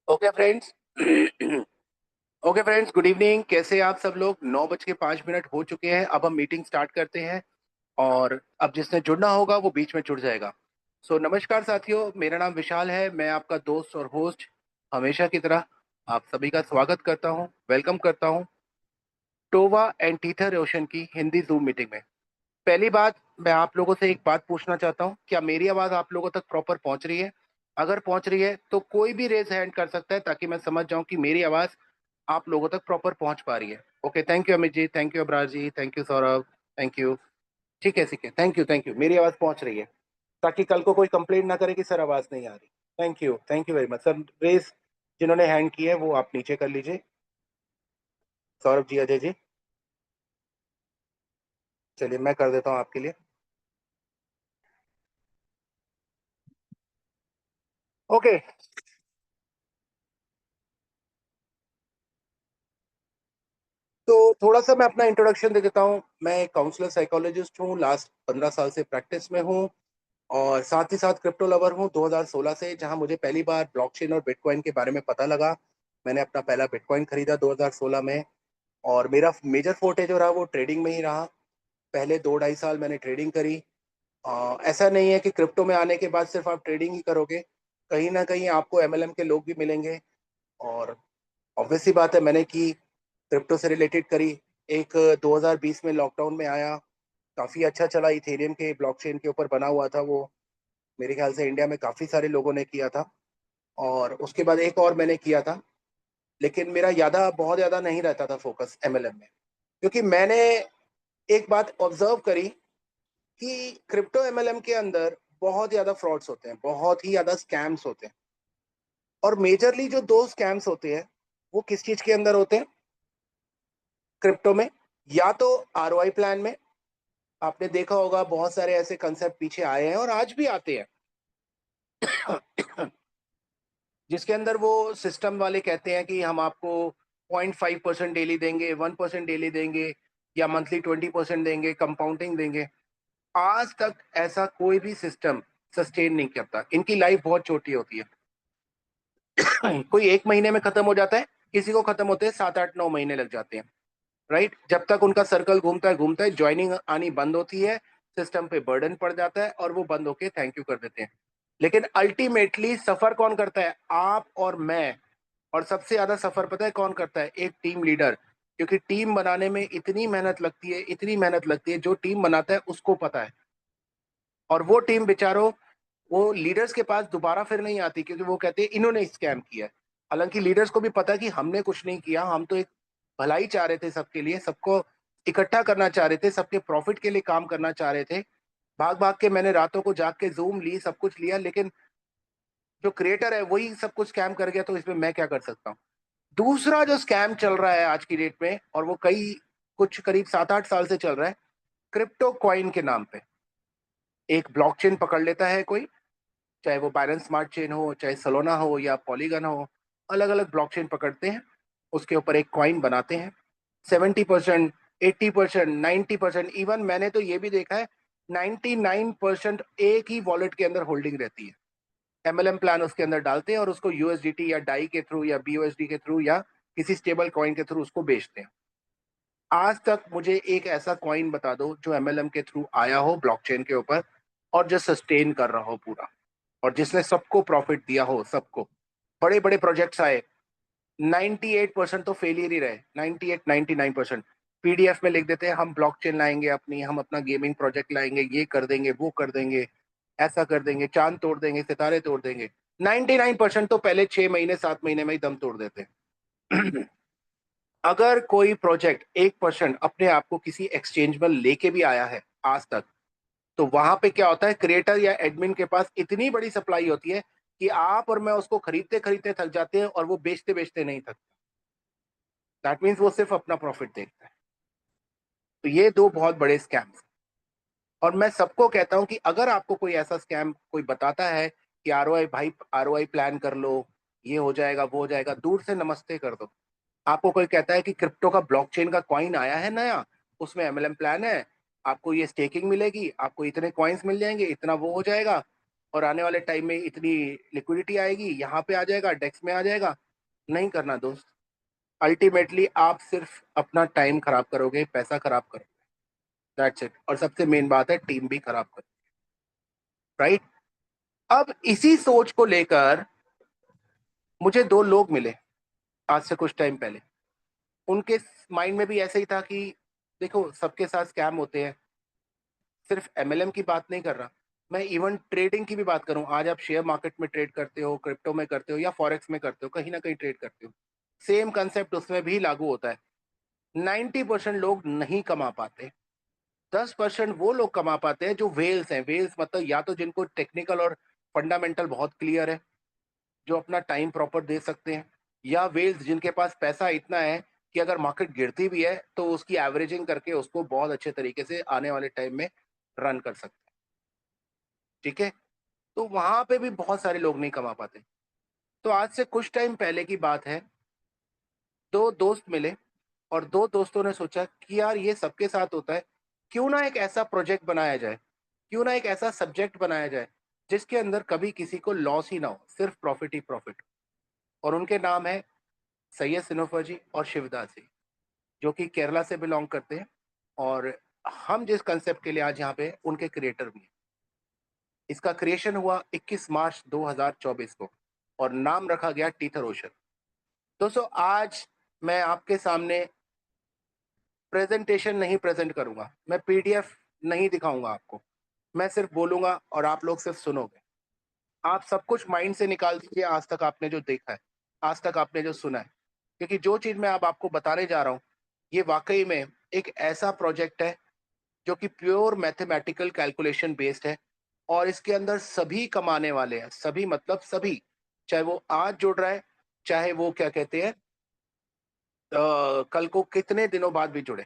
Okay friends. Okay friends, good evening. कैसे हैं आप सब लोग? 9:05 हो चुके हैं। अब हम मीटिंग स्टार्ट करते हैं और अब जिसने जुड़ना होगा वो बीच में जुड़ जाएगा। नमस्कार साथियों, मेरा नाम विशाल है। मैं आपका दोस्त और होस्ट हमेशा की तरह आप सभी का स्वागत करता हूं, वेलकम करता हूं टोवा एंड टीथर ओशन की हिंदी जूम मीटिंग में। पहली बात, मैं आप लोगों से एक बात पूछना चाहता हूं, क्या मेरी आवाज़ आप लोगों तक प्रॉपर पहुंच रही है? अगर पहुंच रही है तो कोई भी रेज हैंड कर सकता है ताकि मैं समझ जाऊं कि मेरी आवाज़ आप लोगों तक प्रॉपर पहुंच पा रही है। Okay, thank you Amit ji, thank you Abrar ji, thank you Saurabh, thank you. ठीक है, थैंक यू थैंक यू, मेरी आवाज़ पहुंच रही है ताकि कल को कोई कंप्लेंट ना करे कि सर आवाज़ नहीं आ रही। Thank you very much sir. Raise जिन्होंने हैंड की है वो आप नीचे कर लीजिए। सौरभ जी, अजय जी, चलिए मैं कर देता हूँ आपके लिए। ओके, तो थोड़ा सा मैं अपना इंट्रोडक्शन दे देता हूँ। मैं काउंसलर साइकोलॉजिस्ट हूँ, लास्ट 15 साल से प्रैक्टिस में हूँ और साथ ही साथ क्रिप्टो लवर हूँ 2016 से, जहाँ मुझे पहली बार ब्लॉकचेन और बिटकॉइन के बारे में पता लगा। मैंने अपना पहला बिटकॉइन खरीदा 2016 में और मेरा मेजर फोर्टे जो रहा वो ट्रेडिंग में ही रहा। पहले 2 ढाई साल मैंने ट्रेडिंग करी। ऐसा नहीं है कि क्रिप्टो में आने के बाद सिर्फ आप ट्रेडिंग ही करोगे, कहीं ना कहीं आपको एमएलएम के लोग भी मिलेंगे। और ऑब्वियस सी बात है, मैंने की क्रिप्टो से रिलेटेड करी। एक 2020 में लॉकडाउन में आया, काफ़ी अच्छा चला। इथेरियम के ब्लॉकचेन के ऊपर बना हुआ था वो। मेरे ख्याल से इंडिया में काफ़ी सारे लोगों ने किया था। और उसके बाद एक और मैंने किया था, लेकिन मेरा ज़्यादा बहुत ज़्यादा नहीं रहता था फोकस एमएलएम में, क्योंकि मैंने एक बात ऑब्जर्व करी कि क्रिप्टो एमएलएम के अंदर बहुत ज़्यादा फ्रॉड्स होते हैं, बहुत ही ज़्यादा स्कैम्स होते हैं। और मेजरली जो दो स्कैम्स होते हैं वो किस चीज़ के अंदर होते हैं क्रिप्टो में? या तो आरओआई प्लान में। आपने देखा होगा बहुत सारे ऐसे कंसेप्ट पीछे आए हैं और आज भी आते हैं जिसके अंदर वो सिस्टम वाले कहते हैं कि हम आपको 0.5% डेली देंगे, 1% डेली देंगे, या मंथली 20% देंगे, कंपाउंडिंग देंगे। आज तक ऐसा कोई भी सिस्टम सस्टेन नहीं करता। इनकी लाइफ बहुत छोटी होती है। कोई एक महीने में खत्म हो जाता है, किसी को खत्म होते हैं 7 8 9 महीने लग जाते हैं। राइट, जब तक उनका सर्कल घूमता है ज्वाइनिंग आनी बंद होती है, सिस्टम पे बर्डन पड़ जाता है और वो बंद होके थैंक यू कर देते हैं। लेकिन अल्टीमेटली सफर कौन करता है? आप और मैं। और सबसे ज्यादा सफर पता है कौन करता है? एक टीम लीडर। क्योंकि टीम बनाने में इतनी मेहनत लगती है, इतनी मेहनत लगती है, जो टीम बनाता है उसको पता है। और वो टीम बेचारों, वो लीडर्स के पास दोबारा फिर नहीं आती, क्योंकि वो कहते हैं इन्होंने स्कैम किया है। हालांकि लीडर्स को भी पता है कि हमने कुछ नहीं किया, हम तो एक भलाई चाह रहे थे सबके लिए, सबको इकट्ठा करना चाह रहे थे, सबके प्रॉफिट के लिए काम करना चाह रहे थे। भाग भाग के मैंने रातों को जाग के जूम ली, सब कुछ लिया, लेकिन जो क्रिएटर है वही सब कुछ स्कैम कर गया, तो इसमें मैं क्या कर सकता हूँ? दूसरा जो स्कैम चल रहा है आज की डेट में, और वो कई कुछ करीब 7 8 साल से चल रहा है, क्रिप्टो कॉइन के नाम पे। एक ब्लॉकचेन पकड़ लेता है कोई, चाहे वो बाइनेंस स्मार्ट चेन हो, चाहे सलोना हो या पॉलीगन हो, अलग अलग ब्लॉकचेन पकड़ते हैं, उसके ऊपर एक कॉइन बनाते हैं। 70%, 80%, 90%, इवन मैंने तो ये भी देखा है 99% एक ही वॉलेट के अंदर होल्डिंग रहती है। एमएलएम प्लान उसके अंदर डालते हैं और उसको यूएसडीटी या डाई के थ्रू या बीओएसडी के थ्रू या किसी स्टेबल कॉइन के थ्रू उसको बेचते हैं। आज तक मुझे एक ऐसा कॉइन बता दो जो एमएलएम के थ्रू आया हो ब्लॉकचेन के ऊपर और जो सस्टेन कर रहा हो पूरा, और जिसने सबको प्रॉफिट दिया हो, सबको। बड़े बड़े प्रोजेक्ट्स आए, 98% तो फेलियर ही रहे, 98 99%। पीडीएफ में लिख देते हैं हम ब्लॉकचेन लाएंगे अपनी, हम अपना गेमिंग प्रोजेक्ट लाएंगे, ये कर देंगे, वो कर देंगे, ऐसा कर देंगे, चांद तोड़ देंगे, सितारे तोड़ देंगे। 99% तो पहले 6 महीने 7 महीने में ही दम तोड़ देते हैं। अगर कोई प्रोजेक्ट 1% अपने आप को किसी एक्सचेंज में लेके भी आया है आज तक, तो वहां पे क्या होता है, क्रिएटर या एडमिन के पास इतनी बड़ी सप्लाई होती है कि आप और मैं उसको खरीदते खरीदते थक जाते हैं और वो बेचते बेचते नहीं थकता। दैट मीन्स वो सिर्फ अपना प्रॉफिट देखता है। तो ये दो बहुत बड़े स्कैम्स। और मैं सबको कहता हूं कि अगर आपको कोई ऐसा स्कैम कोई बताता है कि आरओआई भाई, आरओआई प्लान कर लो, ये हो जाएगा, वो हो जाएगा, दूर से नमस्ते कर दो। आपको कोई कहता है कि क्रिप्टो का ब्लॉकचेन का कॉइन आया है नया, उसमें एमएलएम प्लान है, आपको ये स्टेकिंग मिलेगी, आपको इतने कॉइन्स मिल जाएंगे, इतना वो हो जाएगा, और आने वाले टाइम में इतनी लिक्विडिटी आएगी, यहाँ पे आ जाएगा, डेक्स में आ जाएगा। नहीं करना दोस्त। अल्टीमेटली आप सिर्फ अपना टाइम खराब करोगे, पैसा खराब करोगे। That's it. और सबसे मेन बात है, टीम भी खराब करोगे। राइट। अब इसी सोच को लेकर मुझे दो लोग मिले आज से कुछ टाइम पहले। उनके माइंड में भी ऐसे ही था कि देखो, सबके साथ स्कैम होते हैं। सिर्फ एमएलएम की बात नहीं कर रहा, मैं इवन ट्रेडिंग की भी बात करूं। आज आप शेयर मार्केट में ट्रेड करते हो, क्रिप्टो में करते हो, या फॉरेक्स में करते हो, कहीं ना कहीं ट्रेड करते हो, सेम कंसेप्ट उसमें भी लागू होता है। 90% लोग नहीं कमा पाते। 10% वो लोग कमा पाते हैं जो वेल्स हैं। वेल्स मतलब या तो जिनको टेक्निकल और फंडामेंटल बहुत क्लियर है, जो अपना टाइम प्रॉपर दे सकते हैं, या वेल्स जिनके पास पैसा इतना है कि अगर मार्केट गिरती भी है तो उसकी एवरेजिंग करके उसको बहुत अच्छे तरीके से आने वाले टाइम में रन कर सकते हैं। ठीक है। तो वहां पे भी बहुत सारे लोग नहीं कमा पाते। तो आज से कुछ टाइम पहले की बात है, दो दोस्त मिले और दो दोस्तों ने सोचा कि यार ये सबके साथ होता है, क्यों ना एक ऐसा प्रोजेक्ट बनाया जाए, क्यों ना एक ऐसा सब्जेक्ट बनाया जाए जिसके अंदर कभी किसी को लॉस ही ना हो, सिर्फ प्रॉफिट ही प्रॉफिट। और उनके नाम है सैयद सिनोफर जी और शिवदास जी, जो कि केरला से बिलोंग करते हैं। और हम जिस कंसेप्ट के लिए आज यहाँ पे हैं, उनके क्रिएटर भी हैं। इसका क्रिएशन हुआ 21 मार्च 2024 को और नाम रखा गया टीथर ओशन। दोस्तों, आज मैं आपके सामने प्रेजेंटेशन नहीं प्रेजेंट करूंगा, मैं पीडीएफ नहीं दिखाऊंगा आपको। मैं सिर्फ बोलूंगा और आप लोग सिर्फ सुनोगे। आप सब कुछ माइंड से निकाल दीजिए, आज तक आपने जो देखा है, आज तक आपने जो सुना है। क्योंकि जो चीज मैं अब आपको बताने जा रहा हूँ, ये वाकई में एक ऐसा प्रोजेक्ट है जो कि प्योर मैथमेटिकल कैलकुलेशन बेस्ड है। और इसके अंदर सभी कमाने वाले हैं, सभी मतलब सभी। चाहे वो आज जुड़ रहा है, चाहे वो क्या कहते हैं कल को कितने दिनों बाद भी जुड़े,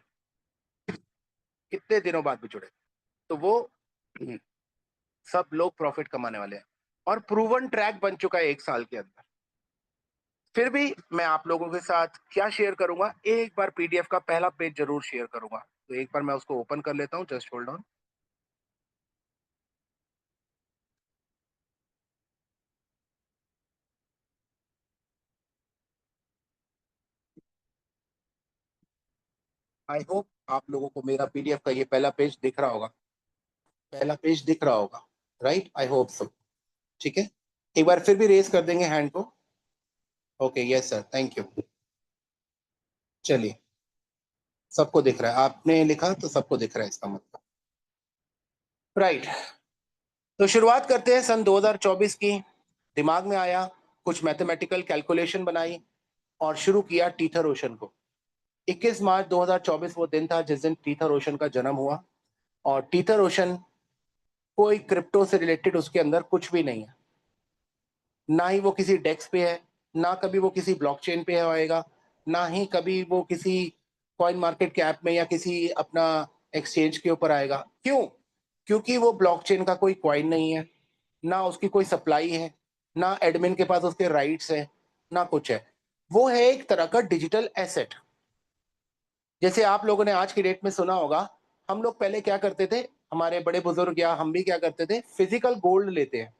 कितने दिनों बाद भी जुड़े, तो वो सब लोग प्रॉफिट कमाने वाले हैं। और प्रूवन ट्रैक बन चुका है 1 साल के अंदर। फिर भी मैं आप लोगों के साथ क्या शेयर करूंगा, एक बार पीडीएफ का पहला पेज जरूर शेयर करूंगा। तो एक बार मैं उसको ओपन कर लेता हूं, just hold on. I hope आप लोगों को मेरा पीडीएफ का ये पहला पेज दिख रहा होगा, पहला पेज दिख रहा होगा। Right, I hope so. ठीक है। एक बार फिर भी रेज कर देंगे हैंड को। Okay, yes sir, thank you. चलिए, सबको दिख रहा है, आपने लिखा तो सबको दिख रहा है इसका मतलब। राइट। तो शुरुआत करते हैं सन 2024 की। दिमाग में आया, कुछ मैथमेटिकल कैलकुलेशन बनाई और शुरू किया टीथर ओशन को। 21 मार्च 2024 वो दिन था जिस दिन टीथर ओशन का जन्म हुआ। और टीथर ओशन कोई क्रिप्टो से रिलेटेड उसके अंदर कुछ भी नहीं है। ना ही वो किसी डेक्स पे है, ना कभी वो किसी ब्लॉकचेन पे होएगा, ना ही कभी वो किसी कॉइन मार्केट कैप में या किसी अपना एक्सचेंज के ऊपर आएगा। क्यों? क्योंकि वो ब्लॉकचेन का कोई कॉइन नहीं है, ना उसकी कोई सप्लाई है, ना एडमिन के पास उसके राइट्स है, ना कुछ है। वो है एक तरह का डिजिटल एसेट। जैसे आप लोगों ने आज की डेट में सुना होगा, हम लोग पहले क्या करते थे, हमारे बड़े बुजुर्ग या हम भी क्या करते थे, फिजिकल गोल्ड लेते हैं।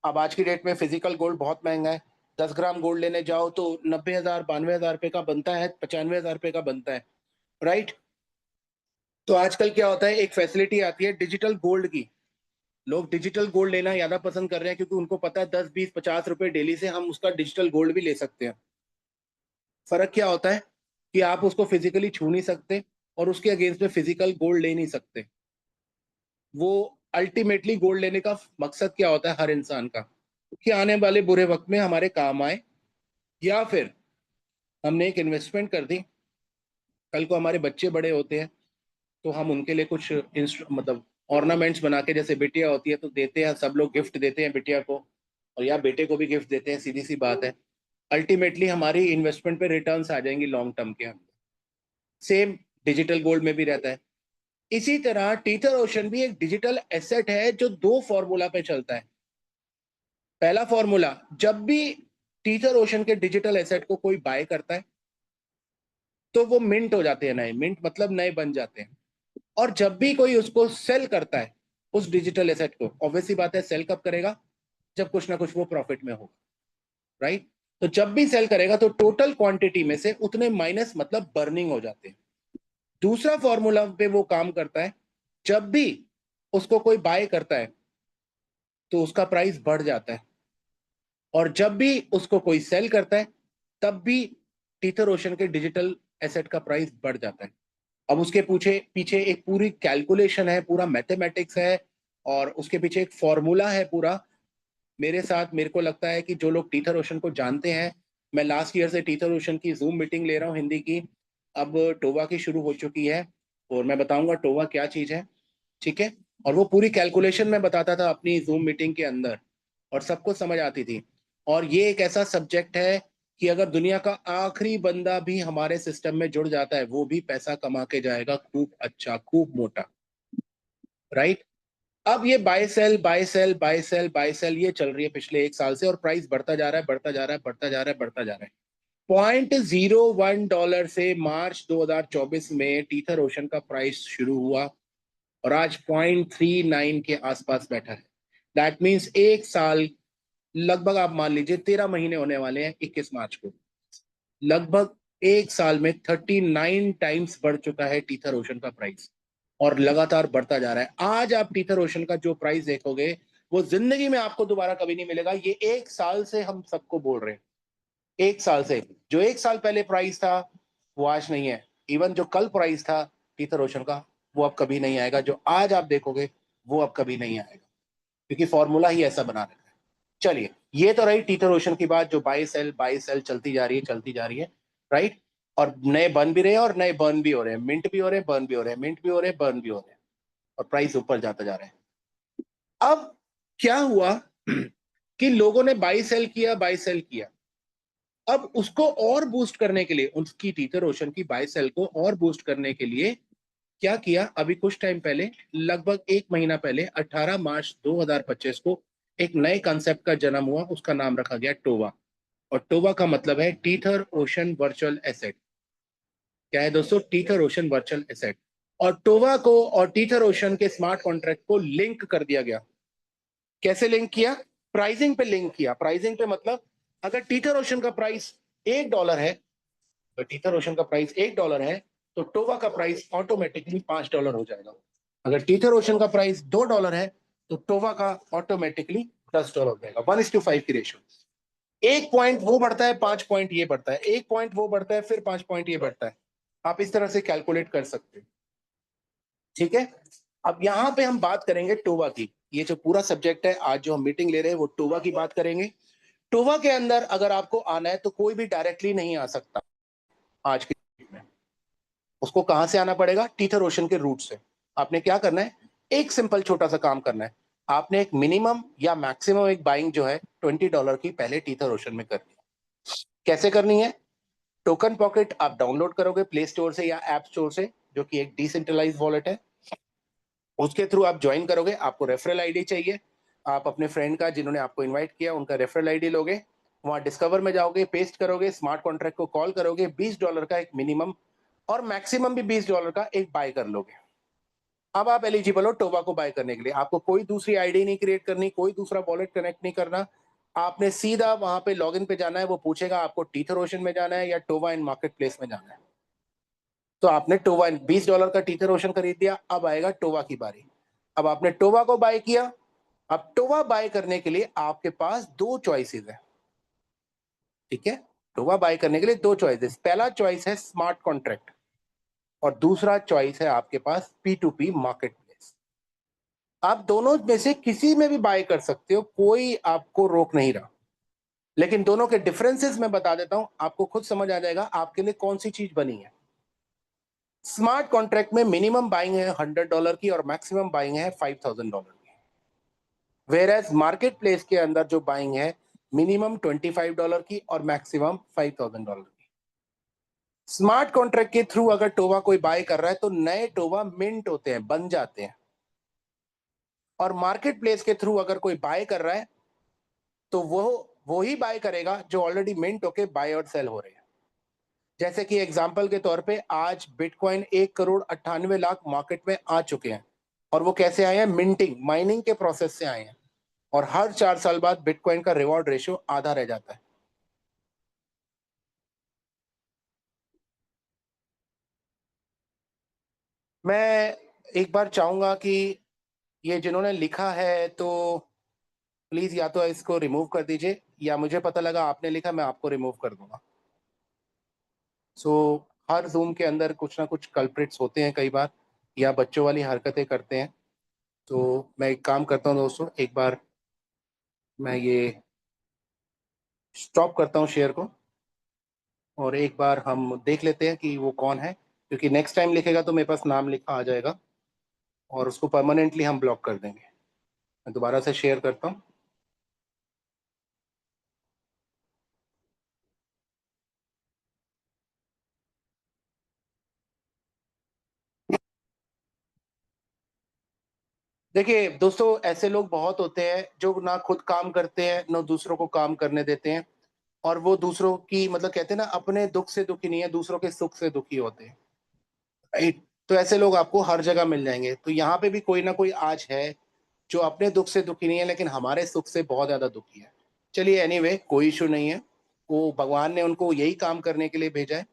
अब आज की डेट में फिजिकल गोल्ड बहुत महंगा है। 10 ग्राम गोल्ड लेने जाओ तो 90,000 92,000 रुपए का बनता है, 95,000 रुपए का बनता है। राइट। तो आजकल क्या होता है, एक फैसिलिटी आती है डिजिटल गोल्ड की। लोग डिजिटल गोल्ड लेना ज्यादा पसंद कर रहे हैं क्योंकि उनको पता है 10 20 50 रुपए डेली से हम उसका डिजिटल गोल्ड भी ले सकते हैं। फर्क क्या होता है कि आप उसको फिजिकली छू नहीं सकते और उसके अगेंस्ट में फिजिकल गोल्ड ले नहीं सकते। वो अल्टीमेटली गोल्ड लेने का मकसद क्या होता है हर इंसान का, कि आने वाले बुरे वक्त में हमारे काम आए, या फिर हमने एक इन्वेस्टमेंट कर दी, कल को हमारे बच्चे बड़े होते हैं तो हम उनके लिए कुछ मतलब ऑर्नामेंट्स बना के, जैसे बिटिया होती है तो देते हैं, सब लोग गिफ्ट देते हैं बिटिया को, और या बेटे को भी गिफ्ट देते हैं, सीधी सी बात है। अल्टीमेटली हमारी इन्वेस्टमेंट पे रिटर्न्स आ जाएंगी लॉन्ग टर्म के अंदर। सेम डिजिटल गोल्ड में भी रहता है। इसी तरह टीथर ओशन भी एक डिजिटल एसेट है जो दो फॉर्मूला पे चलता है। पहला फॉर्मूला, जब भी टीथर ओशन के डिजिटल एसेट को कोई बाय करता है तो वो मिंट हो जाते हैं, नए मिंट मतलब नए बन जाते हैं। और जब भी कोई उसको सेल करता है उस डिजिटल एसेट को। ऑब्वियसली बात है, सेल कब करेगा? जब कुछ ना कुछ वो प्रॉफिट में होगा, राइट? तो जब भी सेल करेगा तो टोटल क्वांटिटी में से उतने माइनस मतलब बर्निंग हो जाते हैं। दूसरा फॉर्मूला पे वो काम करता है, जब भी उसको कोई बाय करता है तो उसका प्राइस बढ़ जाता है, और जब भी उसको कोई सेल करता है तब भी टीथर ओशन के डिजिटल एसेट का प्राइस बढ़ जाता है। अब उसके पीछे पीछे एक पूरी कैलकुलेशन है, पूरा मैथमेटिक्स है, और उसके पीछे एक फॉर्मूला है पूरा। मेरे साथ, मेरे को लगता है कि जो लोग टीथर ओशन को जानते हैं, मैं लास्ट ईयर से टीथर ओशन की जूम मीटिंग ले रहा हूँ हिंदी की, अब टोवा की शुरू हो चुकी है, और मैं बताऊंगा टोवा क्या चीज है, ठीक है? और वो पूरी कैलकुलेशन मैं बताता था अपनी जूम मीटिंग के अंदर, और सबको समझ आती थी। और ये एक ऐसा सब्जेक्ट है कि अगर दुनिया का आखिरी बंदा भी हमारे सिस्टम में जुड़ जाता है, वो भी पैसा कमा के जाएगा खूब अच्छा, खूब मोटा, राइट? अब ये buy sell buy sell buy sell buy sell ये चल रही है पिछले एक साल से, और प्राइस बढ़ता जा रहा है, बढ़ता जा रहा है, बढ़ता जा रहा है, बढ़ता जा रहा है। $0.01 से मार्च 2024 में टीथर ओशन का प्राइस शुरू हुआ, और आज 0.39 के आसपास बैठा है। दैट मीन्स एक साल, लगभग आप मान लीजिए 13 महीने होने वाले हैं 21 मार्च को, लगभग एक साल में 39 टाइम्स बढ़ चुका है टीथर ओशन का प्राइस, और लगातार बढ़ता जा रहा है। आज आप टीथर ओशन का जो प्राइस देखोगे, वो जिंदगी में आपको दोबारा कभी नहीं मिलेगा। ये एक साल से हम सबको बोल रहे हैं, एक साल से। जो एक साल पहले प्राइस था वो आज नहीं है, इवन जो कल प्राइस था टीथर ओशन का, वो अब कभी नहीं आएगा। जो आज आप देखोगे वो अब कभी नहीं आएगा, क्योंकि फॉर्मूला ही ऐसा बना रखा है। चलिए, ये तो रही टीथर ओशन की बात, जो बाई सेल चलती जा रही है, चलती जा रही है, राइट? और नए बन भी रहे हैं, और नए बर्न भी हो रहे हैं, मिंट भी हो रहे हैं, बर्न भी हो रहे हैं, मिंट भी हो रहे हैं, बर्न भी हो रहे हैं, और प्राइस ऊपर जाता जा रहा है। अब क्या हुआ कि लोगों ने बाई सेल किया, बाई सेल किया। अब उसको और बूस्ट करने के लिए, उसकी टीथर ओशन की बाय सेल को और बूस्ट करने के लिए क्या किया, अभी कुछ टाइम पहले, लगभग एक महीना पहले, 18 मार्च 2025 को एक नए कॉन्सेप्ट का जन्म हुआ, उसका नाम रखा गया टोवा। और टोवा का मतलब है टीथर ओशन वर्चुअल एसेट। क्या है दोस्तों? Tether ocean virtual asset. और टोवा को और टीथर ओशन के स्मार्ट कॉन्ट्रैक्ट को लिंक कर दिया गया। कैसे लिंक किया? प्राइसिंग पे लिंक किया। प्राइसिंग पे मतलब, अगर टीथर ओशन का प्राइस $1 है, तो टीथर ओशन का प्राइस $1 है, तो टोवा का प्राइस ऑटोमेटिकली $5 हो जाएगा। अगर टीथर ओशन का प्राइस $2 है, तो टोवा का ऑटोमेटिकली $10 हो जाएगा। 1:5 की रेशियो। एक पॉइंट वो बढ़ता है, 5 पॉइंट ये बढ़ता है, एक पॉइंट वो बढ़ता है, फिर 5 पॉइंट ये बढ़ता है। आप इस तरह से कैलकुलेट कर सकते हैं, ठीक है? अब यहां पे हम बात करेंगे टोवा की। ये जो पूरा सब्जेक्ट है, आज जो हम मीटिंग ले रहे हैं, वो टोवा की बात करेंगे। टोवा के अंदर अगर आपको आना है तो कोई भी डायरेक्टली नहीं आ सकता आज के डेट में। उसको कहां से आना पड़ेगा? टीथर ओशन के रूट से। आपने क्या करना है? एक सिंपल छोटा सा काम करना है। आपने एक मिनिमम या मैक्सिमम एक बाइंग जो है $20 की पहले टीथर ओशन में करनी है। कैसे करनी है? टोकन पॉकेट आप डाउनलोड करोगे प्ले स्टोर से या ऐप स्टोर से, जो कि एक डिसेंट्रलाइज वॉलेट है। उसके थ्रू आप ज्वाइन करोगे। आपको रेफरल आईडी चाहिए। आप अपने फ्रेंड का, जिन्होंने आपको इनवाइट किया, उनका रेफरल आईडी लोगे, वहां डिस्कवर में जाओगे, पेस्ट करोगे, स्मार्ट कॉन्ट्रैक्ट को कॉल करोगे, $20 का एक मिनिमम और मैक्सिमम भी $20 का एक बाय कर लोगे। अब आप एलिजिबल हो टोवा को बाय करने के लिए। आपको कोई दूसरी आईडी नहीं क्रिएट करनी, कोई दूसरा वॉलेट कनेक्ट नहीं करना। आपने सीधा वहां पे लॉगिन पे जाना है। वो पूछेगा आपको टीथर ओशन में जाना है या टोवा इन मार्केट प्लेस में जाना है। तो आपने टोवा $20 का टीथर ओशन खरीद दिया। अब आएगा टोवा की बारी। अब आपने टोवा को बाय किया। अब टोवा बाय करने के लिए आपके पास दो चॉइसेस है, ठीक है? टोवा बाय करने के लिए दो चॉइसेस। पहला चॉइस है स्मार्ट कॉन्ट्रैक्ट, और दूसरा चॉइस है आपके पास P2P मार्केट प्लेस। आप दोनों में से किसी में भी बाय कर सकते हो, कोई आपको रोक नहीं रहा। लेकिन दोनों के डिफरेंसेस मैं बता देता हूं, आपको खुद समझ आ जाएगा आपके लिए कौन सी चीज बनी है। स्मार्ट कॉन्ट्रैक्ट में मिनिमम बाइंग है $100 की और मैक्सिमम बाइंग है $5,000 की। वेर एज मार्केट प्लेस के अंदर जो बाइंग है मिनिमम $25 की और मैक्सिमम $5,000 की। स्मार्ट कॉन्ट्रैक्ट के थ्रू अगर टोवा कोई बाय कर रहा है तो नए टोवा मिंट होते हैं, बन जाते हैं। और मार्केट प्लेस के थ्रू अगर कोई बाय कर रहा है तो वो ही बाय करेगा जो ऑलरेडी मिंट होके बाय और सेल हो रहे हैं। जैसे कि एग्जांपल के तौर पे आज बिटकॉइन 1,98,00,000 मार्केट में आ चुके हैं। और वो कैसे आए हैं? मिंटिंग, माइनिंग के प्रोसेस से आए हैं। और हर 4 साल बाद बिटकॉइन का रिवॉर्ड रेशियो आधा रह जाता है। मैं एक बार चाहूंगा कि ये जिन्होंने लिखा है तो प्लीज या तो इसको रिमूव कर दीजिए, या मुझे पता लगा आपने लिखा, मैं आपको रिमूव कर दूंगा। सो हर जूम के अंदर कुछ ना कुछ कल्प्रिट्स होते हैं कई बार, या बच्चों वाली हरकतें करते हैं। तो मैं एक काम करता हूँ दोस्तों, एक बार मैं ये स्टॉप करता हूँ शेयर को, और एक बार हम देख लेते हैं कि वो कौन है, क्योंकि नेक्स्ट टाइम लिखेगा तो मेरे पास नाम लिखा आ जाएगा, और उसको परमानेंटली हम ब्लॉक कर देंगे। मैं दोबारा से शेयर करता हूँ। देखिए दोस्तों, ऐसे लोग बहुत होते हैं जो ना खुद काम करते हैं ना दूसरों को काम करने देते हैं, और वो दूसरों की मतलब कहते हैं ना, अपने दुख से दुखी नहीं है, दूसरों के सुख से दुखी होते हैं। राइट? तो ऐसे लोग आपको हर जगह मिल जाएंगे। तो यहाँ पे भी कोई ना कोई आज है जो अपने दुख से दुखी नहीं है, लेकिन हमारे सुख से बहुत ज्यादा दुखी है। चलिए एनीवे, कोई इशू नहीं है। वो भगवान ने उनको यही काम करने के लिए भेजा है,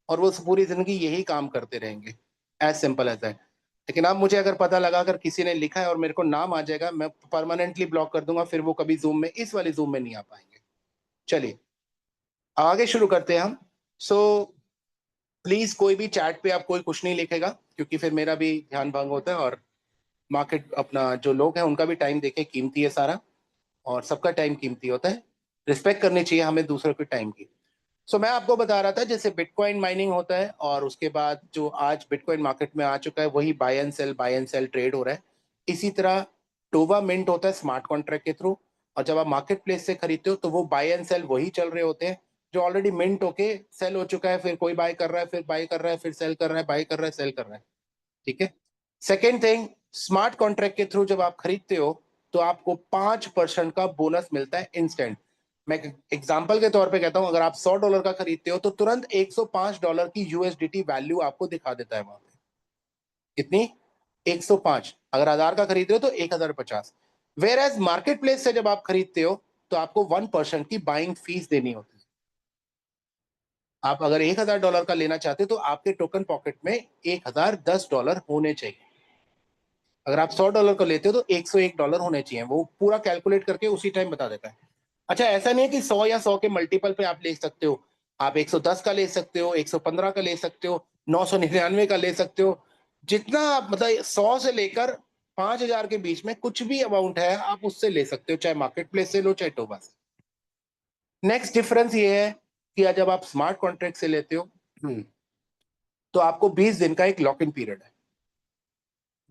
और वो पूरी जिंदगी यही काम करते रहेंगे। As simple as that. लेकिन अब मुझे अगर पता लगा, अगर किसी ने लिखा है और मेरे को नाम आ जाएगा, मैं परमानेंटली ब्लॉक कर दूंगा, फिर वो कभी जूम में, इस वाली जूम में नहीं आ पाएंगे। चलिए आगे शुरू करते हैं हम। सो प्लीज कोई भी चैट पे आप कोई कुछ नहीं लिखेगा, क्योंकि फिर मेरा भी ध्यान भंग होता है, और मार्केट अपना जो लोग हैं उनका भी टाइम देखे, कीमती है सारा, और सबका टाइम कीमती होता है। रिस्पेक्ट करनी चाहिए हमें दूसरों के टाइम की। मैं आपको बता रहा था, जैसे बिटकॉइन माइनिंग होता है, और उसके बाद जो आज बिटकॉइन मार्केट में आ चुका है वही बाय एंड सेल ट्रेड हो रहा है। इसी तरह टोवा मिंट होता है स्मार्ट कॉन्ट्रैक्ट के थ्रू, और जब आप मार्केट प्लेस से खरीदते हो तो वो बाय एंड सेल वही चल रहे होते हैं जो ऑलरेडी मिंट होके सेल हो चुका है, फिर कोई बाय कर रहा है, फिर बाय कर रहा है, फिर सेल कर रहा है, बाय कर रहा है, सेल कर रहा है। ठीक है। सेकेंड थिंग, स्मार्ट कॉन्ट्रैक्ट के थ्रू जब आप खरीदते हो तो आपको 5% का बोनस मिलता है इंस्टेंट। मैं एग्जांपल के तौर पे कहता हूं, अगर आप $100 का खरीदते हो तो तुरंत $105 की यूएसडीटी वैल्यू आपको दिखा देता है वहां पे। कितनी? 105। अगर 1000 का खरीद रहे हो तो 1050। वेर एज मार्केट प्लेस से जब आप खरीदते हो तो आपको 1% की बाइंग फीस देनी होती है। आप अगर $1000 का लेना चाहते हो तो आपके टोकन पॉकेट में $1010 होने चाहिए। अगर आप $100 का लेते हो तो $101 होने चाहिए। वो पूरा कैलकुलेट करके उसी टाइम बता देता है। अच्छा, ऐसा नहीं है कि 100 या 100 के मल्टीपल पे आप ले सकते हो। आप 110 का ले सकते हो, 115 का ले सकते हो, 999 का ले सकते हो। जितना मतलब 100 से लेकर 5000 के बीच में कुछ भी अमाउंट है आप उससे ले सकते हो, चाहे मार्केट प्लेस से लो चाहे टोबा से। नेक्स्ट डिफरेंस ये है कि जब आप स्मार्ट कॉन्ट्रैक्ट से लेते हो, तो आपको 20 दिन का एक लॉक इन पीरियड है।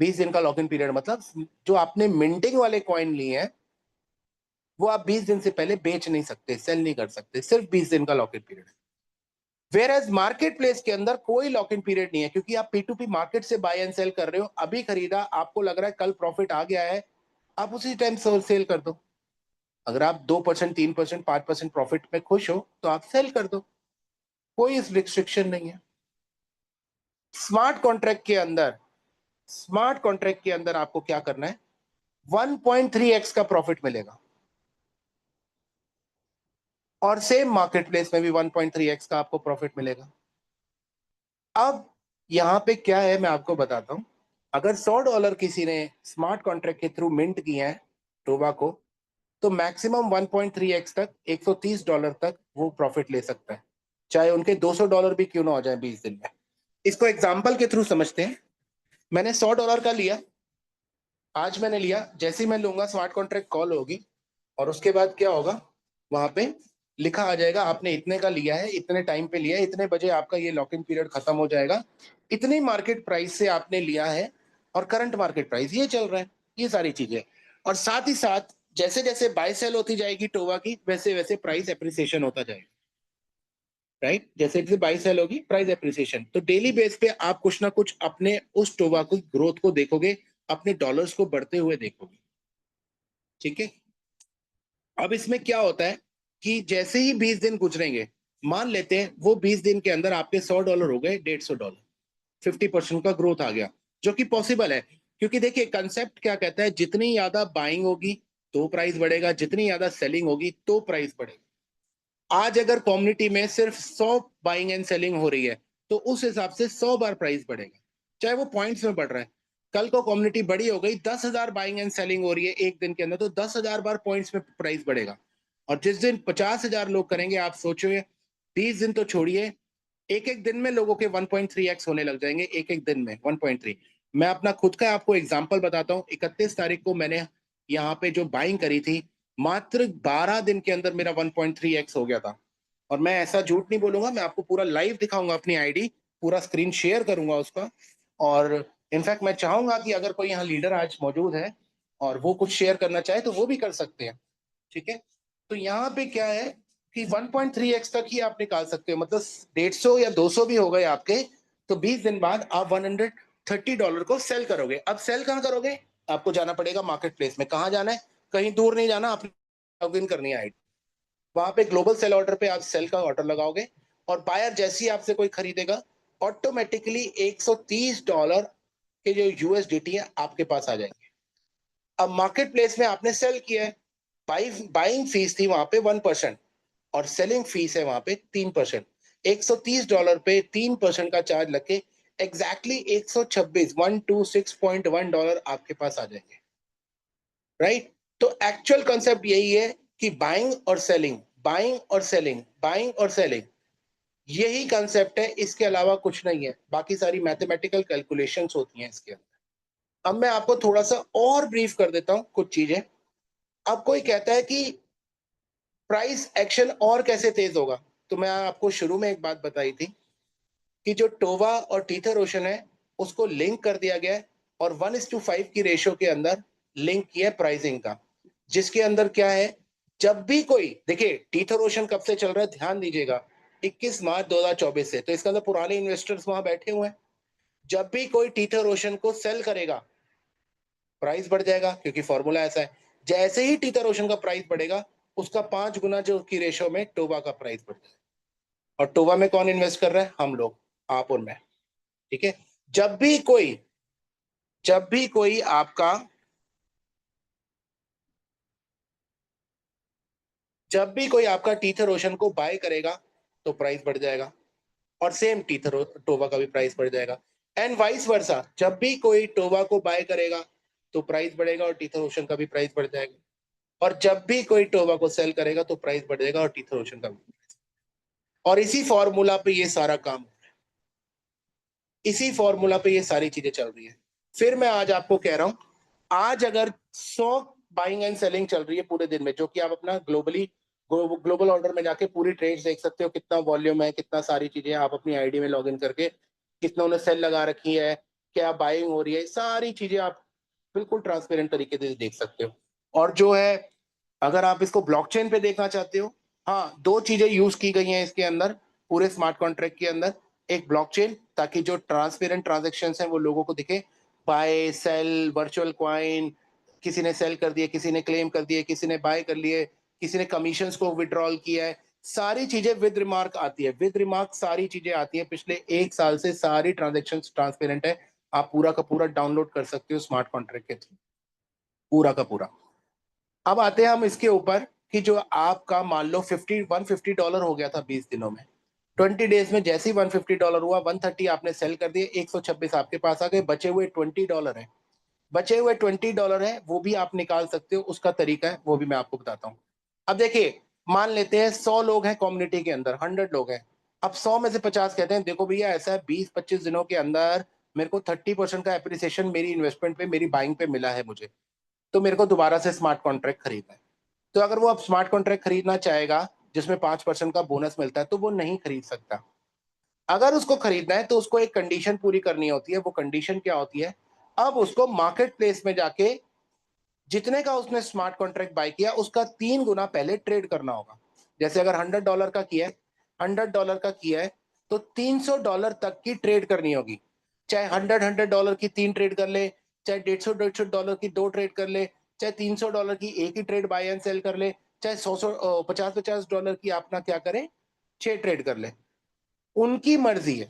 20 दिन का लॉक इन पीरियड मतलब जो आपने मिंटिंग वाले कॉइन लिए हैं वो आप 20 दिन से पहले बेच नहीं सकते, सेल नहीं कर सकते। सिर्फ 20 दिन का लॉक इन पीरियड है। वेर एज मार्केट प्लेस के अंदर कोई लॉक इन पीरियड नहीं है, क्योंकि आप P2P मार्केट से बाय एंड सेल कर रहे हो। अभी खरीदा, आपको लग रहा है कल प्रॉफिट आ गया है, आप उसी टाइम सेल कर दो। अगर आप 2%, 3%, 5% प्रॉफिट में खुश हो तो आप सेल कर दो। कोई रिस्ट्रिक्शन नहीं है। स्मार्ट कॉन्ट्रैक्ट के अंदर स्मार्ट कॉन्ट्रैक्ट के अंदर आपको क्या करना है? 1.3x का प्रॉफिट मिलेगा, और सेम मार्केट प्लेस में भी 1.3x का आपको प्रॉफिट मिलेगा। अब यहां पे क्या है मैं आपको बताता हूं। अगर $100 किसी ने स्मार्ट कॉन्ट्रैक्ट के थ्रू मिंट किया है टोबा को, तो मैक्सिमम 1.3x तक, $130 तक वो प्रॉफिट ले सकता है, चाहे उनके $200 भी क्यों ना हो जाए 20 दिन में। इसको एग्जाम्पल के थ्रू समझते हैं। मैंने $100 का लिया, आज मैंने लिया, जैसे ही मैं लूंगा स्मार्ट कॉन्ट्रैक्ट कॉल होगी, और उसके बाद क्या होगा, वहां पे लिखा आ जाएगा आपने इतने का लिया है, इतने टाइम पे लिया है, इतने बजे आपका ये लॉक इन पीरियड खत्म हो जाएगा, इतनी मार्केट प्राइस से आपने लिया है, और करंट मार्केट प्राइस ये चल रहा है। ये सारी चीजें, और साथ ही साथ जैसे जैसे बाय सेल होती जाएगी टोवा की, वैसे वैसे प्राइस एप्रिसिएशन होता जाएगा। राइट? जैसे जैसे बाय सेल होगी प्राइस एप्रिसिएशन, तो डेली बेस पे आप कुछ ना कुछ अपने उस टोवा को ग्रोथ को देखोगे, अपने डॉलर्स को बढ़ते हुए देखोगे। ठीक है। अब इसमें क्या होता है कि जैसे ही 20 दिन गुजरेंगे, मान लेते हैं वो 20 दिन के अंदर आपके $100 हो गए $150, 50% का ग्रोथ आ गया, जो कि पॉसिबल है। क्योंकि देखिए कंसेप्ट क्या कहता है, जितनी ज्यादा बाइंग होगी तो प्राइस बढ़ेगा, जितनी ज्यादा सेलिंग होगी तो प्राइस बढ़ेगा। आज अगर कम्युनिटी में सिर्फ 100 बाइंग एंड सेलिंग हो रही है तो उस हिसाब से 100 बार प्राइस बढ़ेगा, चाहे वो पॉइंट्स में बढ़ रहा है। कल को कम्युनिटी बड़ी हो गई, 10,000 बाइंग एंड सेलिंग हो रही है एक दिन के अंदर, तो 10,000 बार पॉइंट्स में प्राइस बढ़ेगा। और जिस दिन 50,000 लोग करेंगे, आप सोचिए 20 दिन तो छोड़िए, एक एक दिन में लोगों के 1.3x होने लग जाएंगे, एक एक दिन में 1.3। मैं अपना खुद का आपको एग्जांपल बताता हूँ। 31 तारीख को मैंने यहाँ पे जो बाइंग करी थी, मात्र 12 दिन के अंदर मेरा 1.3x हो गया था। और मैं ऐसा झूठ नहीं बोलूंगा, मैं आपको पूरा लाइव दिखाऊंगा, अपनी आईडी पूरा स्क्रीन शेयर करूंगा उसका। और इनफैक्ट मैं चाहूंगा कि अगर कोई यहाँ लीडर आज मौजूद है और वो कुछ शेयर करना चाहे तो वो भी कर सकते हैं, ठीक है। तो यहाँ पे क्या है कि 1.3x तक ही आप निकाल सकते हो, मतलब 150 या 200 भी हो गए आपके, तो 20 दिन बाद आप $130 को सेल करोगे। अब सेल कहाँ करोगे? आपको जाना पड़ेगा मार्केट प्लेस में। कहाँ जाना है? कहीं दूर नहीं जाना, आपने लॉग इन करनी है आईडी। वहां पे ग्लोबल सेल ऑर्डर पे आप सेल का ऑर्डर लगाओगे और बायर जैसे ही आपसे कोई खरीदेगा, ऑटोमेटिकली $130 के जो यूएसडीटी है आपके पास आ जाएंगे। अब मार्केट प्लेस में आपने सेल किया है, बाइंग फीस थी वहां पे 1% और सेलिंग फीस है वहां पे 3%। $130 पे 3% का चार्ज लग के एग्जैक्टली 126 आपके पास आ जाएंगे, राइट। तो एक्चुअल कंसेप्ट यही है कि बाइंग और सेलिंग, बाइंग और सेलिंग, बाइंग और सेलिंग, यही कंसेप्ट है, इसके अलावा कुछ नहीं है। बाकी सारी मैथमेटिकल कैलकुलेशंस होती हैं इसके अंदर। अब मैं आपको थोड़ा सा और ब्रीफ कर देता हूं कुछ चीजें। अब कोई कहता है कि प्राइस एक्शन और कैसे तेज होगा, तो मैं आपको शुरू में एक बात बताई थी कि जो टोवा और टीथर ओशन है उसको लिंक कर दिया गया है और 1:5 की रेशियो के अंदर लिंक किया प्राइसिंग का, जिसके अंदर क्या है, जब भी कोई, देखिए टीथर ओशन कब से चल रहा है ध्यान दीजिएगा, 21 मार्च 2024 से, तो इसके अंदर पुराने इन्वेस्टर्स वहां बैठे हुए हैं। जब भी कोई टीथर ओशन को सेल करेगा प्राइस बढ़ जाएगा, क्योंकि फॉर्मूला ऐसा है। जैसे ही टीथर ओशन का प्राइस बढ़ेगा, उसका 5 गुना जो की रेशियो में टोबा का प्राइस बढ़ जाएगा। और टोबा में कौन इन्वेस्ट कर रहा है? हम लोग, आप और मैं, ठीक है। जब भी कोई जब भी कोई आपका जब भी कोई आपका टीथर ओशन को बाय करेगा तो प्राइस बढ़ जाएगा, और सेम टीथर टोबा का भी प्राइस बढ़ जाएगा। एंड वाइस वर्सा, जब भी कोई टोबा को बाय करेगा तो प्राइस बढ़ेगा और टीथर ओशन का भी प्राइस बढ़ जाएगा। और जब भी कोई टोबा को सेल करेगा तो प्राइस बढ़ जाएगा और टीथर ओशन का भी। और इसी फॉर्मूला पे ये सारा काम, इसी फॉर्मूला पे ये सारी चीजें चल रही है। फिर मैं आज आपको कह रहा हूं, आज अगर 100 बाइंग एंड सेलिंग चल रही है पूरे दिन में, जो कि आप अपना ग्लोबल ऑर्डर में जाके पूरी ट्रेड देख सकते हो, कितना वॉल्यूम है, कितना सारी चीजें, आप अपनी आईडी में लॉग इन करके कितना उन्हें सेल लगा रखी है, क्या बाइंग हो रही है, सारी चीजें आप बिल्कुल ट्रांसपेरेंट तरीके से देख सकते हो। और जो है, अगर आप इसको ब्लॉकचेन पे देखना चाहते हो, हाँ, दो चीजें यूज की गई हैं इसके अंदर, पूरे स्मार्ट कॉन्ट्रैक्ट के अंदर। एक ब्लॉकचेन, ताकि जो ट्रांसपेरेंट ट्रांजेक्शन हैं वो लोगों को दिखे, बाय सेल वर्चुअल क्वाइन, किसी ने सेल कर दिए, किसी ने क्लेम कर दिए, किसी ने बाय कर लिए, किसी ने कमीशंस को विड्रॉल किया है, सारी चीजें विद रिमार्क आती है, विद रिमार्क सारी चीजें आती हैं। पिछले 1 साल से सारी ट्रांजेक्शन ट्रांसपेरेंट है, आप पूरा का पूरा डाउनलोड कर सकते हो स्मार्ट कॉन्ट्रैक्ट के थ्रू, पूरा का पूरा। अब आते हैं हम इसके ऊपर कि जो आपका मान लो $150 हो गया था 20 दिनों में, 20 डेज में जैसे ही $150 हुआ, 130 आपने सेल कर दिए, 126 आपके पास आ गए, बचे हुए $20 है। बचे हुए $20 है, वो भी आप निकाल सकते हो, उसका तरीका है वो भी मैं आपको बताता हूँ। अब देखिए, मान लेते हैं 100 लोग हैं कम्युनिटी के अंदर, 100 लोग हैं। अब 100 में से 50 कहते हैं देखो भैया ऐसा है, 20-25 दिनों के अंदर मेरे को 30% का एप्रिसिएशन मेरी इन्वेस्टमेंट पे, मेरी बाइंग पे मिला है मुझे, तो मेरे को दोबारा से स्मार्ट कॉन्ट्रैक्ट खरीदना है। तो अगर वो अब स्मार्ट कॉन्ट्रैक्ट खरीदना चाहेगा जिसमें 5% का बोनस मिलता है, तो वो नहीं खरीद सकता। अगर उसको खरीदना है तो उसको एक कंडीशन पूरी करनी होती है। वो कंडीशन क्या होती है? अब उसको मार्केट प्लेस में जाके जितने का उसने स्मार्ट कॉन्ट्रैक्ट बाय किया उसका 3 गुना पहले ट्रेड करना होगा। जैसे अगर $100 का किया है, $100 का किया है, तो $300 तक की ट्रेड करनी होगी। चाहे 100 की 3 ट्रेड कर ले, चाहे 150 की 2 ट्रेड कर ले, चाहे $300 की एक ही ट्रेड बाय एंड सेल कर ले, चाहे 100-50 की अपना क्या करे, 6 ट्रेड कर ले। उनकी मर्जी है,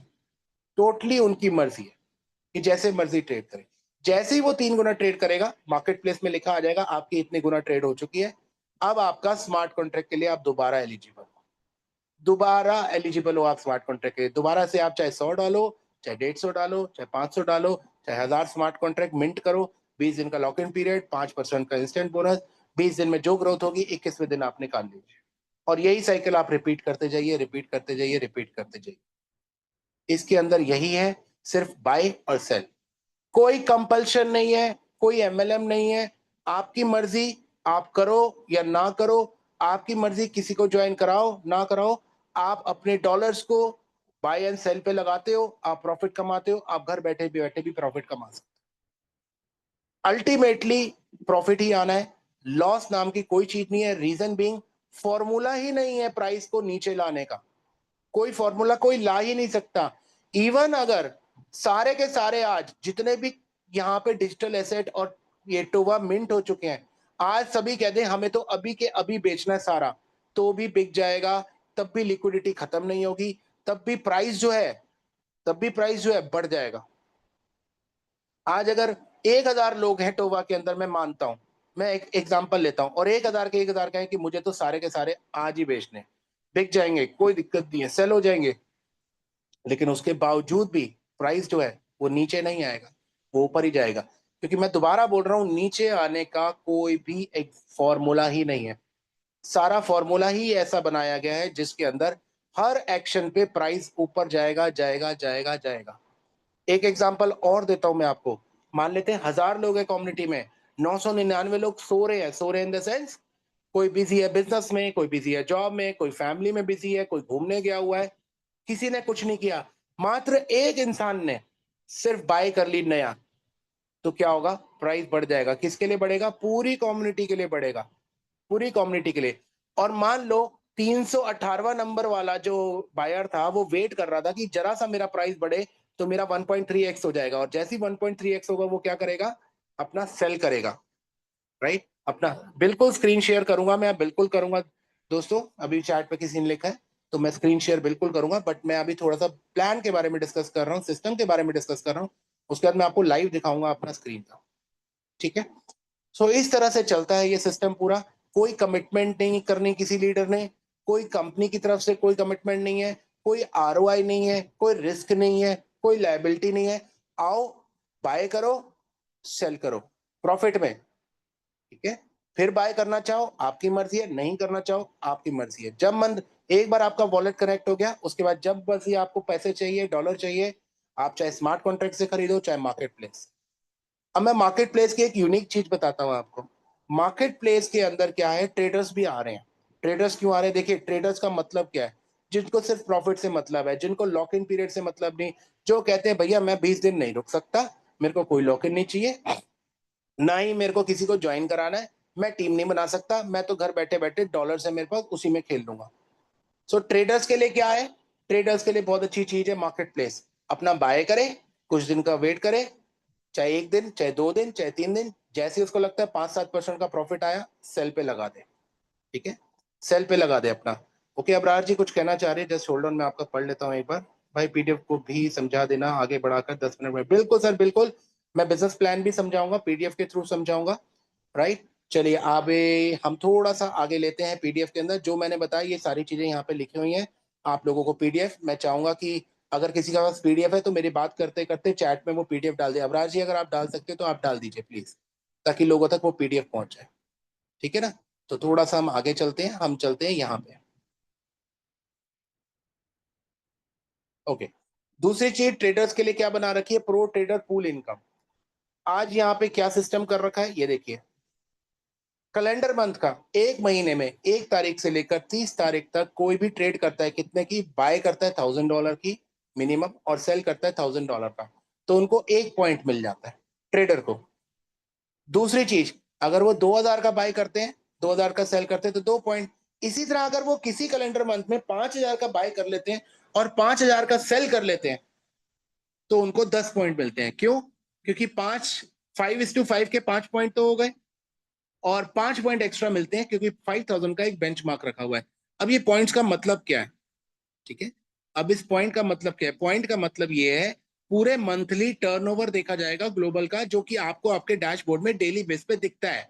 टोटली उनकी मर्जी है कि जैसे मर्जी ट्रेड करें। जैसे ही वो 3 गुना ट्रेड करेगा, मार्केट प्लेस में लिखा आ जाएगा आपकी इतने गुना ट्रेड हो चुकी है। अब आपका स्मार्ट कॉन्ट्रैक्ट के लिए आप दोबारा एलिजिबल हो आप स्मार्ट कॉन्ट्रैक्ट के लिए। दोबारा से आप चाहे 100 डालो, चाहे 150 डालो, चाहे 500 डालो, चाहे 1000 स्मार्ट कॉन्ट्रैक्ट मिंट करो। 20 दिन का लॉक इन पीरियड, 5% का इंस्टेंट बोनस, 20 दिन में जो ग्रोथ होगी 21वें दिन आप निकाल लीजिए। और यही साइकिल आप रिपीट करते जाइए, रिपीट करते जाइए, रिपीट करते जाइए। इसके अंदर यही है, सिर्फ बाय और सेल। कोई कंपल्शन नहीं है, कोई एमएलएम नहीं है, आपकी मर्जी, आप करो या ना करो, आपकी मर्जी, किसी को ज्वाइन कराओ ना कराओ। आप अपने डॉलर्स को बाय एंड सेल पे लगाते हो, आप प्रॉफिट कमाते हो, आप घर बैठे भी प्रॉफिट कमा सकते हो। अल्टीमेटली प्रॉफिट ही आना है, लॉस नाम की कोई चीज नहीं है। रीजन बीइंग, फॉर्मूला ही नहीं है प्राइस को नीचे लाने का। कोई फॉर्मूला कोई ला ही नहीं सकता। इवन अगर सारे के सारे आज जितने भी यहाँ पे डिजिटल एसेट और ये टोवा मिंट हो चुके हैं, आज सभी कह दें हमें तो अभी के अभी बेचना है सारा, तो भी बिक जाएगा, तब भी लिक्विडिटी खत्म नहीं होगी, तब भी प्राइस जो है बढ़ जाएगा। आज अगर 1000 लोग हैं टोवा के अंदर, मैं मानता हूं, मैं एक एग्जांपल लेता हूं, और 1000 कहें कि मुझे तो सारे के सारे आज ही बेचने, बिक जाएंगे, कोई दिक्कत नहीं है, सेल हो जाएंगे, लेकिन उसके बावजूद भी प्राइस जो है वो नीचे नहीं आएगा, वो ऊपर ही जाएगा। क्योंकि मैं दोबारा बोल रहा हूं, नीचे आने का कोई भी एक फॉर्मूला ही नहीं है। सारा फॉर्मूला ही ऐसा बनाया गया है जिसके अंदर हर एक्शन पे प्राइस ऊपर जाएगा जाएगा जाएगा जाएगा। एक एग्जांपल और देता हूं मैं आपको। मान लेते हैं 1000 लोग है कम्युनिटी में, 999 लोग सो रहे हैं इन द सेंस, कोई बिजी है बिजनेस में, कोई बिजी है जॉब में, कोई फैमिली में बिजी है, कोई घूमने गया हुआ है, किसी ने कुछ नहीं किया। मात्र एक इंसान ने सिर्फ बाय कर ली नया, तो क्या होगा, प्राइस बढ़ जाएगा। किसके लिए बढ़ेगा, पूरी कम्युनिटी के लिए बढ़ेगा, पूरी कम्युनिटी के लिए। और मान लो 318वां नंबर वाला जो बायर था, वो वेट कर रहा था कि जरा सा मेरा प्राइस बढ़े तो मेरा 1.3x हो जाएगा, और जैसे ही 1.3x होगा वो क्या करेगा, अपना सेल करेगा, राइट। अपना बिल्कुल स्क्रीन शेयर करूंगा मैं, बिल्कुल करूंगा दोस्तों, अभी चैट पे किसी ने लिखा है तो मैं स्क्रीन शेयर बिल्कुल करूंगा, बट मैं अभी थोड़ा सा प्लान के बारे में डिस्कस कर रहा हूँ, सिस्टम के बारे में डिस्कस कर रहा हूँ। उसके बाद मैं आपको लाइव दिखाऊंगा अपना स्क्रीन का, ठीक है। सो इस तरह से चलता है ये सिस्टम पूरा। कोई कमिटमेंट नहीं करनी किसी लीडर ने, कोई कंपनी की तरफ से कोई कमिटमेंट नहीं है, कोई आरओआई नहीं है, कोई रिस्क नहीं है, कोई लायबिलिटी नहीं है। आओ, बाय करो, सेल करो, प्रॉफिट में, ठीक है। फिर बाय करना चाहो आपकी मर्जी है, नहीं करना चाहो आपकी मर्जी है। जब मन, एक बार आपका वॉलेट कनेक्ट हो गया, उसके बाद जब मर्जी आपको पैसे चाहिए, डॉलर चाहिए, आप चाहे स्मार्ट कॉन्ट्रैक्ट से खरीदो, चाहे मार्केट प्लेस। अब मैं मार्केट प्लेस की एक यूनिक चीज बताता हूं आपको। मार्केट प्लेस के अंदर क्या है, ट्रेडर्स भी आ रहे हैं। ट्रेडर्स क्यों आ रहे हैं, देखिए ट्रेडर्स का मतलब क्या है, जिनको सिर्फ प्रॉफिट से मतलब है, जिनको लॉक इन पीरियड से मतलब नहीं, जो कहते हैं भैया मैं 20 दिन नहीं रुक सकता, मेरे को कोई लॉक इन नहीं चाहिए, ना ही मेरे को किसी को ज्वाइन कराना है, मैं टीम नहीं बना सकता, मैं तो घर बैठे बैठे डॉलर से मेरे पास, उसी में खेल लूंगा। सो ट्रेडर्स के लिए क्या है, ट्रेडर्स के लिए बहुत अच्छी चीज है मार्केट प्लेस। अपना बाय करे, कुछ दिन का वेट करे, चाहे 1 दिन, चाहे 2 दिन, चाहे 3 दिन, जैसे उसको लगता है 5-7% का प्रॉफिट आया, सेल पे लगा दे, ठीक है, सेल पे लगा दे अपना। ओके, अब्रार जी कुछ कहना चाह रहे हैं, जस्ट होल्ड ऑन, मैं आपका पढ़ लेता हूँ एक बार। भाई पीडीएफ को भी समझा देना आगे बढ़ाकर 10 मिनट में, बिल्कुल सर बिल्कुल, मैं बिजनेस प्लान भी समझाऊंगा, पीडीएफ के थ्रू समझाऊंगा, राइट। चलिए आगे हम थोड़ा सा आगे लेते हैं। पीडीएफ के अंदर जो मैंने बताया ये सारी चीजें यहाँ पे लिखी हुई हैं, आप लोगों को पीडीएफ, मैं चाहूंगा कि अगर किसी का पास पीडीएफ है तो मेरी बात करते करते चैट में वो पीडीएफ डाल दे। अबराज जी अगर आप डाल सकते हो तो आप डाल दीजिए प्लीज, ताकि लोगों तक वो पीडीएफ पहुंच जाए, ठीक है ना। तो थोड़ा सा हम आगे चलते हैं, हम चलते हैं यहाँ पे। ओके, दूसरी चीज ट्रेडर्स के लिए क्या बना रखी है, प्रो ट्रेडर पूल इनकम। आज यहाँ पे क्या सिस्टम कर रखा है, ये देखिए, कैलेंडर मंथ का, एक महीने में 1 तारीख से लेकर 30 तारीख तक कोई भी ट्रेड करता है, कितने की, बाय करता है $1000 की मिनिमम, और सेल करता है $1000 का, तो उनको 1 पॉइंट मिल जाता है ट्रेडर को। दूसरी चीज, अगर वो 2000 का बाय करते हैं, 2000 का सेल करते हैं, तो 2 पॉइंट। इसी तरह अगर वो किसी कैलेंडर मंथ में 5000 का बाय कर लेते हैं और 5000 का सेल कर लेते हैं, तो उनको 10 पॉइंट मिलते हैं। क्यों, क्योंकि 5:5 के 5 पॉइंट तो हो गए, और 5 पॉइंट एक्स्ट्रा मिलते हैं क्योंकि 5000 का एक बेंचमार्क रखा हुआ है। अब ये पॉइंट्स का मतलब क्या है, ठीक है, अब इस पॉइंट का मतलब क्या है, पॉइंट का मतलब ये है पूरे मंथली टर्नओवर देखा जाएगा ग्लोबल का, जो कि आपको आपके डैशबोर्ड में डेली बेस पे दिखता है,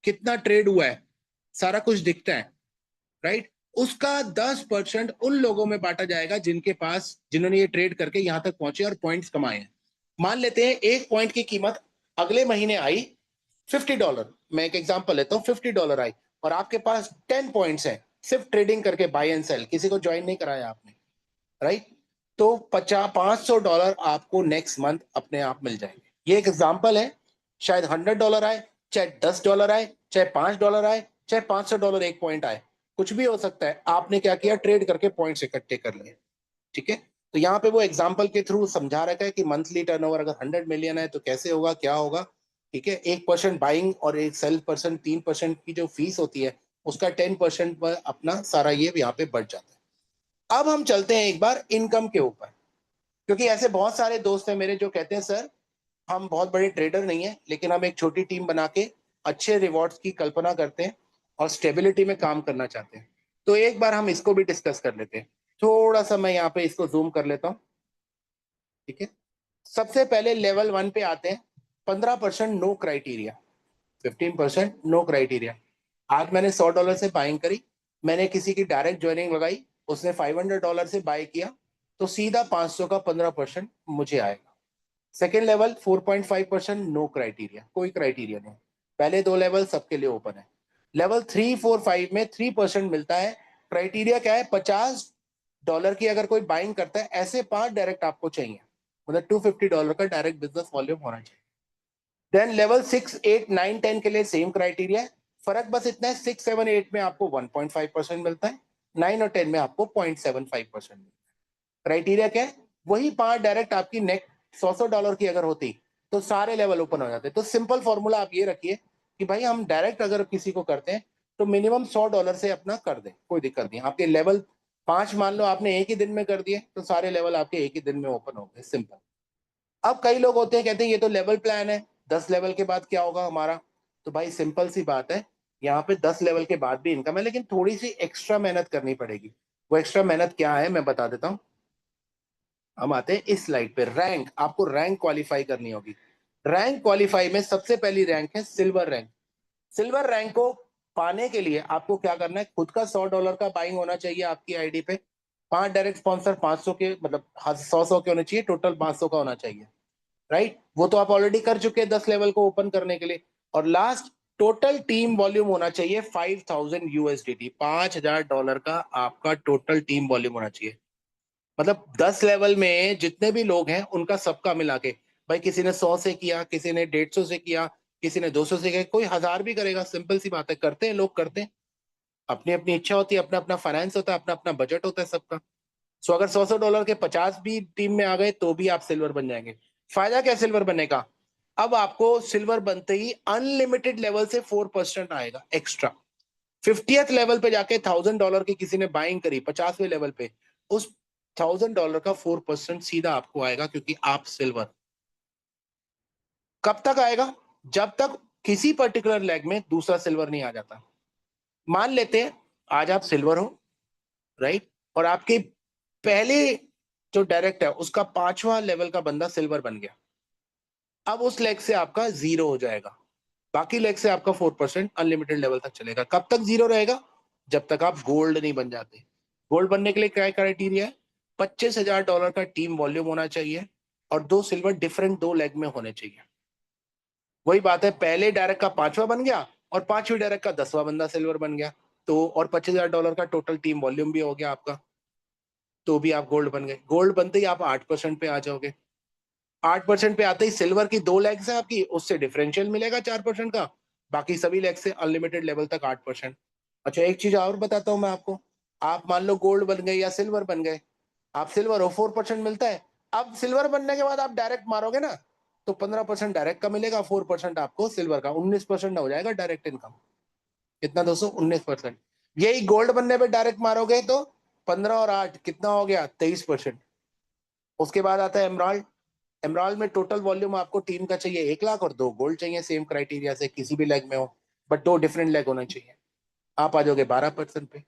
कितना ट्रेड हुआ है, सारा कुछ दिखता है, राइट। उसका 10% उन लोगों में बांटा जाएगा जिनके पास, जिन्होंने ये ट्रेड करके यहां तक पहुंचे और पॉइंट्स कमाए हैं। मान लेते हैं एक पॉइंट की कीमत अगले महीने आई $50, मैं एक एग्जांपल लेता हूं, $50 आई और आपके पास 10 पॉइंट्स हैं, सिर्फ ट्रेडिंग करके बाय एंड सेल, किसी को ज्वाइन नहीं कराया आपने, राइट। तो $500 आपको नेक्स्ट मंथ अपने आप मिल जाएंगे। ये एक एग्जांपल है, शायद $100 आए, चाहे $10 आए, चाहे $5 आए, चाहे $500 एक पॉइंट आए, कुछ भी हो सकता है। आपने क्या किया, ट्रेड करके पॉइंट्स इकट्ठे कर लिए, ठीक है। तो यहाँ पे वो एग्जांपल के थ्रू समझा रखा है कि मंथली टर्नओवर अगर 100 मिलियन है तो कैसे होगा, क्या होगा, ठीक है। 1% बाइंग और एक सेल परसेंट 3% की जो फीस होती है उसका 10% पर अपना सारा ये यहाँ पे बढ़ जाता है। अब हम चलते हैं एक बार इनकम के ऊपर, क्योंकि ऐसे बहुत सारे दोस्त हैं मेरे जो कहते हैं सर हम बहुत बड़े ट्रेडर नहीं है, लेकिन हम एक छोटी टीम बना के अच्छे रिवॉर्ड्स की कल्पना करते हैं और स्टेबिलिटी में काम करना चाहते हैं। तो एक बार हम इसको भी डिस्कस कर लेते हैं। थोड़ा सा मैं यहाँ पे इसको जूम कर लेता हूँ, ठीक है। सबसे पहले लेवल 1 पे आते हैं, 15% नो क्राइटेरिया, 15% नो क्राइटेरिया। आज मैंने $100 से बाइंग करी, मैंने किसी की डायरेक्ट ज्वाइनिंग लगाई, उसने $500 से बाय किया, तो सीधा 500 का 15% मुझे आएगा। सेकेंड लेवल 4.5% नो क्राइटेरिया, कोई क्राइटेरिया नहीं, पहले दो लेवल सबके लिए ओपन है। लेवल 3, 4, 5 में 3% मिलता है। क्राइटेरिया क्या है, $50 की अगर कोई बाइंग करता है, ऐसे 5 डायरेक्ट आपको चाहिए, मतलब $250 का डायरेक्ट बिजनेस वॉल्यूम होना चाहिए। देन लेवल 6, 8, 9, 10 के लिए सेम क्राइटेरिया है, फर्क बस इतना है 6, 7, 8 में आपको 1.5% मिलता है, 9 और 10 में आपको 0.75% मिलता है। क्राइटेरिया क्या है, वही 5 डायरेक्ट आपकी नेक्स्ट $100 की अगर होती तो सारे लेवल ओपन हो जाते। तो सिंपल फॉर्मूला आप ये रखिए कि भाई हम डायरेक्ट अगर किसी को करते हैं तो मिनिमम $100 से अपना कर दें, कोई दिक्कत नहीं। आपके लेवल 5 मान लो आपने एक ही दिन में कर दिए तो सारे लेवल आपके एक ही दिन में ओपन हो गए, सिंपल। अब कई लोग होते हैं कहते हैं ये तो लेवल प्लान है, 10 लेवल के बाद क्या होगा हमारा। तो भाई सिंपल सी बात है, यहाँ पे 10 लेवल के बाद भी इनकम है, लेकिन थोड़ी सी एक्स्ट्रा मेहनत करनी पड़ेगी। वो एक्स्ट्रा मेहनत क्या है मैं बता देता हूँ। हम आते हैं इस स्लाइड पे, रैंक, आपको रैंक क्वालिफाई करनी होगी। रैंक क्वालिफाई में सबसे पहली रैंक है सिल्वर रैंक। सिल्वर रैंक को पाने के लिए आपको क्या करना है, खुद का $100 का बाइंग होना चाहिए आपकी आईडी पे, 5 डायरेक्ट स्पॉन्सर 500 के, मतलब 100 के होने चाहिए, टोटल 500 का होना चाहिए, राइट। वो तो आप ऑलरेडी कर चुके हैं 10 लेवल को ओपन करने के लिए। और लास्ट, टोटल टीम वॉल्यूम होना चाहिए 5000 USDT, $5000 का आपका टोटल टीम वॉल्यूम होना चाहिए। मतलब 10 लेवल में जितने भी लोग हैं उनका सबका मिला के, भाई किसी ने 100 से किया, किसी ने 150 से किया, किसी ने 200 से किया, कोई 1000 भी करेगा, सिंपल सी बात है, करते हैं लोग, करते हैं, अपनी अपनी इच्छा होती है, अपना अपना फाइनेंस होता है, अपना अपना बजट होता है सबका। सो अगर $100 के 50 भी टीम में आ गए तो भी आप सिल्वर बन जाएंगे। फायदा क्या सिल्वर बनने का, अब आपको सिल्वर बनते ही अनलिमिटेड लेवल से 4% आएगा एक्स्ट्रा। 50th लेवल पे जाके $1000 की किसी ने बाइंग करी 50वें लेवल पे, उस $1000 का 4% सीधा आपको आएगा, क्योंकि आप सिल्वर। कब तक आएगा, जब तक किसी पर्टिकुलर लेग में दूसरा सिल्वर नहीं आ जाता। मान लेते हैं आज आप सिल्वर हो, राइट, और आपके पहले जो डायरेक्ट है उसका 5वां लेवल का बंदा सिल्वर बन गया, अब उस लेग से आपका जीरो हो जाएगा, बाकी लेग से आपका 4% अनलिमिटेड लेवल तक चलेगा। कब तक जीरो रहेगा, जब तक आप गोल्ड नहीं बन जाते। गोल्ड बनने के लिए क्या क्राइटेरिया है, $25,000 का टीम वॉल्यूम होना चाहिए और 2 सिल्वर डिफरेंट 2 लेग में होने चाहिए। वही बात है, पहले डायरेक्ट का 5वां बन गया और 5वीं डायरेक्ट का 10वां बंदा सिल्वर बन गया, तो और $25,000 का टोटल टीम वॉल्यूम भी हो गया आपका, तो भी आप गोल्ड बन गए। गोल्ड बनते ही आप 8% पे आ जाओगे। 8% पे आते ही सिल्वर की 2 लेग्स है आपकी, उससे डिफरेंशियल मिलेगा 4% का, बाकी सभी लेग से अनलिमिटेड लेवल तक 8%। अच्छा एक चीज और बताता हूं मैं आपको, आप मान लो गोल्ड बन गए या सिल्वर बन गए, आप सिल्वर हो 4% मिलता है। अब सिल्वर बनने के बाद आप डायरेक्ट मारोगे ना, तो 15% डायरेक्ट का मिलेगा, 4% आपको सिल्वर का, 19% हो जाएगा डायरेक्ट इनकम। कितना दोस्तों, 19%। यही गोल्ड बनने पे डायरेक्ट मारोगे तो 15 और 8 कितना हो गया, 23%। उसके बाद आता है एमराल्ड। एमराल्ड में टोटल वॉल्यूम आपको टीम का चाहिए 1 लाख और 2 गोल्ड चाहिए, सेम क्राइटेरिया से किसी भी लेग में हो, बट 2 डिफरेंट लेग होने चाहिए। आप आ जाओगे 12% पे।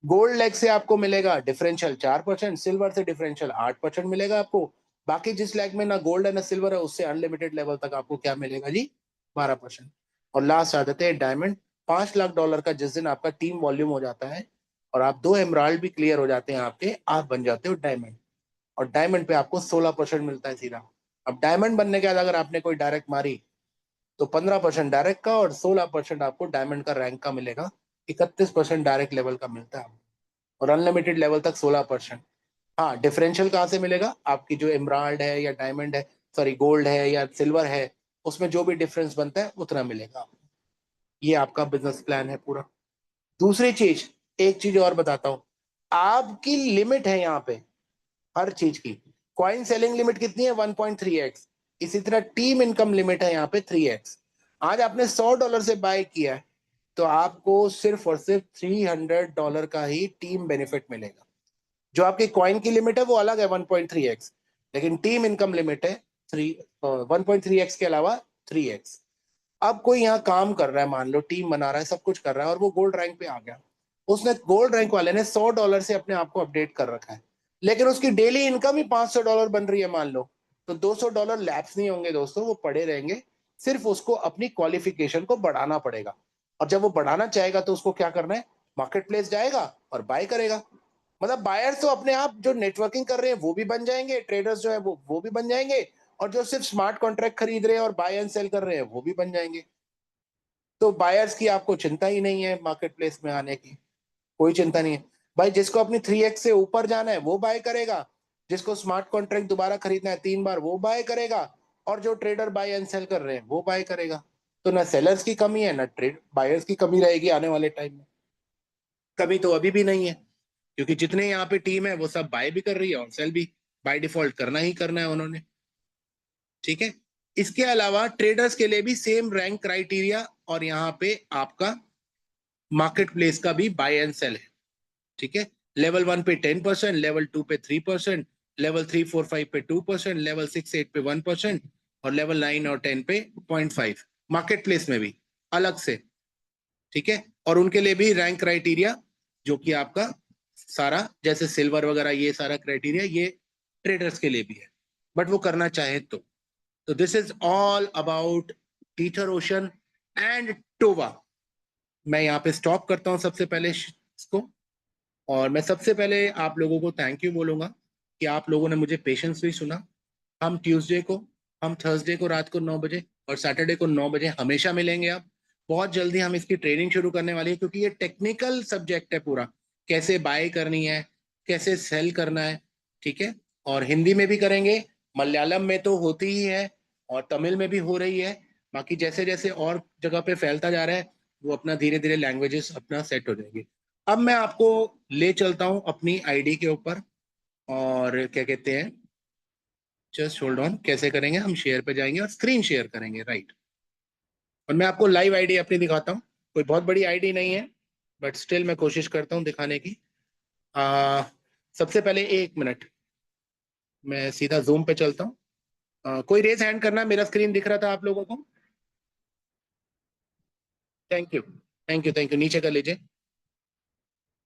गोल्ड लेग से आपको मिलेगा डिफरेंशियल 4%, सिल्वर से डिफरेंशियल 8% मिलेगा आपको, बाकी जिस लैग में ना गोल्ड है ना सिल्वर है, उससे अनलिमिटेड लेवल तक आपको क्या मिलेगा जी, 12%। और लास्ट आ जाते हैं डायमंड। $5 लाख का जिस दिन आपका टीम वॉल्यूम हो जाता है और आप 2 एमराल्ड भी क्लियर हो जाते हैं आपके, आप बन जाते हो डायमंड। और डायमंड पे आपको 16% मिलता है सीधा। अब डायमंड बनने के बाद अगर आपने कोई डायरेक्ट मारी तो 15% डायरेक्ट का और 16% आपको डायमंड का रैंक का मिलेगा। 31% डायरेक्ट लेवल का मिलता है। और अनलिमिटेड लेवल तक 16%। हाँ, डिफरेंशियल कहाँ से मिलेगा, आपकी जो एमराल्ड है या डायमंड है, सॉरी गोल्ड है या सिल्वर है, उसमें जो भी डिफरेंस बनता है उतना मिलेगा। ये आपका बिजनेस प्लान है पूरा। दूसरी चीज, एक चीज और बताता हूँ, आपकी लिमिट है यहाँ पे हर चीज की। कॉइन सेलिंग लिमिट कितनी है, 1.3x। इसी तरह टीम इनकम लिमिट है यहाँ पे 3x। आज आपने $100 से बाय किया है तो आपको सिर्फ और सिर्फ $300 का ही टीम बेनिफिट मिलेगा। जो आपकी कॉइन की लिमिट है वो अलग है, 1.3x, लेकिन टीम इनकम लिमिट है 1.3x के अलावा 3x। अब कोई यहाँ काम कर रहा है, मान लो टीम बना रहा है, सब कुछ कर रहा है, और वो गोल्ड रैंक पे आ गया। उसने गोल्ड रैंक वाले ने $100 से अपने आप को अपडेट कर रखा है, लेकिन उसकी डेली इनकम ही $500 बन रही है मान लो, तो $200 लैप्स नहीं होंगे दोस्तों, वो पड़े रहेंगे। सिर्फ उसको अपनी क्वालिफिकेशन को बढ़ाना पड़ेगा। और जब वो बढ़ाना चाहेगा तो उसको क्या करना है, मार्केट प्लेस जाएगा और बाय करेगा। मतलब बायर्स तो अपने आप जो नेटवर्किंग कर रहे हैं वो भी बन जाएंगे, ट्रेडर्स जो है वो भी बन जाएंगे, और जो सिर्फ स्मार्ट कॉन्ट्रैक्ट खरीद रहे हैं और बाय एंड सेल कर रहे हैं वो भी बन जाएंगे। तो बायर्स की आपको चिंता ही नहीं है मार्केट प्लेस में आने की, कोई चिंता नहीं है। भाई जिसको अपनी 3x से ऊपर जाना है वो बाय करेगा, जिसको स्मार्ट कॉन्ट्रैक्ट दोबारा खरीदना है 3 बार वो बाय करेगा, और जो ट्रेडर बाय एंड सेल कर रहे हैं वो बाय करेगा। तो ना सेलर्स की कमी है ना ट्रेड बायर्स की कमी रहेगी आने वाले टाइम में। कमी तो अभी भी नहीं है, क्योंकि जितने यहाँ पे टीम है वो सब बाय भी कर रही है और सेल भी बाय डिफॉल्ट करना ही करना है उन्होंने। ठीक है। इसके अलावा ट्रेडर्स के लिए भी सेम रैंक क्राइटेरिया, और यहाँ पे आपका मार्केट प्लेस का भी बाय एंड सेल है। ठीक है। लेवल 1 पे 10%, लेवल 2 पे 3%, लेवल 3 4 5 पे 2%, लेवल 6 8 पे 1%, और लेवल 9 और 10 पे 0.5। मार्केट प्लेस में भी अलग से। ठीक है। और उनके लिए भी रैंक क्राइटेरिया, जो कि आपका सारा जैसे सिल्वर वगैरह ये सारा क्राइटेरिया ये ट्रेडर्स के लिए भी है, बट वो करना चाहे तो this is all about Tether ocean and Tova. मैं यहाँ पे स्टॉप करता हूँ सबसे पहले इसको। और मैं सबसे पहले आप लोगों को थैंक यू बोलूंगा कि आप लोगों ने मुझे पेशेंसली सुना। हम ट्यूसडे को, हम थर्सडे को रात को 9 बजे और सैटरडे को 9 बजे हमेशा मिलेंगे। आप बहुत जल्दी हम इसकी ट्रेनिंग शुरू करने वाली है, क्योंकि ये टेक्निकल सब्जेक्ट है पूरा, कैसे बाय करनी है, कैसे सेल करना है। ठीक है। और हिंदी में भी करेंगे, मलयालम में तो होती ही है, और तमिल में भी हो रही है। बाकी जैसे जैसे और जगह पे फैलता जा रहा है वो अपना धीरे धीरे लैंग्वेजेस अपना सेट हो जाएंगे। अब मैं आपको ले चलता हूं अपनी आईडी के ऊपर, और क्या कहते हैं, जस्ट होल्ड ऑन, कैसे करेंगे, हम शेयर पे जाएंगे और स्क्रीन शेयर करेंगे, राइट। और मैं आपको लाइव आईडी अपनी दिखाता हूँ। कोई बहुत बड़ी आईडी नहीं है, बट स्टिल मैं कोशिश करता हूँ दिखाने की। आ, सबसे पहले 1 मिनट, मैं सीधा जूम पे चलता हूँ। कोई रेज हैंड करना, मेरा स्क्रीन दिख रहा था आप लोगों को। Thank you thank you thank you, नीचे कर लीजिए।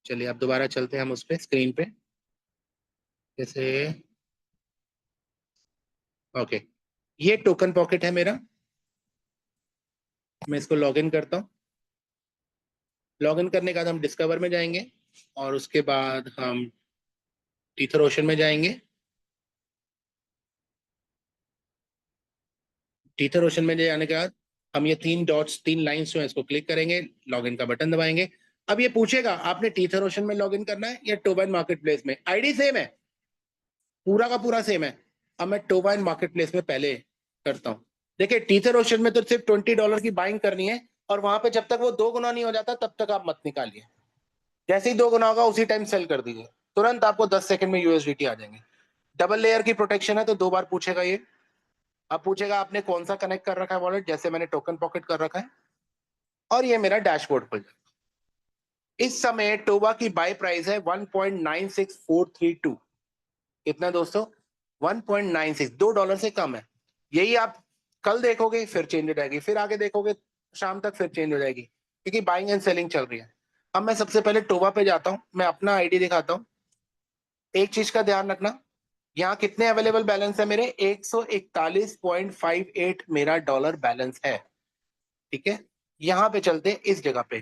चलिए अब दोबारा चलते हैं हम उस पे स्क्रीन पे, जैसे ओके। ये टोकन पॉकेट है मेरा, मैं इसको लॉग इन करता हूँ। लॉग इन करने के बाद हम डिस्कवर में जाएंगे, और उसके बाद हम टीथर ओशन में जाएंगे। टीथर ओशन में जाने के बाद हम ये 3 डॉट्स 3 लाइंस जो है इसको क्लिक करेंगे, लॉगिन का बटन दबाएंगे। अब ये पूछेगा आपने टीथर ओशन में लॉगिन करना है या टोबाइन मार्केट प्लेस में। आईडी सेम है, पूरा का पूरा सेम है। अब मैं टोबाइन मार्केट प्लेस में पहले करता हूँ। देखिए टीथर ओशन में तो सिर्फ $20 की बाइंग करनी है, और वहां पे जब तक वो 2 गुना नहीं हो जाता तब तक आप मत निकालिए। जैसे ही 2 गुना होगा उसी टाइम सेल कर दीजिए, तुरंत आपको 10 सेकंड में यूएसडीटी आ जाएंगे। डबल लेयर की प्रोटेक्शन है तो 2 बार पूछेगा ये। अब पूछेगा आपने कौन सा कनेक्ट कर रखा है वॉलेट, जैसे मैंने टोकन पॉकेट कर रखा है, और ये मेरा डैशबोर्ड खुल जाएगा। इस समय टोबा की बाय प्राइस है 1.96432। कितना दोस्तों, 1.96, $2 से कम है। यही आप कल देखोगे फिर चेंज हो जाएगी, फिर आगे देखोगे शाम तक फिर चेंज हो जाएगी, क्योंकि बाइंग एंड सेलिंग चल रही है। अब मैं सबसे पहले टोबा पे जाता हूं, मैं अपना आईडी दिखाता हूं। एक चीज का ध्यान रखना, यहाँ कितने अवेलेबल बैलेंस है मेरे? 141.58 मेरा डॉलर बैलेंस है। ठीक है, यहाँ पे चलते हैं, इस जगह पे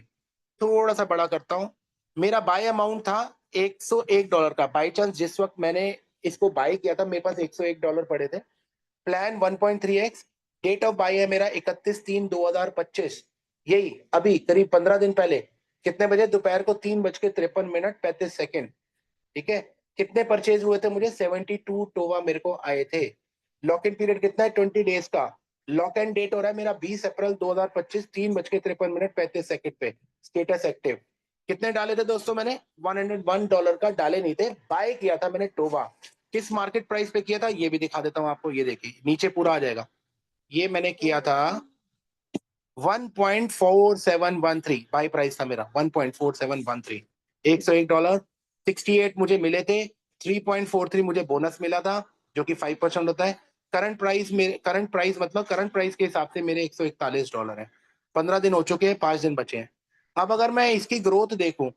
थोड़ा सा बड़ा करता हूँ। मेरा बाय अमाउंट था $101 का। बाई चांस जिस वक्त मैंने इसको बाय किया था मेरे पास $101 पड़े थे। Plan 1.3x। Date of bye है मेरा 31/3/2025। यही अभी करीब 15 दिन पहले। कितने बजे? दोपहर को 3:53 35 ठीक है। कितने परचेज हुए थे मुझे? 72 टोवा मेरे को आए थे। लॉक इन पीरियड कितना है? 20 डेज का। लॉक एंड डेट हो रहा है मेरा 20 अप्रैल 2025 3:53 पे। Status active. कितने डाले थे दोस्तों मैंने? $101 का डाले नहीं थे, बाय किया था मैंने टोवा। किस मार्केट प्राइस पे किया था ये भी दिखा देता हूँ आपको। ये देखिए नीचे पूरा आ जाएगा। ये मैंने किया था 1.4713 बाई प्राइस था मेरा। 1.4713। $101 68 मुझे मिले थे। 3.43 मुझे बोनस मिला था जो कि 5% होता है। करंट प्राइस मतलब करंट प्राइस के हिसाब से मेरे $141 है। 15 दिन हो चुके हैं, 5 दिन बचे हैं। अब अगर मैं इसकी ग्रोथ देखूं,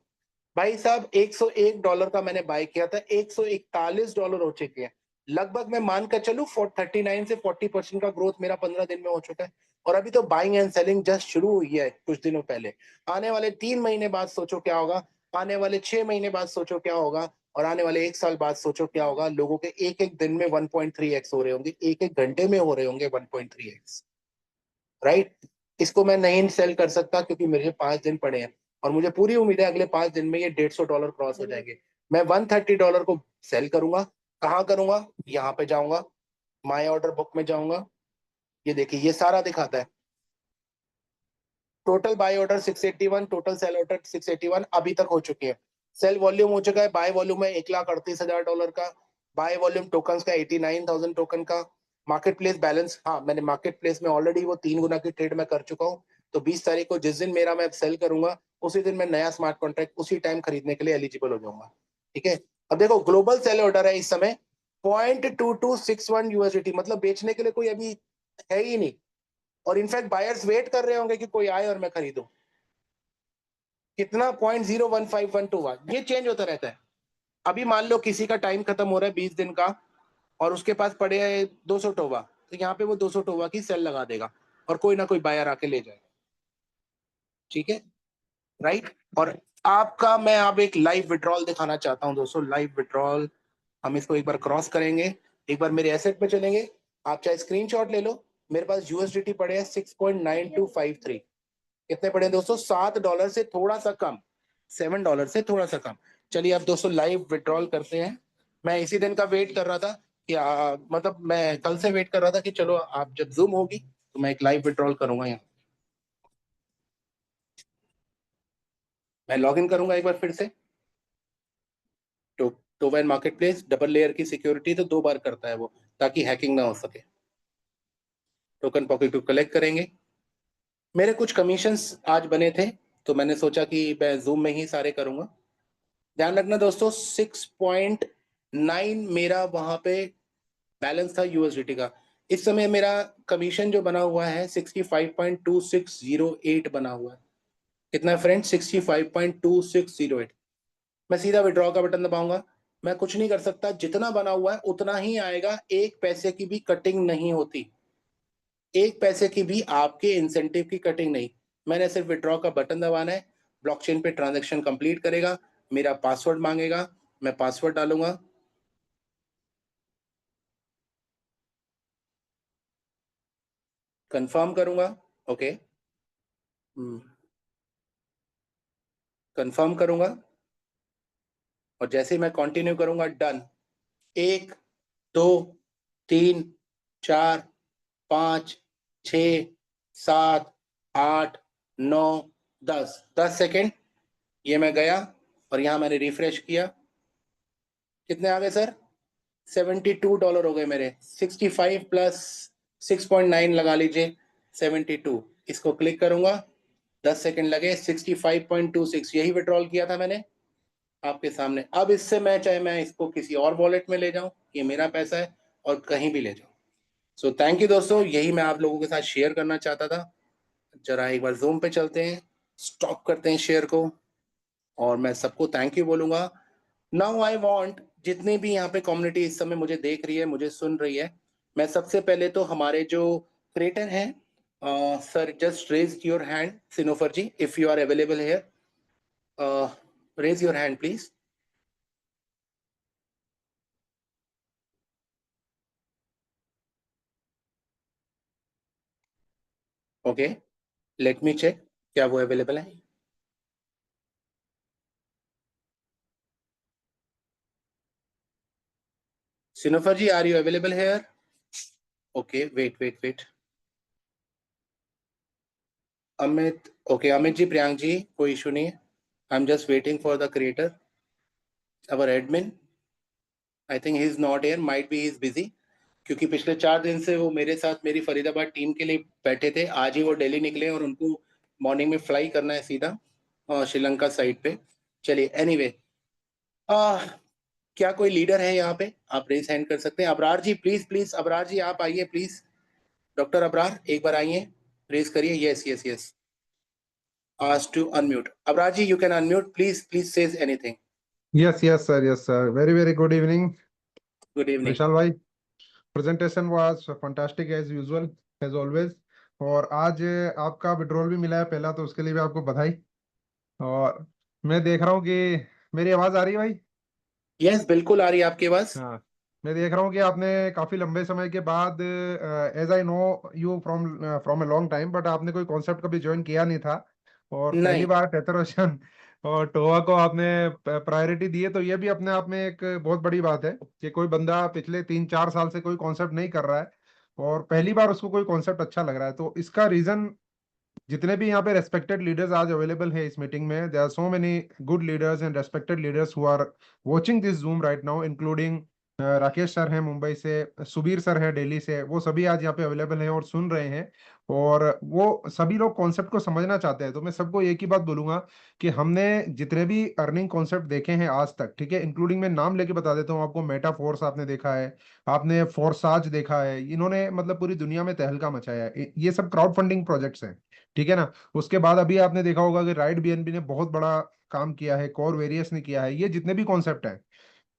भाई साहब $101 का मैंने बाय किया था, $141 हो चुके हैं। लगभग मैं मानकर चलूं 39 से 40% का ग्रोथ मेरा 15 दिन में हो चुका है। और अभी तो बाइंग एंड सेलिंग जस्ट शुरू हुई है कुछ दिनों पहले। आने वाले 3 महीने बाद सोचो क्या होगा, आने वाले 6 महीने बाद सोचो क्या होगा, और आने वाले 1 साल बाद सोचो क्या होगा। लोगों के एक एक दिन में 1.3x हो रहे होंगे, एक एक घंटे में हो रहे होंगे 1.3x। राइट। इसको मैं नहीं सेल कर सकता क्योंकि मेरे 5 दिन पड़े हैं, और मुझे पूरी उम्मीद है अगले 5 दिन में ये $150 क्रॉस हो जाएंगे। मैं $130 को सेल करूंगा। कहाँ करूंगा? यहाँ पे जाऊंगा, माई ऑर्डर बुक में जाऊंगा। ये देखिए ये सारा दिखाता है। Total buy order 681, total sell order 681 अभी तक हो चुके हैं। सेल वॉल्यूम हो चुका है, बाय वॉल्यूम है $1,38,000 का। बाय वॉल्यूम टोकन का 89,000 टोकन का। मार्केट प्लेस बैलेंस, हाँ मैंने मार्केट प्लेस में ऑलरेडी वो 3 गुना की ट्रेड में कर चुका हूँ। तो 20 तारीख को जिस दिन मेरा मैं सेल करूंगा उसी दिन मैं नया स्मार्ट कॉन्ट्रैक्ट उसी टाइम खरीदने के लिए एलिजिबल हो जाऊंगा। ठीक है। अब देखो ग्लोबल सेल ऑर्डर है इस समय 0.2261 USDT, मतलब बेचने के लिए कोई अभी है ही नहीं। और इनफैक्ट बायर्स वेट कर रहे होंगे कि कोई आए और मैं खरीदूं। कितना? 0.01512 हुआ। ये चेंज होता रहता है। अभी मान लो किसी का टाइम खत्म हो रहा है 20 दिन का, और उसके पास पड़े हैं 200 टोवा, तो यहाँ पे वो 200 टोवा की सेल लगा देगा और कोई ना कोई बायर आके ले जाएगा। ठीक है। राइट। और आपका मैं अब एक लाइव विड्रॉल दिखाना चाहता हूँ दोस्तों। लाइव विड्रॉल हम इसको एक बार क्रॉस करेंगे, एक बार मेरे एसेट पे चलेंगे। आप चाहे स्क्रीनशॉट ले लो। मेरे पास यूएसडीटी पड़े हैं 6.9253। कितने पड़े दोस्तों? $7 से थोड़ा सा कम, $7 से थोड़ा सा कम। चलिए अब दोस्तों लाइव विड्रॉल करते हैं। मैं इसी दिन का वेट कर रहा था कि मतलब मैं कल से वेट कर रहा था कि चलो आप जब जूम होगी तो मैं एक लाइव विड्रॉल करूंगा। यहाँ मैं लॉग इन करूंगा एक बार फिर से। तो टोवेन मार्केट प्लेस डबल लेयर की सिक्योरिटी तो 2 बार करता है वो, ताकि हैकिंग ना हो सके। टोकन पॉकेट को कलेक्ट करेंगे। मेरे कुछ कमीशंस आज बने थे तो मैंने सोचा कि मैं जूम में ही सारे करूंगा। ध्यान रखना दोस्तों 6.9 मेरा वहां पे बैलेंस था यूएसडीटी का। इस समय मेरा कमीशन जो बना हुआ है 65.2608 बना हुआ है। कितना है फ्रेंड? 65.2608। मैं सीधा विड्रॉ का बटन दबाऊंगा। मैं कुछ नहीं कर सकता, जितना बना हुआ है उतना ही आएगा। 1 पैसे की भी कटिंग नहीं होती, 1 पैसे की भी आपके इंसेंटिव की कटिंग नहीं। मैंने सिर्फ विड्रॉ का बटन दबाना है। ब्लॉकचेन पे ट्रांजेक्शन कंप्लीट करेगा, मेरा पासवर्ड मांगेगा, मैं पासवर्ड डालूंगा। कंफर्म करूंगा। ओके। कंफर्म करूंगा, और जैसे ही मैं कंटिन्यू करूंगा डन। 1 2 3 4 5 6 7 8 9 10 10 सेकेंड। ये मैं गया और यहाँ मैंने रिफ्रेश किया। कितने आ गए सर? $72 हो गए मेरे। 65 प्लस 6.9 लगा लीजिए, 72। इसको क्लिक करूंगा, 10 सेकेंड लगे। 65.26 यही विड्रॉल किया था मैंने आपके सामने। अब इससे मैं चाहे मैं इसको किसी और वॉलेट में ले जाऊं, ये मेरा पैसा है, और कहीं भी ले जाऊं। सो थैंक यू दोस्तों, यही मैं आप लोगों के साथ शेयर करना चाहता था। जरा एक बार जूम पे चलते हैं, स्टॉप करते हैं शेयर को, और मैं सबको थैंक यू बोलूंगा। नाउ आई वांट, जितनी भी यहाँ पे कम्युनिटी इस समय मुझे देख रही है, मुझे सुन रही है, मैं सबसे पहले तो हमारे जो क्रिएटर हैं, sir just raise your hand, Sinofar ji, if you are available here, raise your hand please. Okay, let me check, क्या वो अवेलेबल है? Sinofar ji, are you available here? Okay, wait wait wait. Amit, okay, Amit ji, Priyank ji, कोई इशू नहीं है. I am just waiting for the creator, our admin. I think he is not here, might be he is busy, क्योंकि पिछले 4 दिन से वो मेरे साथ मेरी फरीदाबाद टीम के लिए बैठे थे. आज ही वो दिल्ली निकले और उनको मॉर्निंग में फ्लाई करना है सीधा श्रीलंका साइड पे. चलिए, एनीवे, क्या कोई लीडर है यहाँ पे? आप रेज हैंड कर सकते हैं. अबरार जी, प्लीज प्लीज, अबरार जी आप आइए प्लीज. डॉक्टर अबरार, एक बार आइए, रेज करिए. Yes yes yes, ask to unmute. Abrar ji, you can unmute, please please says anything. Yes, sir. Yes, sir. Very, very good evening, good evening. Vishal bhai. Presentation was fantastic as usual, as always. और आज आपका withdrawal भी मिला है पहला, तो उसके लिए भी आपको बधाई. और मैं देख रहा हूँ कि मेरी आवाज आ रही है भाई. यस, बिल्कुल आ रही है आपके पास. हाँ, मैं देख रहा हूँ कि आपने काफी लंबे समय के बाद, as I know you from from a long time, but आपने कोई कॉन्सेप्ट कभी ज्वाइन किया नहीं था. और पहली नहीं. बार टेथर ओशन और टोआ को आपने प्रायोरिटी दी है, तो ये भी अपने आप में एक बहुत बड़ी बात है कि कोई बंदा पिछले 3-4 साल से कोई कॉन्सेप्ट नहीं कर रहा है और पहली बार उसको कोई कॉन्सेप्ट अच्छा लग रहा है. तो इसका रीजन, जितने भी यहाँ पे रेस्पेक्टेड लीडर्स आज अवेलेबल है इस मीटिंग में, there are so many good leaders and respected leaders who are watching this Zoom right now, including Rakesh sir हैं मुंबई से, सुबीर सर हैं दिल्ली से. वो सभी आज यहाँ पे अवेलेबल हैं और सुन रहे हैं. और वो सभी लोग कॉन्सेप्ट को समझना चाहते हैं. तो मैं सबको एक ही बात बोलूंगा कि हमने जितने भी अर्निंग कॉन्सेप्ट देखे हैं आज तक, ठीक है, इंक्लूडिंग मैं नाम लेके बता देता हूँ आपको. मेटाफोर्स आपने देखा है, आपने फोर्साज देखा है, इन्होंने मतलब पूरी दुनिया में तहलका मचाया है. ये सब क्राउड फंडिंग प्रोजेक्ट्स हैं, ठीक है ना. उसके बाद अभी आपने देखा होगा कि राइट बीएनबी ने बहुत बड़ा काम किया है, कोर वेरियस ने किया है. ये जितने भी कॉन्सेप्ट हैं,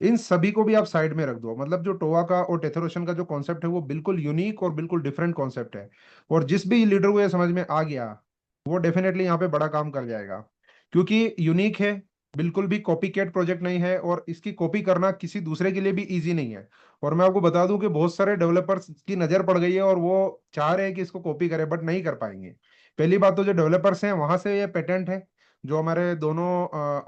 इन सभी को भी आप साइड में रख दो. मतलब जो टोआ का और टेथरोशन का जो कॉन्सेप्ट है वो बिल्कुल यूनिक और बिल्कुल डिफरेंट कॉन्सेप्ट है. और जिस भी लीडर को ये समझ में आ गया, वो डेफिनेटली यहाँ पे बड़ा काम कर जाएगा, क्योंकि यूनिक है, बिल्कुल भी कॉपी कैट प्रोजेक्ट नहीं है और इसकी कॉपी करना किसी दूसरे के लिए भी इजी नहीं है. और मैं आपको बता दूं कि बहुत सारे डेवलपर्स की नजर पड़ गई है और वो चाह रहे हैं कि इसको कॉपी करें, बट नहीं कर पाएंगे. पहली बात तो जो डेवलपर्स हैं वहां से ये पेटेंट है. जो हमारे दोनों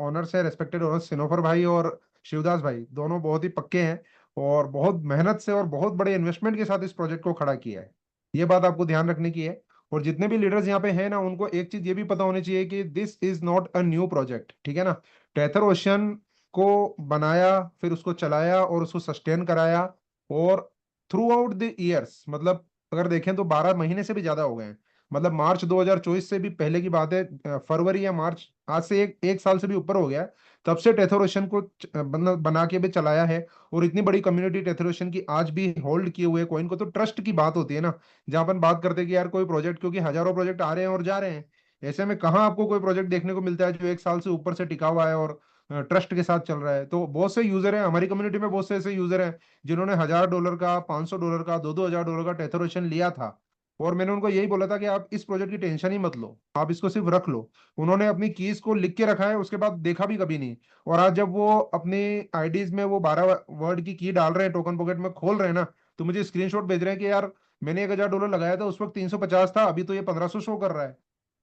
ऑनर्स है, रेस्पेक्टेड ऑनर्स सिनोफर भाई और शिवदास भाई, दोनों बहुत ही पक्के हैं और बहुत मेहनत से और बहुत बड़े इन्वेस्टमेंट के साथ इस प्रोजेक्ट को खड़ा किया है. ये बात आपको ध्यान रखने की है. और जितने भी लीडर्स यहाँ पे हैं ना, उनको एक चीज ये भी पता होनी चाहिए कि this is not a new project, ठीक है ना. टेथर ओशन को बनाया, फिर उसको चलाया और उसको सस्टेन कराया, और थ्रू आउट द ईयर्स, मतलब अगर देखें तो 12 महीने से भी ज्यादा हो गए हैं. मतलब मार्च 2024 से भी पहले की बात है, फरवरी या मार्च, आज से एक साल से भी ऊपर हो गया है, तब से टेथोरेशन को बना के भी चलाया है. और इतनी बड़ी कम्युनिटी टेथोरेशन की आज भी होल्ड किए हुए कॉइन को. तो ट्रस्ट की बात होती है ना, जहां अपन बात करते हैं कि यार कोई प्रोजेक्ट, क्योंकि हजारों प्रोजेक्ट आ रहे हैं और जा रहे हैं, ऐसे में कहाँ आपको कोई प्रोजेक्ट देखने को मिलता है जो एक साल से ऊपर से टिका हुआ है और ट्रस्ट के साथ चल रहा है. तो बहुत से यूजर हैं हमारी कम्युनिटी में, बहुत से ऐसे यूजर हैं जिन्होंने $1000 का, $500 का, 2-2 हजार डॉलर का टेथोरेशन लिया था. और मैंने उनको यही बोला था कि आप इस प्रोजेक्ट की टेंशन ही मत लो, आप इसको सिर्फ रख लो. उन्होंने अपनी कीज को लिख के रखा है, उसके बाद देखा भी कभी नहीं. और आज जब वो अपनी आईडीज में वो 12 वर्ड की डाल रहे हैं, टोकन पॉकेट में खोल रहे हैं ना, तो मुझे स्क्रीनशॉट भेज रहे हैं कि यार मैंने $1000 लगाया था, उस वक्त 350 था, अभी तो ये 1500 शो कर रहा है.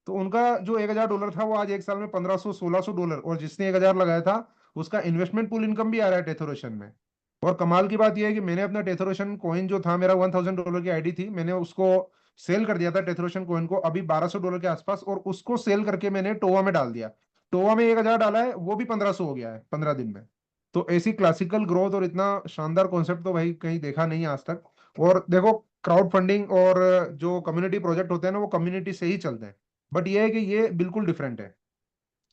तो उनका जो $1000 था वो आज एक साल में 1500-1600 डॉलर, और जिसने 1000 लगाया था उसका इन्वेस्टमेंट पूल इनकम भी आ रहा है टेथोरेशन में. और कमाल की बात यह है कि मैंने अपना टेथोरेशन कॉइन जो था, मेरा $1000 की आईडी थी, मैंने उसको सेल कर दिया था टेथोरेशन कॉइन को अभी $1200 के आसपास, और उसको सेल करके मैंने टोवा में डाल दिया. टोवा में 1000 डाला है, वो भी 1500 हो गया है 15 दिन में. तो ऐसी क्लासिकल ग्रोथ और इतना शानदार कॉन्सेप्ट तो भाई कहीं देखा नहीं आज तक. और देखो, क्राउड फंडिंग और जो कम्युनिटी प्रोजेक्ट होते हैं ना, वो कम्युनिटी से ही चलते हैं. बट ये है कि ये बिल्कुल डिफरेंट है,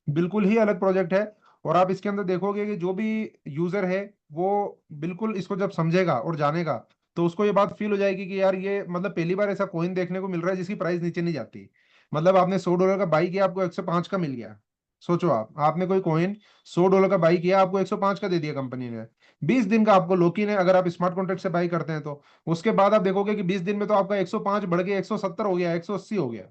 बिल्कुल ही अलग प्रोजेक्ट है. और आप इसके अंदर देखोगे कि जो भी यूजर है वो बिल्कुल इसको जब समझेगा और जानेगा, तो उसको ये बात फील हो जाएगी कि यार ये मतलब पहली बार ऐसा कॉइन देखने को मिल रहा है जिसकी प्राइस नीचे नहीं जाती. मतलब आपने $100 का बाई किया, आपको 105 का मिल गया. सोचो आपने कोई कॉइन $100 का बाई किया, आपको 105 का दे दिया कंपनी ने। 20 दिन का आपको लोकिन है, अगर आप स्मार्ट कॉन्ट्रैक्ट से बाई करते हैं तो। उसके बाद आप देखोगे कि 20 दिन में तो आपका 105 बढ़ के 170 हो गया, 180 हो गया,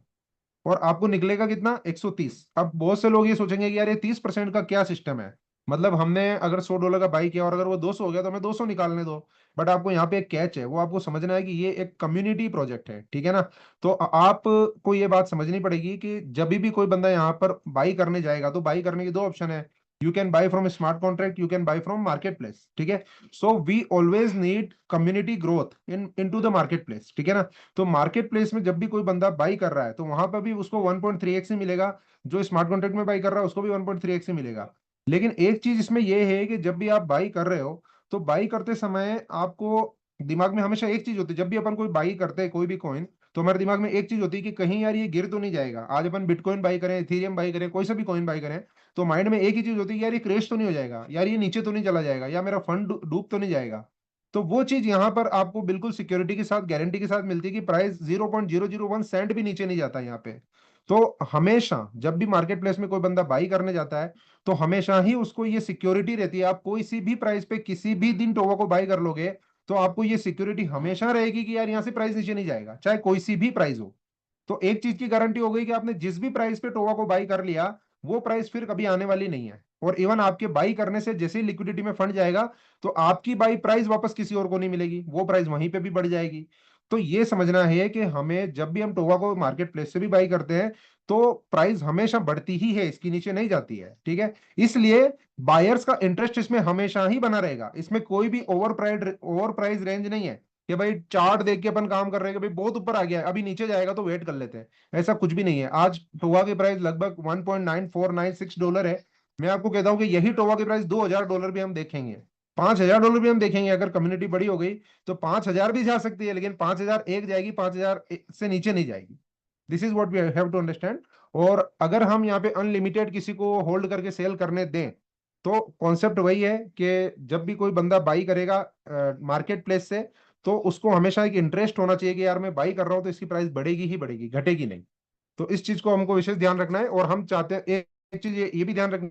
और आपको निकलेगा कितना, 130। अब बहुत से लोग ये सोचेंगे कि यार ये 30% का क्या सिस्टम है, मतलब हमने अगर $100 का बाई किया और अगर वो 200 हो गया तो हमें 200 निकालने दो। बट आपको यहाँ पे एक कैच है, वो आपको समझना है कि ये एक कम्युनिटी प्रोजेक्ट है, ठीक है ना। तो आपको ये बात समझनी पड़ेगी कि जब भी कोई बंदा यहाँ पर बाई करने जाएगा तो बाई करने की दो ऑप्शन है। You can buy from smart contract, you can buy from market place, ठीक है। So we always need community growth into the market place, ठीक है ना। तो मार्केट प्लेस में जब भी कोई बंदा बाई कर रहा है तो वहां पर भी उसको 1.3x ही मिलेगा, जो स्मार्ट कॉन्ट्रैक्ट में बाई कर रहा है उसको भी 1.3x ही मिलेगा। लेकिन एक चीज इसमें यह है कि जब भी आप बाई कर रहे हो तो बाई करते समय आपको दिमाग में हमेशा एक चीज होती है, जब भी अपन कोई बाई करते हैं कोई भी कॉइन, तो हमारे दिमाग में एक चीज होती है कि कहीं यार ये गिर तो नहीं जाएगा। आज अपन बिटकॉइन बाई करें, इथेरियम बाई करें, कोई सा भी कॉइन बाई करें, तो माइंड में एक ही चीज होती है कि यार ये क्रैश तो नहीं हो जाएगा, यार ये नीचे तो नहीं चला जाएगा, या मेरा फंड डूब तो नहीं जाएगा। तो वो चीज यहाँ पर आपको बिल्कुल सिक्योरिटी के साथ, गारंटी के साथ मिलती है कि प्राइस 0.001 सेंट भी नीचे नहीं जाता यहाँ पे। तो हमेशा जब भी मार्केट प्लेस में कोई बंदा बाई करने जाता है तो हमेशा ही उसको ये सिक्योरिटी रहती है, आप कोई सी भी प्राइस पे किसी भी दिन टोवा को बाई कर लोगे तो आपको ये सिक्योरिटी हमेशा रहेगी कि यार यहाँ से प्राइस नीचे नहीं जाएगा, चाहे कोई सी भी प्राइस हो। तो एक चीज की गारंटी हो गई कि आपने जिस भी प्राइस पे टोवा को बाई कर लिया वो प्राइस फिर कभी आने वाली नहीं है। और इवन आपके बाई करने से जैसे ही लिक्विडिटी में फंड जाएगा तो आपकी बाई प्राइस वापस किसी और को नहीं मिलेगी, वो प्राइस वहीं पे भी बढ़ जाएगी। तो ये समझना है कि हमें जब भी हम टोवा को मार्केट प्लेस से भी बाई करते हैं तो प्राइस हमेशा बढ़ती ही है, इसकी नीचे नहीं जाती है, ठीक है। इसलिए बायर्स का इंटरेस्ट इसमें हमेशा ही बना रहेगा, इसमें कोई भी ओवर प्राइस रेंज नहीं है कि भाई चार्ट देख के अपन काम कर रहे हैं कि भाई बहुत ऊपर आ गया है अभी नीचे जाएगा तो वेट कर लेते हैं। ऐसा कुछ भी नहीं है। आज टोवा की प्राइस लगभग $1.9496 है। मैं आपको कहता हूं कि यही टोवा की प्राइस $2000 भी हम देखेंगे, $5000 भी हम देखेंगे, अगर कम्युनिटी बड़ी हो गई तो 5000 भी जा सकती है, लेकिन 5000 एक जाएगी, 5000 से नीचे नहीं जाएगी। This is what we have to understand. और अगर हम यहाँ पे अनलिमिटेड किसी को होल्ड करके सेल करने दें तो कॉन्सेप्ट वही है कि जब भी कोई बंदा बाई करेगा मार्केट प्लेस से तो उसको हमेशा एक इंटरेस्ट होना चाहिए कि यार मैं बाई कर रहा हूं तो इसकी प्राइस बढ़ेगी ही बढ़ेगी, घटेगी नहीं। तो इस चीज को हमको विशेष ध्यान रखना है। और हम चाहते हैं एक चीज ये भी ध्यान रखनी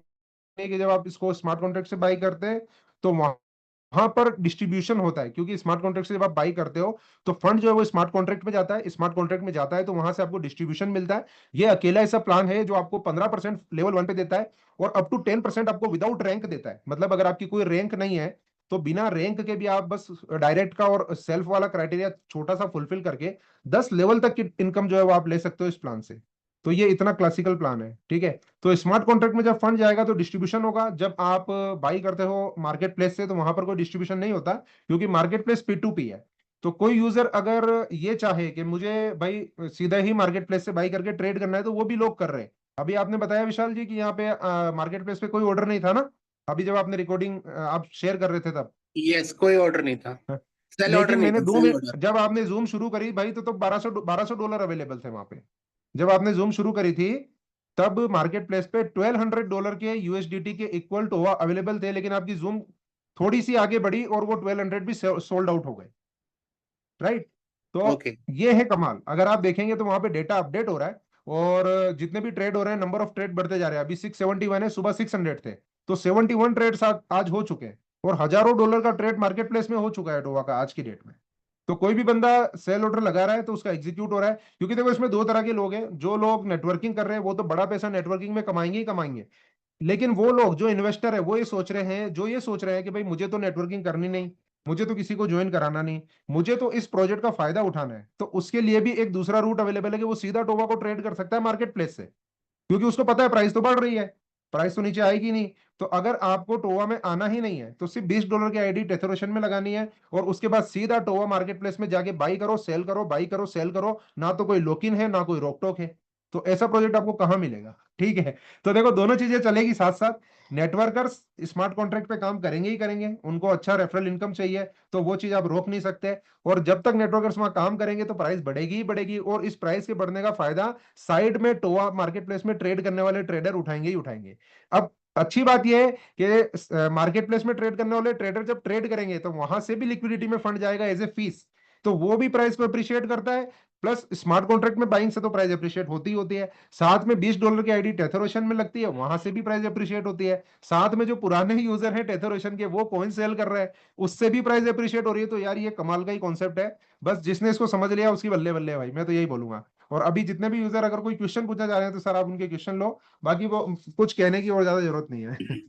है कि जब आप इसको स्मार्ट कॉन्ट्रैक्ट से बाई करते हैं तो वहां पर डिस्ट्रीब्यूशन होता है, क्योंकि स्मार्ट कॉन्ट्रैक्ट से जब आप बाई करते हो तो फंड जो है वो स्मार्ट कॉन्ट्रैक्ट में जाता है, स्मार्ट कॉन्ट्रैक्ट में जाता है तो वहां से आपको डिस्ट्रीब्यूशन मिलता है। ये अकेला ऐसा प्लान है जो आपको 15% लेवल 1 पे देता है और अप टू 10% आपको विदाउट रैंक देता है। मतलब अगर आपकी कोई रैंक नहीं है तो बिना रैंक के भी आप बस डायरेक्ट का और सेल्फ वाला क्राइटेरिया छोटा सा फुलफिल करके 10 लेवल तक की इनकम जो है वो आप ले सकते हो इस प्लान से। तो ये इतना क्लासिकल प्लान है, ठीक है। तो स्मार्ट कॉन्ट्रैक्ट में जब फंड जाएगा तो डिस्ट्रीब्यूशन होगा। जब आप बाई करते हो मार्केट प्लेस से तो वहां पर कोई डिस्ट्रीब्यूशन नहीं होता, क्योंकि मार्केट प्लेस P2P है। तो कोई यूजर अगर ये चाहे कि मुझे भाई सीधा ही मार्केट प्लेस से बाई करके ट्रेड करना है तो वो भी लोग कर रहे हैं। अभी आपने बताया विशाल जी कि यहाँ पे मार्केट प्लेस पे कोई ऑर्डर नहीं था ना, अभी जब आपने रिकॉर्डिंग आप शेयर कर रहे थे तब। यस, कोई ऑर्डर नहीं था, सेल ऑर्डर लेकिन नहीं मैंने था, दो सेल मिनट ऑर्डर। जब आपने जूम शुरू करी भाई तो 1200 $अवेलेबल थे वहां पे। जब आपने जूम शुरू करी थी तब मार्केट प्लेस पे $1200 के यूएसडीटी के इक्वल टू अवेलेबल थे, लेकिन आपकी जूम थोड़ी सी आगे बढ़ी और वो 1200 भी सोल्ड आउट हो गए, राइट। तो ओके। ये है कमाल। अगर आप देखेंगे तो वहां पे डेटा अपडेट हो रहा है और जितने भी ट्रेड हो रहे हैं नंबर ऑफ ट्रेड बढ़ते जा रहे हैं। अभी 671 है, सुबह 600 थे, तो 71 ट्रेड आज हो चुके हैं और हजारों डॉलर का ट्रेड मार्केट प्लेस में हो चुका है टोवा का आज की डेट में। तो कोई भी बंदा सेल ऑर्डर लगा रहा है तो उसका एग्जीक्यूट हो रहा है, क्योंकि देखो इसमें दो तरह के लोग हैं। जो लोग नेटवर्किंग कर रहे हैं वो तो बड़ा पैसा नेटवर्किंग में कमाएंगे ही कमाएंगे, लेकिन वो लोग जो इन्वेस्टर है वो ये सोच रहे हैं, जो ये सोच रहे हैं कि भाई मुझे तो नेटवर्किंग करनी नहीं, मुझे तो किसी को ज्वाइन कराना नहीं, मुझे तो इस प्रोजेक्ट का फायदा उठाना है, तो उसके लिए भी एक दूसरा रूट अवेलेबल है कि वो सीधा टोबा को ट्रेड कर सकता है मार्केट प्लेस से, क्योंकि उसको पता है प्राइस तो बढ़ रही है, प्राइस तो नीचे आएगी नहीं। तो अगर आपको टोवा में आना ही नहीं है तो सिर्फ $20 की आईडी टेथोरेशन में लगानी है और उसके बाद सीधा टोवा मार्केट प्लेस में जाके बाई करो सेल करो, बाई करो सेल करो, ना तो कोई लोकिन है ना कोई रोक टोक है। तो ऐसा प्रोजेक्ट आपको कहाँ मिलेगा, ठीक है। तो देखो दोनों चीजें चलेगी साथ साथ। नेटवर्कर्स स्मार्ट कॉन्ट्रैक्ट पे काम करेंगे ही करेंगे, उनको अच्छा रेफरल इनकम चाहिए, तो वो चीज आप रोक नहीं सकते। और जब तक नेटवर्कर्स वहां काम करेंगे तो प्राइस बढ़ेगी ही बढ़ेगी, और इस प्राइस के बढ़ने का फायदा साइड में टोआ मार्केट प्लेस में ट्रेड करने वाले ट्रेडर उठाएंगे ही उठाएंगे। अब अच्छी बात यह है कि मार्केट प्लेस में ट्रेड करने वाले ट्रेडर जब ट्रेड करेंगे तो वहां से भी लिक्विडिटी में फंड जाएगा एज ए फीस, तो वो भी प्राइस को अप्रिशिएट करता है। प्लस स्मार्ट कॉन्ट्रैक्ट में बाइंग से तो प्राइस अप्रिशिएट होती ही होती है, साथ में $20 की आईडी टेथर ओशन में लगती है, वहां से भी प्राइस अप्रिशिएट होती है, साथ में जो पुराने यूजर हैं टेथर ओशन के वो कॉइन सेल कर रहे हैं, उससे भी प्राइस अप्रिशिएट हो रही है। तो यार ये कमाल का ही कॉन्सेप्ट है, बस जिसने इसको समझ लिया उसकी बल्ले बल्ले है भाई, मैं तो यही बोलूंगा। और अभी जितने भी यूजर अगर कोई क्वेश्चन पूछना चाह रहे हैं तो सर आप उनके क्वेश्चन लो, बाकी वो कुछ कहने की और ज्यादा जरूरत नहीं है।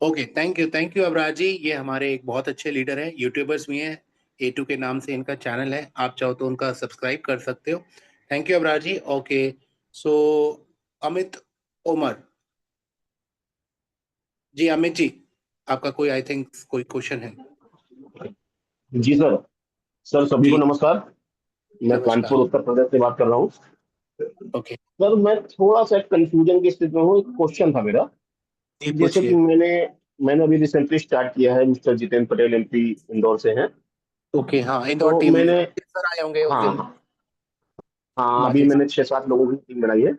ओके, थैंक यू अबराज जी। ये हमारे एक बहुत अच्छे लीडर हैं, यूट्यूबर्स भी हैं। A2 के नाम से इनका चैनल है, आप चाहो तो उनका सब्सक्राइब कर सकते हो। Thank you Abraj ji. Okay, so Amit Umar ji, Amit ji, आपका कोई आई थिंक कोई क्वेश्चन है? जी सर। सर सभी को जी, नमस्कार। मैं नमस्कार। कानपुर उत्तर प्रदेश से बात कर रहा हूँ। ओके सर मैं थोड़ा सा कंफ्यूजन की स्थिति में हूँ। एक क्वेश्चन था मेरा। जी, जैसे कि पूछिए। मैंने अभी रिसेंटली स्टार्ट किया है, मिस्टर जितेंद्र पटेल एमपी इंदौर से हैं। ओके, हाँ, इंदौर तो टीम मैंने, सर आए होंगे उस दिन। हाँ हाँ, अभी माजिद मैंने सर, 6-7 लोगों की टीम बनाई है।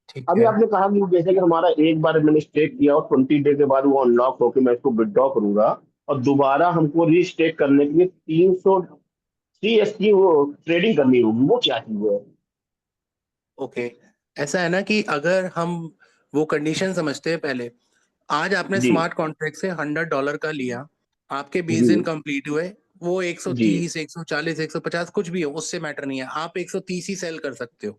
ठीक अभी है। आपने कहा कि जैसे कि हमारा एक बार मैंने स्टेक किया और 20 डे के बाद वो अनलॉक होकर मैं इसको विड्रॉ करूंगा, और दोबारा हमको रीस्टेक करने के लिए 300 CS की वो ट्रेडिंग करनी होगी, वो क्या चीज है? ओके, ऐसा है ना कि अगर हम वो कंडीशन समझते हैं पहले। आज आपने जी स्मार्ट कॉन्ट्रैक्ट से $100 का लिया, आपके 20 दिन जी कंप्लीट हुए। वो जी। 130, 140, 150 कुछ भी हो, उससे मैटर नहीं है, आप 130 ही सेल कर सकते हो।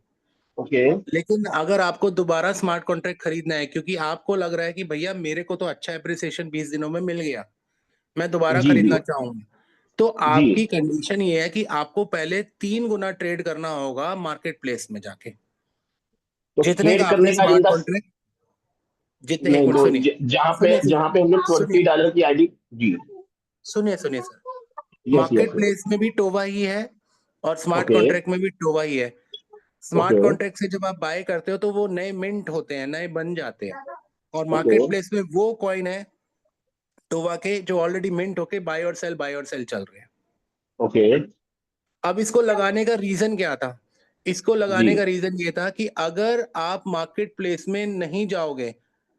ओके। लेकिन अगर आपको दोबारा स्मार्ट कॉन्ट्रैक्ट खरीदना है, क्योंकि आपको लग रहा है कि भैया मेरे को तो अच्छा एप्रिसिएशन 20 दिनों में मिल गया, मैं दोबारा जी जी खरीदना चाहूंगा, तो जी। आपकी कंडीशन ये है कि आपको पहले 3 गुना ट्रेड करना होगा मार्केट प्लेस में जाके। तो जितने का ट्रेड आपने करने का इन स्मार्ट द, कॉन्ट्रैक्ट, जितने, एक नहीं मिनट तो सुनिए, जहाँ पे सुनिए सुनिए जहाँ पे हमने सुनिए $20 की आईडी। जी। सुनिए सुनिए sir, yes market yes. Place में भी टोवा ही है और स्मार्ट ओके कॉन्ट्रैक्ट में भी टोवा ही है। स्मार्ट ओके कॉन्ट्रैक्ट से जब आप बाय करते हो तो वो नए मिंट होते हैं, नए बन जाते हैं। और ओके मार्केट प्लेस में वो कॉइन है टोवा के जो ऑलरेडी मिंट होके बाय और सेल चल रहे हैं। ओके। अब इसको लगाने का रीजन क्या था? इसको जी लगाने का रीजन ये था कि अगर आप मार्केट प्लेस में नहीं जाओगे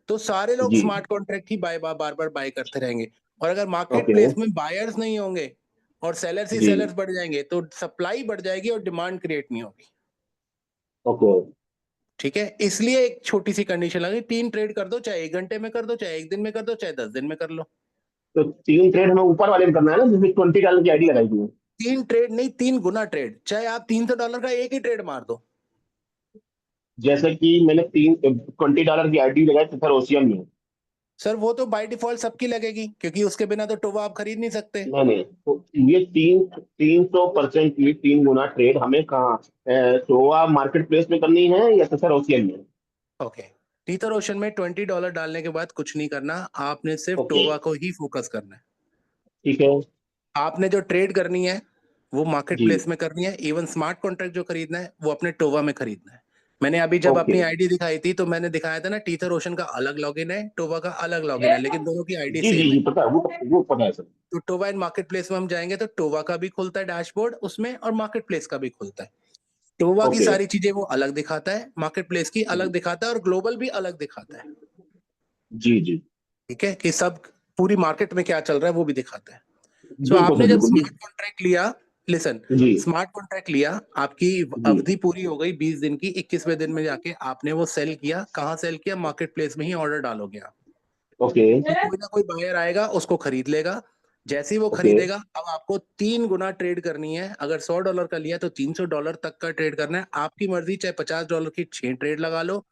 तो सारे लोग जी। स्मार्ट कॉन्ट्रैक्ट ही बार बार बाय करते रहेंगे। और अगर मार्केट ओके। प्लेस में बायर्स नहीं होंगे और सेलर्स ही जी। सेलर्स बढ़ जाएंगे तो सप्लाई बढ़ जाएगी और डिमांड क्रिएट नहीं होगी। ओके। ठीक है, इसलिए एक छोटी सी कंडीशन लगी, 3 ट्रेड कर दो, चाहे 1 घंटे में कर दो, चाहे 1 दिन में कर दो, चाहे 10 दिन में कर लो। तो 3 ट्रेड हमें ऊपर वाले में करना है ना, जिसमें $20 की आईडी लगाई थी? 3 ट्रेड नहीं, 3 गुना ट्रेड, चाहे आप $300 का एक ही ट्रेड मार दो। जैसे कि मैंने $20 की आईडी लगाई तो फिर ओशियन में। सर वो तो बाय डिफॉल्ट सबकी लगेगी, क्योंकि उसके बिना तो टोवा आप खरीद नहीं सकते। नहीं नहीं, तो ये 300% की 3 गुना ट्रेड हमें कहाँ, तो आप मार्केट प्लेस में करनी है या तो फिर ओशियन में? ओके, टीथर ओशन में $20 डालने के बाद कुछ नहीं करना, आपने सिर्फ ओके। टोवा को ही फोकस करना है। ठीक है। आपने जो ट्रेड करनी है वो मार्केट जी। प्लेस में करनी है। इवन स्मार्ट कॉन्ट्रैक्ट जो खरीदना है वो अपने टोवा में खरीदना है। मैंने अभी जब ओके। अपनी आईडी दिखाई थी तो मैंने दिखाया था ना, टीथर ओशन का अलग लॉगिन है, टोवा का अलग लॉगिन है, लेकिन दोनों की आईडी जी जी सेम है। जी, पता है, वो पता है सर। तो टोवा इन मार्केट प्लेस में हम जाएंगे तो टोवा का भी खुलता है डैशबोर्ड उसमें और मार्केट प्लेस का भी खुलता है। टोवा की ओके। सारी चीजें वो अलग दिखाता है, मार्केट प्लेस की अलग दिखाता है और ग्लोबल भी अलग दिखाता है। जी जी। ठीक है, कि सब पूरी मार्केट में क्या चल रहा है वो भी दिखाता है। सो बिल्कुल आपने सर, जब बिल्कुल स्मार्ट कॉन्ट्रैक्ट लिया, लिसन, जी स्मार्ट कॉन्ट्रैक्ट लिया, आपकी जी। अवधि पूरी हो गई 20 दिन की, 21वें दिन में जाके आपने वो सेल किया। कहाँ सेल किया? मार्केट प्लेस में ही ऑर्डर डालोगे आप। ओके तो कोई ना कोई बायर आएगा, उसको खरीद लेगा। जैसे ही वो ओके। खरीदेगा, अब आपको 3 गुना ट्रेड करनी है। अगर $100 का लिया तो $300 तक का ट्रेड करना है। आपकी मर्जी, चाहे $50 की 6 ट्रेड लगा लो,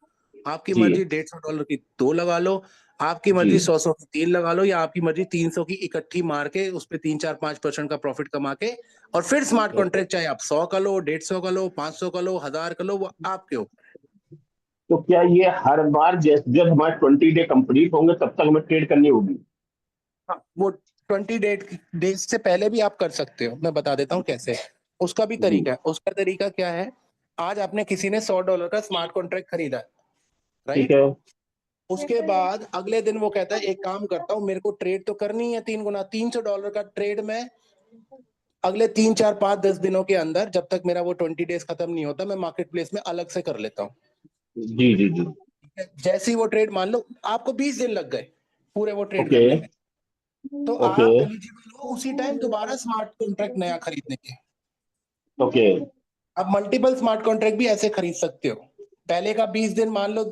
आपकी जी मर्जी $150 की 2 लगा लो, आपकी जी। मर्जी 100 की 3 लगा लो, या आपकी मर्जी 300 की इकट्ठी मार के उस पर 3, 4, 5% का प्रॉफिट कमा के और फिर स्मार्ट कॉन्ट्रैक्ट चाहे आप 100 का लो, 150 का लो, 500 का लो, 1000 का लो, वो आपके ऊपर। तो क्या ये हर बार जब हमारे 20 डे कंप्लीट होंगे तब तक हमें ट्रेड करनी होगी? हाँ, वो 20 डेज से पहले भी आप कर सकते हो, मैं बता देता हूँ कैसे। उसका भी जी। तरीका है। उसका तरीका क्या है? आज आपने किसी ने $100 का स्मार्ट कॉन्ट्रैक्ट खरीदा, ठीक राइट? है। उसके बाद अगले दिन वो कहता है एक काम करता हूँ, मेरे को ट्रेड तो करनी है 3 गुना, $300 का ट्रेड में अगले 3, 4, 5, 10 दिनों के अंदर, जब तक मेरा वो 20 डेज खत्म नहीं होता, मैं मार्केट प्लेस में अलग से कर लेता हूँ। जी जी जी। जैसे ही वो ट्रेड, मान लो आपको 20 दिन लग गए पूरे वो ट्रेड ओके करने में, तो ओके आप एलिजिबल हो उसी टाइम दोबारा स्मार्ट कॉन्ट्रैक्ट नया खरीदने के। ओके। आप मल्टीपल स्मार्ट कॉन्ट्रैक्ट भी ऐसे खरीद सकते हो। पहले का 20 दिन मान लो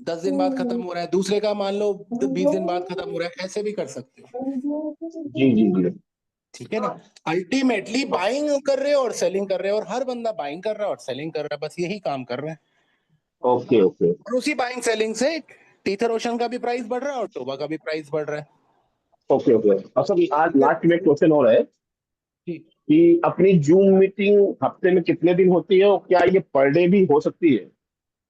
10 दिन बाद खत्म हो रहा है, दूसरे का मान लो 20 दिन बाद खत्म हो रहा है, ऐसे भी कर सकते हो। जी जी जी। ठीक है ना। अल्टीमेटली बाइंग कर रहे हो और सेलिंग कर रहे हो, और हर बंदा बाइंग कर रहा है और सेलिंग कर रहा है, बस यही काम कर रहे हैं। ओके ओके और उसी बाइंग सेलिंग से टीथर ओशन का भी प्राइस बढ़ रहा है और टोबा का भी प्राइस बढ़ रहा है। Okay okay. और सर आज ठीक है। लास्ट में क्वेश्चन हो रहा है जी कि अपनी जूम मीटिंग हफ्ते में कितने दिन होती है और क्या ये पर डे भी हो सकती है?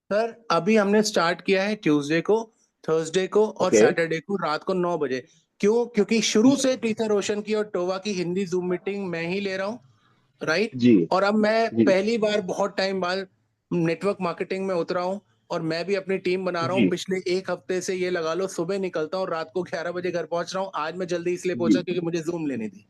सर, अभी हमने स्टार्ट किया है ट्यूसडे को, थर्सडे को और ओके। सैटरडे को रात को 9 बजे। क्यों? क्योंकि शुरू से टीथर ओशन की और टोवा की हिंदी जूम मीटिंग मैं ही ले रहा हूँ, राइट। जी और अब मैं जी पहली बार बहुत टाइम बाद नेटवर्क मार्केटिंग में उतरा हूँ, और मैं भी अपनी टीम बना रहा हूँ। जी पिछले एक हफ्ते से ये लगा लो, सुबह निकलता हूँ, रात को 11 बजे घर पहुंच रहा हूँ। आज मैं जल्दी इसलिए जी पहुंचा क्योंकि मुझे जूम लेनी थी।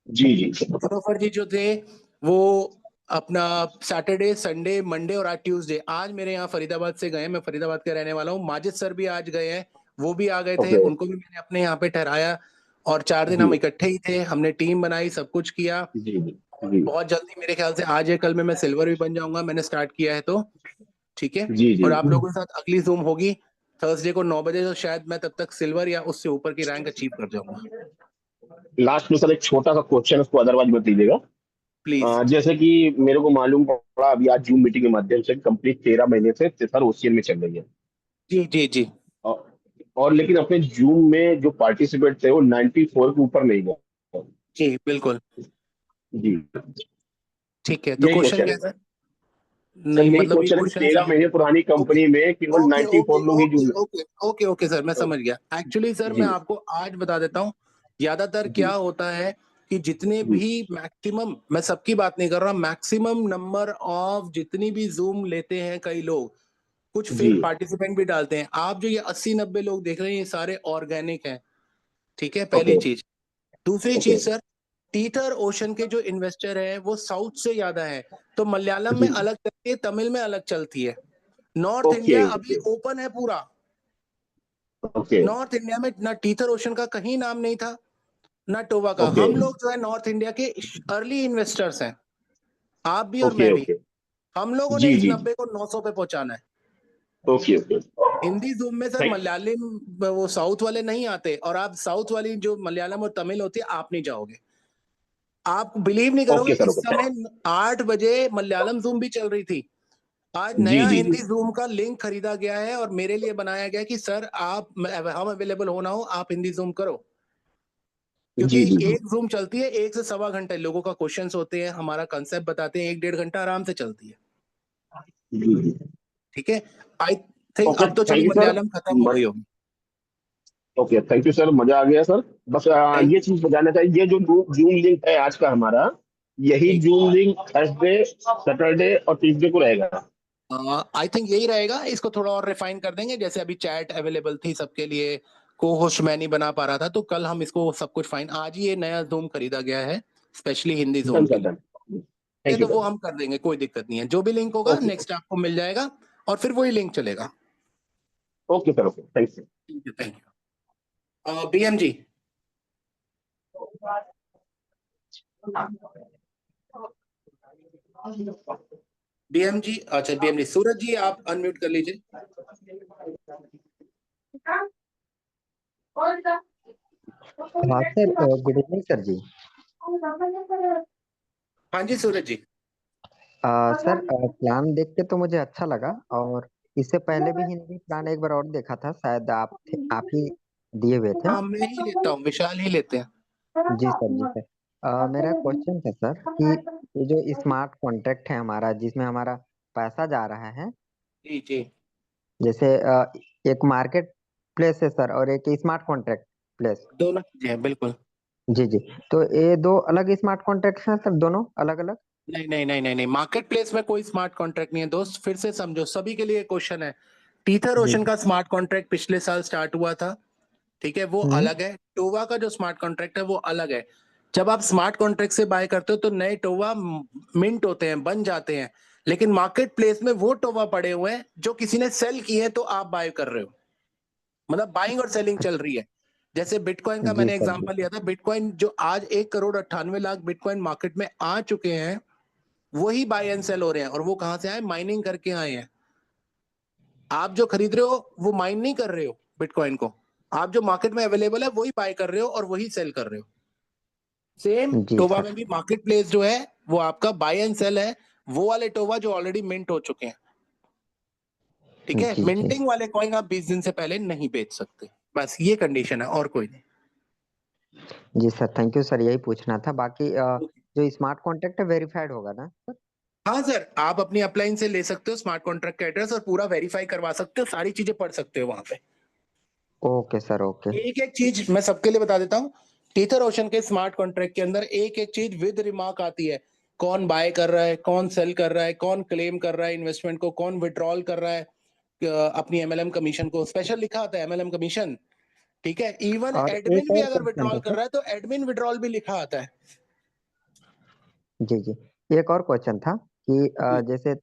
जी जी निलोफर जी जो थे वो अपना सैटरडे, संडे, मंडे और आज ट्यूसडे, आज मेरे यहाँ फरीदाबाद से गए। मैं फरीदाबाद का रहने वाला हूँ। माजिद सर भी आज गए हैं, वो भी आ गए थे, ओके। उनको भी मैंने अपने यहाँ पे ठहराया। और 4 दिन जी हम इकट्ठे ही थे, हमने टीम बनाई, सब कुछ किया। जी जी जी बहुत जल्दी मेरे ख्याल से आज या कल में मैं सिल्वर भी बन जाऊंगा, मैंने स्टार्ट किया है तो। ठीक है। जी जी। और आप लोगों के साथ अगली जूम होगी थर्सडे को 9 बजे, तो शायद मैं तब तक सिल्वर या उससे ऊपर की रैंक अचीव कर जाऊंगा। लास्ट में सर एक छोटा सा क्वेश्चन, उसको अदरवाइज मत लीजिएगा। प्लीज। जैसे कि मेरे को मालूम पड़ा अभी आज जूम मीटिंग के माध्यम से कंपनी 13 महीने से सर ओसीएन में चल रही है। जी जी जी और, और लेकिन अपने जूम में जो पार्टिसिपेट थे वो 94 के ऊपर नहीं गए। जी बिल्कुल। जी। ठीक है, तो यही क्वेश्चन क्वेश्चन क्या है है सर? सर, नहीं यही मतलब ये क्वेश्चन है कि क्वेश्चन 13 महीने पुरानी ओके कंपनी में केवल ओके 94 ओके लोग ही okay zoom. Okay okay okay sir, मैं समझ गया। एक्चुअली सर मैं जी आपको आज बता देता हूँ। ज्यादातर जी क्या होता है कि जितने जी भी मैक्सिमम, मैं सबकी बात नहीं कर रहा, मैक्सिमम नंबर ऑफ जितनी भी जूम लेते हैं कई लोग, कुछ जी। फेक पार्टिसिपेंट भी डालते हैं। आप जो ये 80-90 लोग देख रहे हैं, ये सारे ऑर्गेनिक हैं। ठीक है, पहली ओके चीज। दूसरी ओके। चीज सर, टीथर ओशन के जो इन्वेस्टर है वो साउथ से ज्यादा है। तो मलयालम में जी। अलग चलती है, तमिल में अलग चलती है। नॉर्थ ओके इंडिया अभी ओके ओपन है पूरा। ओके नॉर्थ इंडिया में ना टीथर ओशन का कहीं नाम नहीं था, ना टोवा का। ओके हम लोग जो है नॉर्थ इंडिया के अर्ली इन्वेस्टर्स हैं, आप भी और ओके मैं भी। ओके। हम लोगों ने जी इस जी 90 को 900 पे पहुंचाना है। Okay okay. हिंदी जूम में सर थैंक। मलयाली वो साउथ वाले नहीं आते, और आप साउथ वाली जो मलयालम और तमिल होती है, आप नहीं जाओगे। आप बिलीव नहीं करोगे, ओके सर इस ओके। समय 8 बजे मलयालम जूम भी चल रही थी। आज जी नया जी जी हिंदी जूम का लिंक खरीदा गया है और मेरे लिए बनाया गया कि सर आप, हम अवेलेबल होना हो, आप हिंदी जूम करो। क्योंकि जी जी जी एक जूम चलती है 1 से 1.25 घंटे, लोगों का क्वेश्चंस होते हैं, हमारा कंसेप्ट बताते हैं, 1-1.5 घंटा आराम से चलती है। जी जी। ठीक है। आई थिंक ओके अब तो थैंक चलिए यू सर। मलयालम खत्म हो गई होगी। ओके थैंक यू सर, मजा आ गया सर। बस थैंक ये चीज बताना चाहिए, ये जो जूम लिंक है आज का हमारा, यही you. Zoom link Thursday, Saturday और ट्यूसडे को रहेगा। आई थिंक यही रहेगा, इसको थोड़ा और रिफाइन कर देंगे। जैसे अभी चैट अवेलेबल थी सबके लिए, को होस्ट मैं नहीं बना पा रहा था, तो कल हम इसको सब कुछ फाइन, आज ही ये नया जूम खरीदा गया है स्पेशली हिंदी डन जोन के सर लिए। डन। ये थैंक यू तो वो सर। हम कर देंगे, कोई दिक्कत नहीं है। जो भी लिंक होगा ओके नेक्स्ट आपको मिल जाएगा, और फिर वही लिंक चलेगा। Okay sir okay thank you. ठीक है, thank you. BM ji. BM ji, अच्छा बीएम जी, सूरज जी आप अनम्यूट कर लीजिए। हाँ सर, गुड इवनिंग सर जी। हाँ जी सूरज जी। सर, प्लान देख के तो मुझे अच्छा लगा, और इससे पहले भी हिंदी प्लान एक बार और देखा था, शायद आप ही दिए हुए थे। हाँ मैं ही लेता हूँ, विशाल ही लेते हैं। जी सर, जी सर। मेरा क्वेश्चन था सर कि ये जो स्मार्ट कॉन्ट्रैक्ट है हमारा, जिसमें हमारा पैसा जा रहा है, जी जी। जैसे एक मार्केट प्लेस है सर और एक स्मार्ट कॉन्ट्रैक्ट प्लेस। दोनों चीजें हैं बिल्कुल। जी जी। तो ये दो अलग स्मार्ट कॉन्ट्रैक्ट हैं सर, दोनों अलग अलग। नहीं नहीं नहीं नहीं नहीं, मार्केट प्लेस में कोई स्मार्ट कॉन्ट्रैक्ट नहीं है दोस्त, फिर से समझो, सभी के लिए क्वेश्चन है। टीथर जी। ओशन का स्मार्ट कॉन्ट्रैक्ट पिछले साल स्टार्ट हुआ था, ठीक है, वो हम्म। अलग है। टोवा का जो स्मार्ट कॉन्ट्रैक्ट है वो अलग है। जब आप स्मार्ट कॉन्ट्रैक्ट से बाय करते हो तो नए टोवा मिंट होते हैं, बन जाते हैं। लेकिन मार्केट प्लेस में वो टोवा पड़े हुए हैं जो किसी ने सेल किए हैं, तो आप बाय कर रहे हो। मतलब बाइंग और सेलिंग चल रही है। जैसे बिटकॉइन का जी मैंने सर, जी एग्जांपल लिया था, बिटकॉइन जो आज 1,98,00,000 बिटकॉइन मार्केट में आ चुके हैं, वही बाय एंड सेल हो रहे हैं, और वो कहां से आए? माइनिंग करके आए हैं। आप जो खरीद रहे हो वो माइन नहीं कर रहे हो बिटकॉइन को, आप जो मार्केट में अवेलेबल है वही बाय कर रहे हो और वही सेल कर रहे हो। सेम जी टोवा सर। में भी मार्केट प्लेस जो है वो आपका बाय एंड सेल है, वो वाले टोवा जो ऑलरेडी मिंट हो चुके हैं। ठीक है, जी जी मिंटिंग वाले कॉइन आप 20 दिन से पहले नहीं बेच सकते, बस ये कंडीशन है और कोई नहीं। जी सर, थैंक यू सर, यही पूछना था। बाकी जो स्मार्ट कॉन्ट्रैक्ट है वेरीफाइड होगा ना सर? हाँ सर, आप अपनी अपलाइन से ले सकते हो स्मार्ट कॉन्ट्रैक्ट का एड्रेस और पूरा वेरीफाई करवा सकते हो, सारी चीजें पढ़ सकते हो वहां पे। Okay sir, okay. एक एक चीज मैं सबके लिए बता देता हूँ। टीथर ओशन के स्मार्ट कॉन्ट्रैक्ट के अंदर एक एक चीज विद रिमार्क आती है। कौन बाय कर रहा है, कौन सेल कर रहा है, कौन क्लेम कर रहा है इन्वेस्टमेंट को, कौन विड्रॉल कर रहा है अपनी एमएलएम कमीशन को, स्पेशल लिखा आता है एमएलएम कमीशन। ठीक है, इवन और एडमिन एक भी और अगर क्वेश्चन विड्रॉल था कर सर। रहा है तो एडमिन विड्रॉल भी लिखा आता है। जी जी, एक और क्वेश्चन था कि जैसे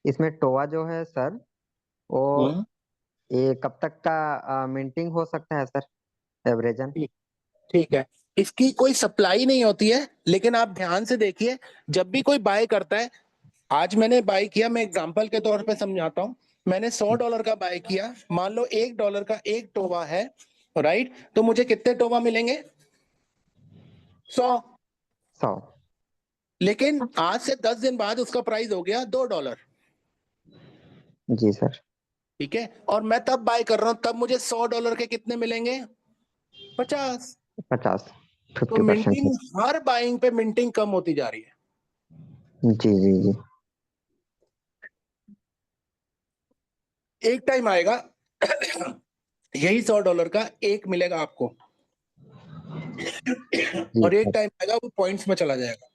इसमें टोवा जो है सर, वो हम्म, ये कब तक का मिंटिंग हो सकता है सर, एवरेजन? ठीक ठीक है। इसकी कोई सप्लाई नहीं होती है, लेकिन आप ध्यान से देखिए, जब भी कोई बाय करता है, आज मैंने बाय किया, मैं एग्जांपल के तौर पे समझाता हूँ। मैंने $100 का बाय किया, मान लो $1 का एक टोवा है, राइट? तो मुझे कितने टोवा मिलेंगे? 100। 100। लेकिन आज से 10 दिन बाद उसका प्राइस हो गया $2। जी सर। ठीक है, और मैं तब बाय कर रहा हूं, तब मुझे $100 के कितने मिलेंगे? 50। 50, तो 50%। मिंटिंग, हर बाइंग पे मिंटिंग कम होती जा रही है। जी जी जी। एक टाइम आएगा यही $100 का एक मिलेगा आपको, जी और एक सर। टाइम आएगा वो पॉइंट्स में चला जाएगा।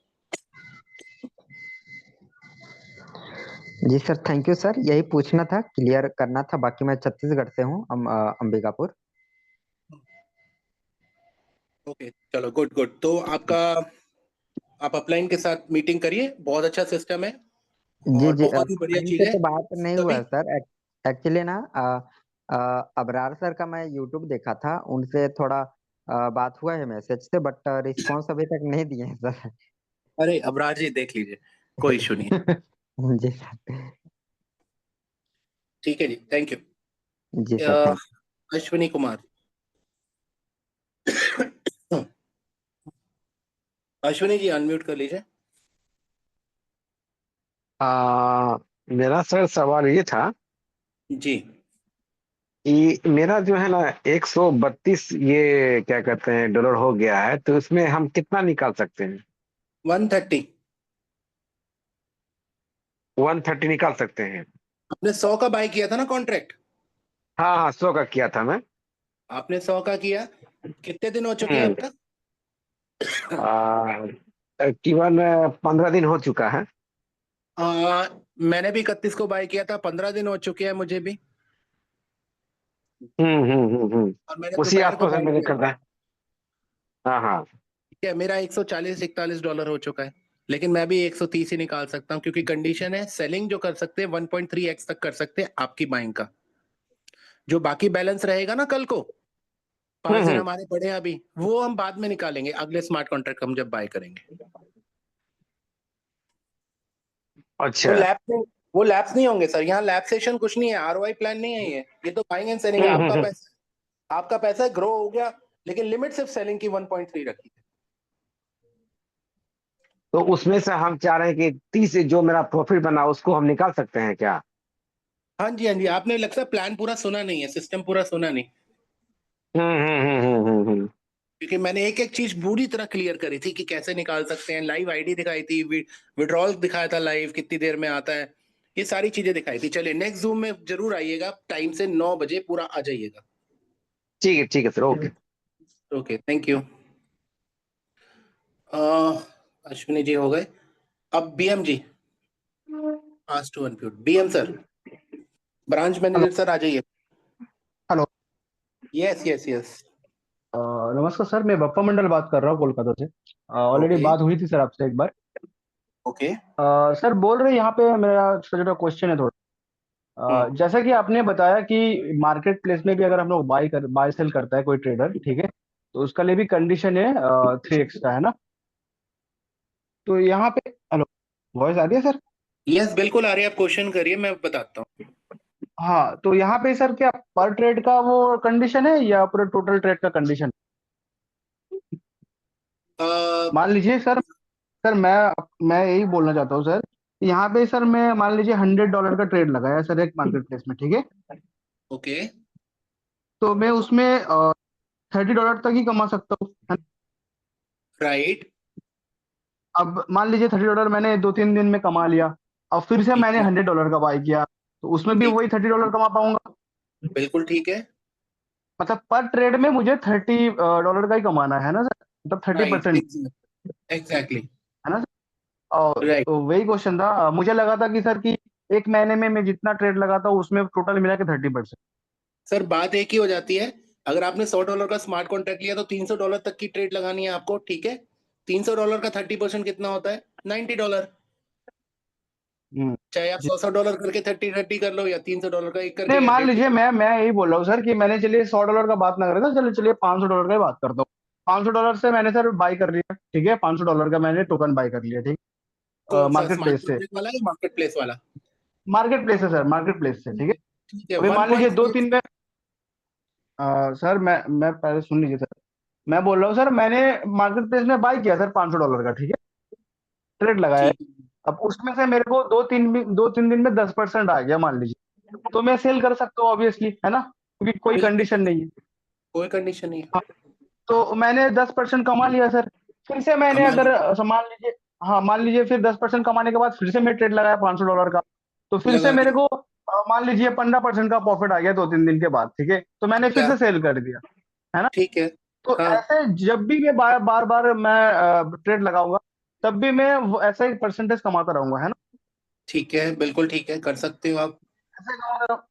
जी सर, थैंक यू सर, यही पूछना था, क्लियर करना था। बाकी मैं छत्तीसगढ़ से हूँ, अंबिकापुर। ओके, चलो, गुड गुड। तो आपका, आप अपलाइन के साथ मीटिंग करिए, बहुत अच्छा सिस्टम है जी और जी, बहुत ही बढ़िया लाइन चीज पे है। तो बात नहीं हुआ तभी है सर। एक्चुअली ना अबरार सर का मैं यूट्यूब देखा था, उनसे थोड़ा बात हुआ है मैसेज से, बट रिस्पॉन्स अभी तक नहीं दिए हैं सर। अरे अबरार जी देख लीजिए, कोई इशू नहीं है। जी सर। ठीक है जी, थैंक यू। जी sir, thank. Ashwini Kumar. Ashwini ji unmute कर लीजिए। आ, मेरा सर सवाल ये था जी। कि मेरा जो है ना 132 ये क्या कहते हैं डॉलर हो गया है, तो इसमें हम कितना निकाल सकते हैं? 130। 130 निकाल सकते हैं? आपने 100 का बाय किया था ना कॉन्ट्रैक्ट? हाँ हाँ, 100 का किया था मैं। आपने 100 का किया, कितने दिन हो चुके हैं अब हम्म। तक? केवल 15 दिन हो चुका है। मैंने भी 31 को बाय किया था, 15 दिन हो चुके हैं मुझे भी। और मैंने उसी दोपहर को आसपास है बाय मैंने किया था। करना है। हाँ हाँ। ठीक है, मेरा 140-41 डॉलर हो चुका है। लेकिन मैं भी 130 ही निकाल सकता हूँ, क्योंकि कंडीशन है सेलिंग जो कर सकते हैं 1.3x तक कर सकते हैं आपकी बाइंग का। जो बाकी बैलेंस रहेगा ना कल को, 5 दिन हम्म। हमारे पड़े हैं अभी, वो हम बाद में निकालेंगे, अगले स्मार्ट कॉन्ट्रैक्ट हम जब बाय करेंगे। वो अच्छा। लैप्स नहीं, वो लैप्स नहीं होंगे सर, यहाँ लैप्सेशन कुछ नहीं है, आरओआई प्लान नहीं है ये तो बाइंग एंड सेलिंग है। आपका हम्म। पैसा, आपका पैसा ग्रो हो गया, लेकिन लिमिट सिर्फ सेलिंग की 1.3 रखी है। तो उसमें से हम चाह रहे हैं कि 30 जो मेरा प्रॉफिट बना उसको हम निकाल सकते हैं क्या? हाँ जी हाँ जी, आपने लगता है प्लान पूरा सुना नहीं है, सिस्टम पूरा सुना नहीं। हम्म। क्योंकि मैंने एक एक चीज पूरी तरह क्लियर करी थी कि कैसे निकाल सकते हैं, लाइव आईडी दिखाई थी, विड्रॉल दिखाया था लाइव, कितनी देर में आता है, ये सारी चीजें दिखाई थी। चलिए नेक्स्ट जूम में जरूर आइएगा, टाइम से 9 बजे पूरा आ जाइएगा। ठीक है sir, okay. Okay, thank you. Ashwini ji हो गए। अब BM ji, ask to unmute. BM sir, branch hello. Manager sir आ जाइए। हेलो। Yes yes yes. नमस्कार सर, मैं बप्पा मंडल बात कर रहा हूँ कोलकाता से। ऑलरेडी ओके बात हुई थी सर आपसे एक बार। ओके। सर बोल रहे यहाँ पे मेरा छोटा छोटा क्वेश्चन है थोड़ा। हम्म जैसा कि आपने बताया कि मार्केट प्लेस में भी अगर हम लोग बाय सेल करता है कोई ट्रेडर, ठीक है, तो उसका लिए भी कंडीशन है 3x का, है ना? तो यहाँ पे, हेलो, वॉइस आ रही है सर? यस बिल्कुल आ रही है, आप क्वेश्चन करिए, मैं बताता हूँ। हाँ, तो यहाँ पे सर क्या पर ट्रेड का वो कंडीशन है या पूरे टोटल ट्रेड का कंडीशन? मान लीजिए सर, मैं यही बोलना चाहता हूँ सर, यहाँ पे सर मैं मान लीजिए $100 का ट्रेड लगाया सर एक मार्केट प्लेस में, ठीक है? ओके तो मैं उसमें $30 तक ही कमा सकता हूँ, है ना? राइट। अब मान लीजिए $30 मैंने 2-3 दिन में कमा लिया, अब फिर से ठीक मैंने है, $100 का बाई किया, तो उसमें भी ठीक, वही $30 कमा पाऊंगा। बिल्कुल ठीक है। मतलब पर ट्रेड में मुझे $30 का ही कमाना है ना सर, मतलब थर्टी राइट, परसेंट एग्जैक्टली। है ना सर? और राइट तो वही क्वेश्चन था, मुझे लगा था कि सर कि एक महीने में मैं जितना ट्रेड लगाता हूँ उसमें टोटल मिला के 30%। सर, बात एक ही हो जाती है। अगर आपने $100 का स्मार्ट कॉन्ट्रैक्ट लिया तो $300 तक की ट्रेड लगानी है आपको, ठीक है। $300 का 30% कितना होता है? $90। हम्म। चाहे आप जी। 100 करके 30-30 कर लो, या $300 का एक नहीं, करके, या मान 150। लीजिए मैं यही बोल रहा हूँ सर कि मैंने चलिए $100 का बात ना करें तो चलिए $500 का ही बात करता हूँ। $500 से मैंने सर बाई कर लिया, ठीक है? $500 का मैंने टोकन बाई कर लिया, ठीक, कौन सा, मार्केट स्मार्ट प्लेस से। कॉन्ट्रैक्ट वाला या मार्केट प्लेस वाला? मार्केट प्लेस है सर, मार्केट प्लेस से, ठीक है? ठीक है, अभी वन मान लीजिए पॉइंट 2-3 में सर मैं पहले सुन लीजिए सर, मैं बोल रहा हूँ सर मैंने मार्केट प्लेस में बाई किया सर $500 का, ठीक है? ट्रेड लगाया है। ठीक है, अब उसमें से मेरे को 2-3 दिन में 10% आ गया मान लीजिए, तो मैं सेल कर सकता हूँ ऑब्वियसली, है ना? क्योंकि कोई बिल्कुल कंडीशन नहीं है। कोई कंडीशन नहीं है। हाँ, तो मैंने 10% कमा लिया सर। फिर से मैंने कमा अगर लिया, मान लीजिए, हाँ मान लीजिए फिर 10% कमाने के बाद फिर से मैं ट्रेड लगाया $500 का, तो फिर से लगा मेरे दिया, को मान लीजिए 15% का प्रॉफिट आ गया 2-3 दिन के बाद, ठीक है? तो मैंने फिर क्या? से सेल कर दिया, है ना? ठीक है। तो हाँ, ऐसे जब भी मैं बार बार बार मैं ट्रेड लगाऊंगा, तब भी मैं ऐसा ही परसेंटेज कमाता रहूंगा, है ना? ठीक है, बिल्कुल ठीक है, कर सकते हो आप।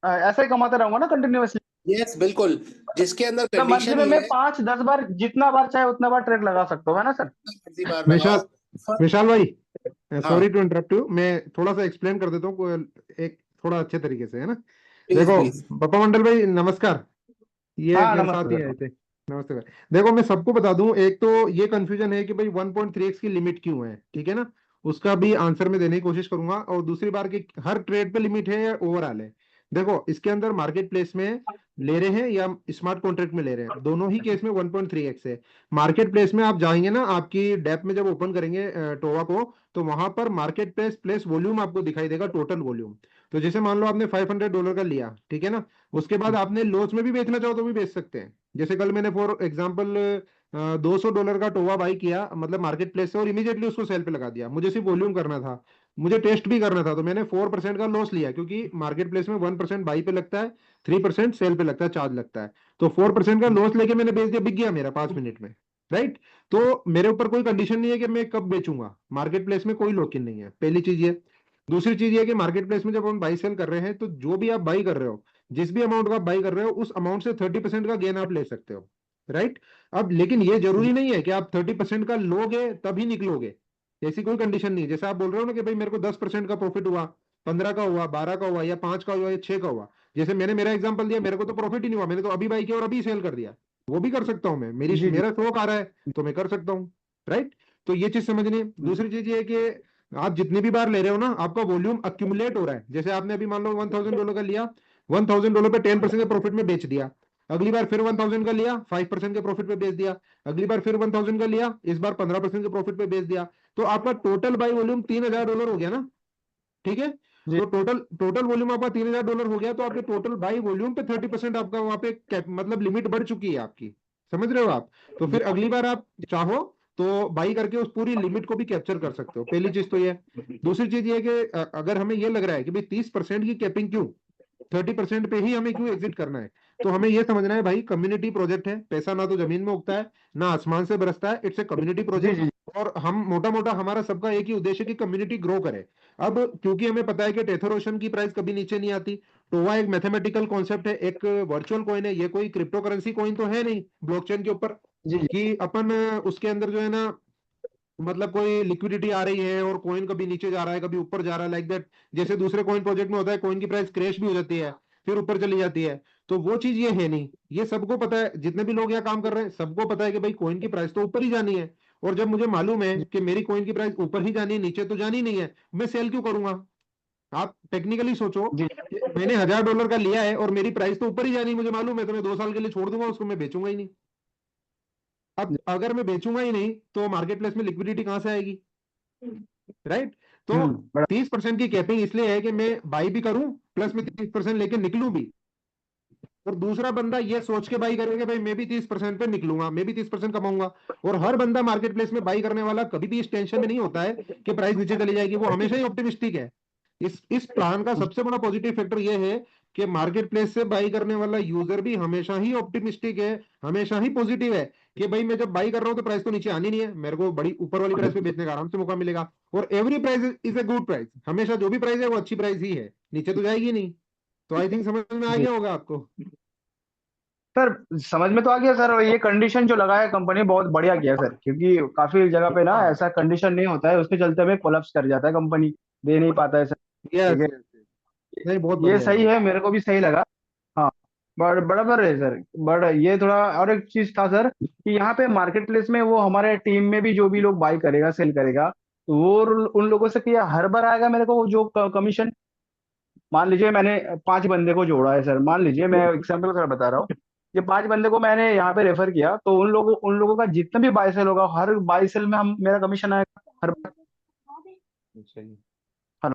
ऐसे ही कमाता रहूंगा ना कंटिन्यूअसली। यस बिल्कुल। जिसके अंदर तो मंथली कंडीशन में मैं ये है, 5-10 बार जितना बार चाहे उतना बार ट्रेड लगा सकता हूँ, है ना सर? मर्जी बार विशाल लगाओ। फर्क। विशाल भाई, हाँ, सॉरी टू इंटरप्ट यू, मैं थोड़ा सा एक्सप्लेन कर देता हूँ एक थोड़ा अच्छे तरीके से, है ना। प्लीज देखो, प्लीज। पप्पा मंडल भाई नमस्कार, ये हाँ, मेरे नमस्ते साथ ही सर। आए थे। नमस्ते भाई। देखो, मैं सबको बता दूं, एक तो ये कंफ्यूजन है कि भाई 1.3x की लिमिट क्यों है, ठीक है ना। उसका भी आंसर मैं देने की कोशिश करूंगा, और दूसरी बार कि हर ट्रेड पे लिमिट है या ओवरऑल है। देखो, इसके अंदर मार्केट प्लेस में ले रहे हैं या स्मार्ट कॉन्ट्रैक्ट में ले रहे हैं, दोनों ही केस में 1.3x है। मार्केट प्लेस में आप जाएंगे ना, आपकी डेप में जब ओपन करेंगे टोवा को, तो वहां पर मार्केट प्लेस प्लेस वॉल्यूम आपको दिखाई देगा, टोटल वॉल्यूम। तो जैसे मान लो आपने $500 का लिया, ठीक है ना। उसके बाद आपने लॉस में भी बेचना चाहो तो भी बेच सकते हैं। जैसे कल मैंने फॉर एग्जाम्पल $200 का टोवा बाई किया, मतलब मार्केट प्लेस से, और इमीडिएटली उसको सेल पे लगा दिया। मुझे सिर्फ वॉल्यूम करना था, मुझे टेस्ट भी करना था, तो मैंने 4% का लॉस लिया, क्योंकि मार्केट प्लेस में 1% बाई पे लगता है, 3% सेल पे लगता है, चार्ज लगता है। तो 4% का लॉस लेके मैंने बेच दिया, बिक गया मेरा 5 मिनट में। राइट। तो मेरे ऊपर कोई कंडीशन नहीं है कि मैं कब बेचूंगा, मार्केट प्लेस में कोई लॉक इन नहीं है, पहली चीज ये। दूसरी चीज ये कि मार्केट प्लेस में जब हम बाई सेल कर रहे हैं, तो जो भी आप बाई कर रहे हो, जिस भी अमाउंट का आप बाई कर रहे हो, उस अमाउंट से 30% का गेन आप ले सकते हो। राइट। अब लेकिन ये जरूरी नहीं है कि आप 30% का लोगे तभी निकलोगे, ऐसी कोई कंडीशन नहीं है। जैसे आप बोल रहे हो ना कि भाई मेरे को 10% का प्रॉफिट हुआ, 15 का हुआ, 12 का हुआ, या 5 का हुआ, या 6 का हुआ। जैसे मैंने मेरा एग्जांपल दिया, मेरे को तो प्रॉफिट ही नहीं हुआ, मैंने तो अभी बाई किया और अभी सेल कर दिया। वो भी कर सकता हूं मैं, जी जी। मेरा शौक आ रहा है तो मैं कर सकता हूँ। राइट। तो ये चीज समझनी है। दूसरी चीज ये है कि आप जितनी भी बार ले रहे हो ना, आपका वॉल्यूम अक्यूमुलेट हो रहा है। जैसे आपने अभी मान लो $1,000 का लिया, $1,000 पे 10% के प्रॉफिट में बेच दिया। अगली बार फिर 1,000 का लिया, 5% के प्रॉफिट पे बेच दिया। अगली बार फिर 1,000 का लिया, इस बार 15% के प्रॉफिट पे बेच दिया। तो आपका टोटल बाई वॉल्यूम $3,000 हो गया ना। ठीक है। जी तो टोटल टोटल वॉल्यूम आपका $3,000 हो गया, तो आपके टोटल बाई वॉल्यूम पे 30% आपका वहां पे मतलब लिमिट बढ़ चुकी है आपकी। समझ रहे हो आप। तो जी। फिर अगली बार आप चाहो तो बाई करके उस पूरी लिमिट को भी कैप्चर कर सकते हो, पहली चीज तो ये। दूसरी चीज ये कि अगर हमें ये लग रहा है कि भाई 30% की कैपिंग क्यों, 30% पे ही हमें क्यों एग्जिट करना है, तो हमें यह समझना है भाई, कम्युनिटी प्रोजेक्ट है, पैसा ना तो जमीन में उगता है ना आसमान से बरसता है, इट्स ए कम्युनिटी जी प्रोजेक्ट। जी। और हम मोटा मोटा हमारा सबका एक ही उद्देश्य कि कम्युनिटी ग्रो करे। अब क्योंकि हमें पता है कि टेथर ओशन की प्राइस कभी नीचे नहीं आती, टोवा एक मैथमेटिकल कॉन्सेप्ट है, एक वर्चुअल कॉइन है, ये कोई क्रिप्टो करेंसी कॉइन तो है नहीं ब्लॉकचेन के ऊपर, जी जी। कि अपन उसके अंदर जो है ना, मतलब कोई लिक्विडिटी आ रही है और कॉइन कभी नीचे जा रहा है कभी ऊपर जा रहा है, लाइक दैट। जैसे दूसरे कॉइन प्रोजेक्ट में होता है, कॉइन की प्राइस क्रैश भी हो जाती है, फिर ऊपर चली जाती है। तो वो चीज ये है नहीं, ये सबको पता है, जितने भी लोग यहाँ काम कर रहे हैं सबको पता है कि भाई कॉइन की प्राइस तो ऊपर ही जानी है। और जब मुझे मालूम है कि मेरी कॉइन की प्राइस ऊपर ही जानी है, नीचे तो जानी नहीं है, मैं सेल क्यों करूंगा? आप टेक्निकली सोचो, जी मैंने $1000 का लिया है और मेरी प्राइस तो ऊपर ही जानी है, मुझे मालूम है, तो मैं 2 साल के लिए छोड़ दूंगा उसको, मैं बेचूंगा ही नहीं। अब अगर मैं बेचूंगा ही नहीं तो मार्केट प्लेस में लिक्विडिटी कहां से आएगी, राइट? तो बड़ा 30% की कैपिंग इसलिए है कि मैं बाई भी करूं प्लस में 30% लेके निकलूं भी, और दूसरा बंदा ये सोच के बाई करेगा भाई मैं भी 30% पे निकलूंगा, मैं भी 30% कमाऊंगा। और हर बंदा मार्केट प्लेस में बाई करने वाला कभी भी इस टेंशन में नहीं होता है कि प्राइस नीचे चली जाएगी, वो हमेशा ही ऑप्टिमिस्टिक है। इस प्लान का सबसे बड़ा पॉजिटिव फैक्टर ये है कि मार्केट प्लेस से बाई करने वाला यूजर भी हमेशा ही ऑप्टिमिस्टिक है, हमेशा ही पॉजिटिव है कि भाई मैं जब बाई कर रहा हूं तो प्राइस तो नीचे आनी नहीं है, मेरे को बड़ी ऊपर वाली प्राइस पे बेचने का आराम से मौका मिलेगा। और every price is a good price, हमेशा जो भी प्राइस है वो अच्छी प्राइस ही है, नीचे तो जाएगी नहीं। तो आई थिंक समझ में आ जी गया होगा आपको। सर, समझ में तो आ गया सर। और ये कंडीशन जो लगाया कंपनी बहुत बढ़िया किया सर, क्योंकि काफी जगह पे ना हाँ, ऐसा कंडीशन नहीं होता है, उसके चलते में कोलैप्स कर जाता है कंपनी, दे नहीं पाता है सर। ठीक यस है, यस, नहीं बहुत ये बढ़िया है सही भाई। है, मेरे को भी सही लगा। हाँ, बराबर है सर। बट ये थोड़ा और एक चीज था सर कि यहाँ पे मार्केट प्लेस में वो हमारे टीम में भी जो भी लोग बाई करेगा सेल करेगा, तो वो उन लोगों से क्या हर बार आएगा मेरे को वो जो कमीशन? मान लीजिए मैंने 5 बंदे को जोड़ा है सर, मान लीजिए मैं एग्जाम्पल कर बता रहा हूँ, ये 5 बंदे को मैंने यहाँ पे रेफर किया, तो उन लोगों का जितना भी बाई सेल होगा, हर बाई सेल में हम मेरा कमीशन आएगा हर बार। सही। Hello,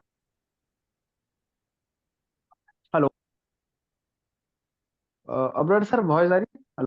hello, Abrar sir voice आ रही है?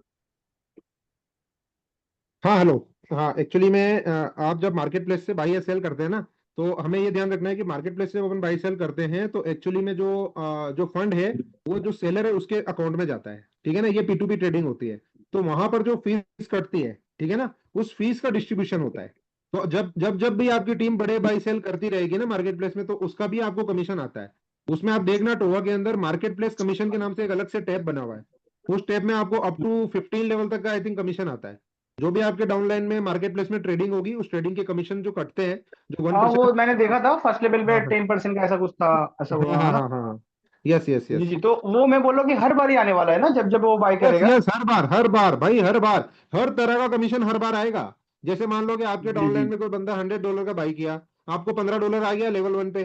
हाँ हेलो। हाँ एक्चुअली में आप जब मार्केट प्लेस से बाई या सेल करते हैं ना, तो हमें ये ध्यान रखना है कि मार्केट प्लेस से अपन बाई सेल करते हैं तो एक्चुअली में जो फंड है वो जो सेलर है उसके अकाउंट में जाता है, ठीक है ना, ये P2P ट्रेडिंग होती है। तो वहां पर जो फीस कटती है, ठीक है ना, उस फीस का डिस्ट्रीब्यूशन होता है। तो जब भी आपकी टीम बड़े बाई सेल करती रहेगी ना मार्केट प्लेस में, तो उसका भी आपको कमीशन आता है। उसमें आप देखना टोवा के अंदर मार्केट प्लेस कमीशन के नाम से एक अलग से टैब बना हुआ है, उस टैब में आपको अप टू 15 लेवल तक का आई थिंक कमीशन आता है। जो भी आपके डाउनलाइन में मार्केट प्लेस में ट्रेडिंग होगी, उस ट्रेडिंग के कमीशन जो कटते हैं, जो वन हाँ, वो परसेंट मैंने देखा था फर्स्ट लेवल पे हाँ 10% का ऐसा कुछ था, ऐसा हाँ हुआ हाँ है ना? हाँ हाँ हाँ, यस यस जी यस जी, तो वो मैं बोल रहा हूँ कि हर बार ही आने वाला है ना, जब जब वो बाय यस करेगा? यस, हर बार भाई, हर बार हर तरह का कमीशन हर बार आएगा। जैसे मान लो कि आपके जी डाउनलाइन जी में कोई बंदा $100 का बाई किया, आपको $15 आ गया लेवल 1 पे,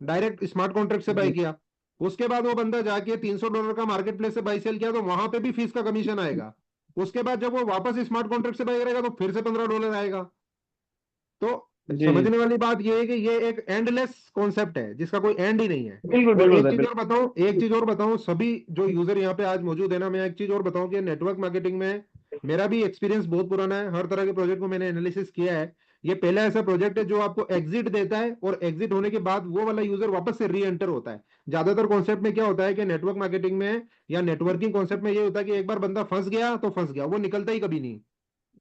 डायरेक्ट स्मार्ट कॉन्ट्रैक्ट से बाई जी किया। उसके बाद वो बंदा जाके $300 का मार्केट प्लेस से बाई सेल किया, तो वहां पे भी फीस का कमीशन आएगा। उसके बाद जब वो वापस स्मार्ट कॉन्ट्रैक्ट से बाई करेगा तो फिर से $15 आएगा। तो जी जी, समझने वाली बात यह है कि ये एक एंडलेस कॉन्सेप्ट है जिसका कोई एंड ही नहीं है। बिल्कुल और बिल्कुल एक सर, चीज और बिल्कुल। बताऊं, सभी जो यूजर यहाँ पे आज मौजूद है ना, मैं एक चीज और बताऊं कि नेटवर्क मार्केटिंग में मेरा भी एक्सपीरियंस बहुत पुराना है, हर तरह के प्रोजेक्ट को मैंने एनालिसिस किया है। ये पहला ऐसा प्रोजेक्ट है जो आपको एग्जिट देता है और एग्जिट होने के बाद वो वाला यूजर वापस से री एंटर होता है। ज्यादातर कॉन्सेप्ट में क्या होता है कि नेटवर्क मार्केटिंग में या नेटवर्किंग कॉन्सेप्ट में ये होता है कि एक बार बंदा फंस गया तो फंस गया, वो निकलता ही कभी नहीं।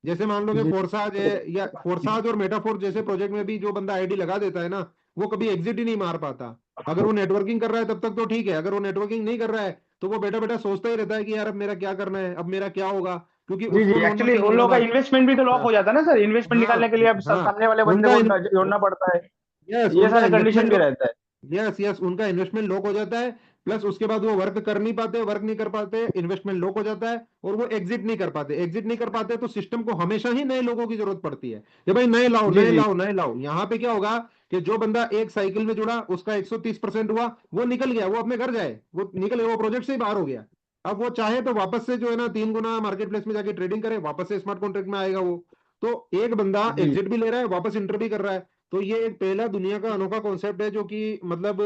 जैसे मान लो कि जी फोर्साज है, या फोर्साज और मेटाफोर जैसे प्रोजेक्ट में भी जो बंदा आईडी लगा देता है ना, वो कभी एग्जिट ही नहीं मार पाता। अगर वो नेटवर्किंग कर रहा है तब तक तो ठीक है, अगर वो नेटवर्किंग नहीं कर रहा है तो वो बेटा बेटा सोचता ही रहता है कि यार अब मेरा क्या करना है, अब मेरा क्या होगा, क्योंकि जी जी, उसको नॉन एक्चुअली वर्किंग उन लोगों का लगाना। इन्वेस्टमेंट भी तो लॉक हाँ हो जाता है ना सर, इन्वेस्टमेंट हाँ निकालने के लिए अब हाँ, सामने वाले बंदे उनका को जोड़ना पड़ता है। यस ये उनका सारे कंडीशन इन्वेस्टमेंट, भी रहता है। यस यस, उनका इन्वेस्टमेंट लॉक हो जाता है। प्लस उसके बाद वो वर्क कर नहीं पाते, वर्क नहीं कर पाते, इन्वेस्टमेंट लॉक हो जाता है और वो एग्जिट नहीं कर पाते, एग्जिट नहीं कर पाते तो सिस्टम को हमेशा ही नए लोगों की जरूरत पड़ती है कि भाई नए लाओ जी नए जी लाओ नए लाओ। यहाँ पे क्या होगा कि जो बंदा एक साइकिल में जुड़ा उसका 130% हुआ, वो निकल गया, वो अपने घर जाए, वो निकल गया, वो प्रोजेक्ट से ही बाहर हो गया। अब वो चाहे तो वापस से जो है ना 3 गुना मार्केट प्लेस में जाके ट्रेडिंग करे, वापस से स्मार्ट कॉन्ट्रैक्ट में आएगा वो। तो एक बंदा जी एग्जिट भी ले रहा है, वापस इंटर भी कर रहा है। तो ये एक पहला दुनिया का अनोखा कॉन्सेप्ट है जो कि मतलब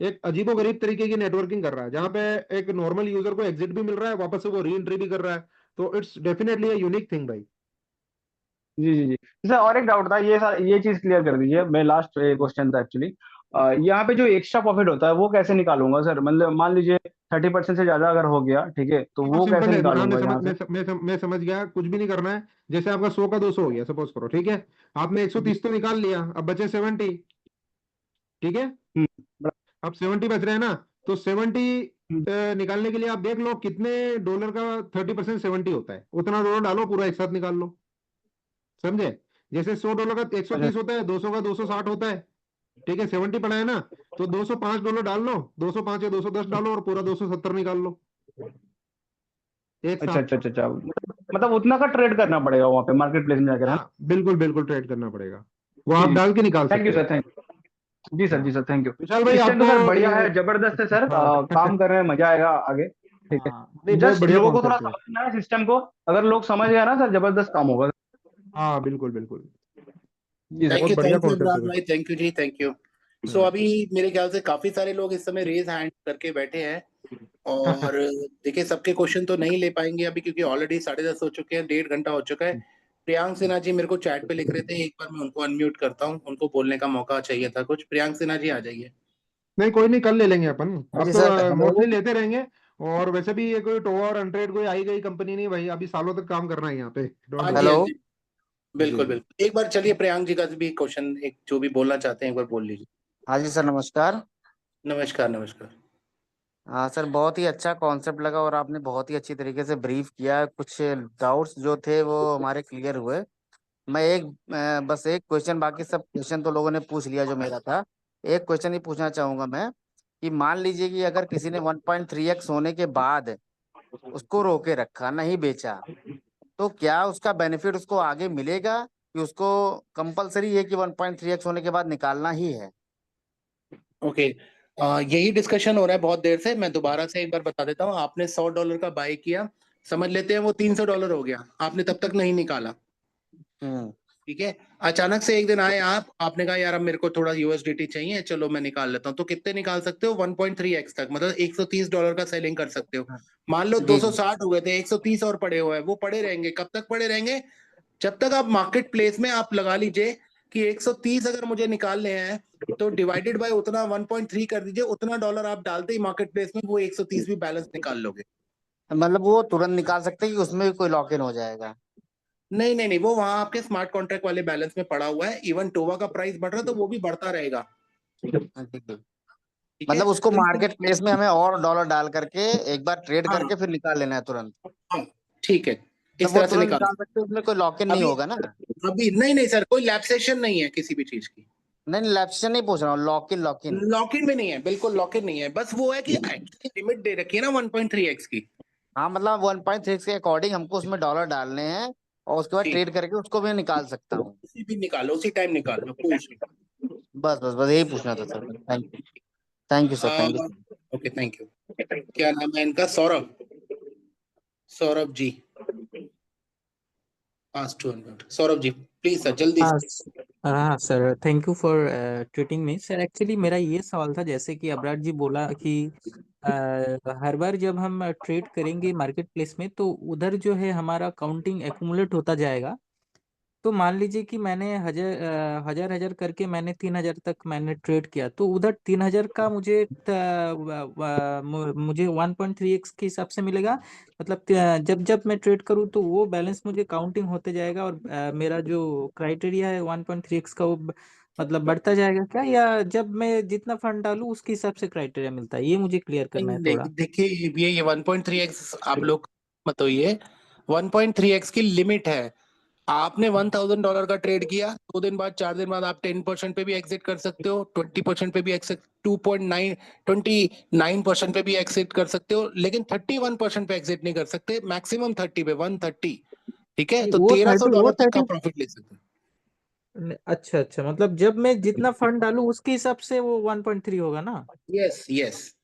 एक अजीबोगरीब तरीके की नेटवर्किंग कर रहा है, जहां पे एक नॉर्मल यूजर को एग्जिट भी मिल रहा है, वापस से वो री एंट्री भी कर रहा है। तो it's definitely a unique thing भाई। जी जी जी सर, और एक डाउट था, ये चीज क्लियर कर दीजिए, मैं लास्ट क्वेश्चन था एक्चुअली। यहाँ पे जो एक्स्ट्रा प्रॉफिट होता है वो कैसे निकालूंगा सर? मतलब मान लीजिए 30% से ज्यादा अगर हो गया, ठीक है, तो बहुत वो कैसे सिंपल है, हाँ निकालूंगा यहाँ से? मैं समझ गया, कुछ भी नहीं करना है। जैसे आपका 100 का 200 हो गया सपोज करो, ठीक है, आपने जी 130 तो निकाल लिया, अब बचे 70, ठीक है, हम्म, बड़ा- अब 70 बच रहे हैं ना, तो 70 हम्म, निकालने के लिए आप देख लो कितने डॉलर का 30% 70 होता है, उतना डॉलर डालो, पूरा एक साथ निकाल लो, समझे? जैसे $100 का अच्छा 130 होता है, 200 का 260 होता है, ठीक है, 70 पड़ा है ना, तो $205 डाल लो, 205 या 210 डालो और पूरा 270 निकाल लो एक अच्छा साथ। अच्छा अच्छा अच्छा, मतलब उतना का ट्रेड करना पड़ेगा वहाँ पे मार्केट प्लेस में जाकर, है ना? हाँ बिल्कुल बिल्कुल ट्रेड करना पड़ेगा, वो आप डाल के निकाल थैंक सकते यू हो। Sir, thank you. जी सर, जी सर, थैंक यू। विशाल भाई इस टाइम तो आपको सर बढ़िया ये, है, जबरदस्त है सर। हाँ काम करने में मजा आएगा आगे। ठीक है, नहीं बहुत जस्ट बढ़िया लोगों को थोड़ा कॉन्सेप्ट है। समझना है सिस्टम को। अगर लोग समझ गए ना सर, जबरदस्त काम होगा। हाँ बिल्कुल बिल्कुल, जी सर। बहुत बढ़िया थैंक यू कॉन्सेप्ट इमरान है। भाई, थैंक यू जी, थैंक यू। सो अभी मेरे ख्याल से काफी सारे लोग इस समय रेज हैंड करके बैठे हैं, और देखिए सबके क्वेश्चन तो नहीं ले पाएंगे अभी, क्योंकि ऑलरेडी 10:30 हो चुके हैं, 1.5 घंटा हो चुका है। प्रियांक सिन्हा जी मेरे को चैट पे लिख रहे थे, एक बार मैं उनको अनम्यूट करता हूँ, उनको बोलने का मौका चाहिए था कुछ। प्रियांक सिन्हा जी आ जाइए। नहीं कोई नहीं, कल ले लेंगे अपन, हाँ अब जी तो सर, हेलो। मोस्टली लेते रहेंगे। और वैसे भी ये कोई टोवा और अनट्रेड कोई आई गई कंपनी नहीं भाई, अभी सालों तक काम करना है यहाँ पे, डोंट हाँ जी, हाँ वरी। हेलो। जी, जी बिल्कुल जी। बिल्कुल। एक बार चलिए प्रियांक जी का भी क्वेश्चन, एक जो भी बोलना चाहते हैं एक बार बोल लीजिए। हाँ जी सर, नमस्कार। नमस्कार नमस्कार। हाँ सर, बहुत ही अच्छा कॉन्सेप्ट लगा और आपने बहुत ही अच्छी तरीके से ब्रीफ किया। कुछ डाउट्स जो थे वो हमारे क्लियर हुए। मैं बस एक क्वेश्चन, बाकी सब क्वेश्चन तो लोगों ने पूछ लिया जो मेरा था। एक क्वेश्चन ही पूछना चाहूंगा मैं, कि मान लीजिए कि अगर किसी ने 1.3x होने के बाद उसको रोके रखा, नहीं बेचा, तो क्या उसका बेनिफिट उसको आगे मिलेगा, कि उसको कंपलसरी है कि 1.3x होने के बाद निकालना ही है? ओके, यही डिस्कशन हो रहा है बहुत देर से। मैं दोबारा से एक बार बता देता हूँ। आपने $100 का बाय किया, समझ लेते हैं वो $300 हो गया, आपने तब तक नहीं निकाला, हम्म। ठीक है। अचानक से एक दिन आए आपने कहा यार अब मेरे को थोड़ा यूएसडीटी चाहिए, चलो मैं निकाल लेता हूँ। तो कितने निकाल सकते हो? 1.3x तक, मतलब $130 का सेलिंग कर सकते हो। मान लो जी जी। 260 हो गए थे, 130 और पड़े हुए हैं, वो पड़े रहेंगे। कब तक पड़े रहेंगे? जब तक आप मार्केट प्लेस में आप लगा लीजिए कि 130 अगर मुझे निकालने हैं, तो डिवाइडेड बाय उतना 1.3 कर दीजिए, उतना डॉलर आप डालते ही मार्केट प्लेस में वो 130 भी बैलेंस निकाल लोगे। मतलब वो तुरंत निकाल सकते हैं कि उसमें भी कोई लॉक इन हो जाएगा? नहीं नहीं नहीं, वो वहां आपके स्मार्ट कॉन्ट्रैक्ट वाले बैलेंस में पड़ा हुआ है। इवन टोवा का प्राइस बढ़ रहा है तो वो भी बढ़ता रहेगा, हाँ, ठीक है। ठीक है। मतलब उसको तो इसमें मार्केट प्लेस में हमें और डॉलर डाल करके एक बार ट्रेड हाँ करके फिर निकाल लेना है तुरंत? हाँ, ठीक है, मतलब इस वो तरह से तुरंत निकाल निकाल सकते सकते हैं, उसमें कोई लॉक इन हैं। नहीं अभी होगा ना? अभी नहीं नहीं सर, कोई लैप्सेशन नहीं है किसी भी चीज की। नहीं, लैप्स नहीं पूछ रहा हूँ, lock in, lock in. Lock in भी नहीं है, बिल्कुल लॉक इन नहीं है। बस वो है कि एक्चुअली लिमिट दे रखी है ना 1.3x की। हाँ, मतलब 1.6 के अकॉर्डिंग हमको उसमें डॉलर डालने हैं, और उसके बाद ठीक, ट्रेड करके उसको भी निकाल सकता हूँ? उसी भी निकालो, उसी टाइम निकाल लो, कोई इशू बस बस बस यही पूछना था sir. Thank you. Thank you sir, thank नहीं। यू। Okay, thank you. क्या नाम है इनका? Saurabh, Saurabh ji. Pass to unmute Saurabh ji, please sir जल्दी हाँ से। हाँ sir, thank you for treating me sir. Actually मेरा ये सवाल था, जैसे कि अबरार जी बोला कि हर बार जब हम ट्रेड करेंगे मार्केट प्लेस में तो उधर जो है हमारा काउंटिंग एक्यूमुलेट होता जाएगा। तो मान लीजिए कि मैंने हजार हजार करके मैंने 3,000 तक मैंने ट्रेड किया, तो उधर 3,000 का मुझे मुझे 1.3x के हिसाब से मिलेगा। मतलब जब जब मैं ट्रेड करूँ तो वो बैलेंस मुझे काउंटिंग होते जाएगा, और मेरा जो क्राइटेरिया है 1.3x का वो मतलब बढ़ता जाएगा क्या, या जब मैं जितना फंड डालूं उसके हिसाब से क्राइटेरिया मिलता है? ये मुझे क्लियर करना है थोड़ा। देखिए ये 1.3x आप लोग मत हो, ये 1.3x की लिमिट है। आपने $1,000 का ट्रेड किया, 2 दिन बाद 4 दिन बाद आप 10% पे भी एग्जिट कर सकते हो, 20% पे भी एग्जिट, 29% पे भी एग्जिट कर सकते हो, लेकिन 31% पे एग्जिट नहीं कर सकते। मैक्सिमम 30 पे, 130, ठीक है। तो वो तेरह सौ थर्टी वो डॉलर तक का 30। प्रॉफिट ले सकते हो। अच्छा अच्छा, मतलब जब मैं जितना फंड डालूं उसके हिसाब से वो 1.3 होगा ना? Yes yes.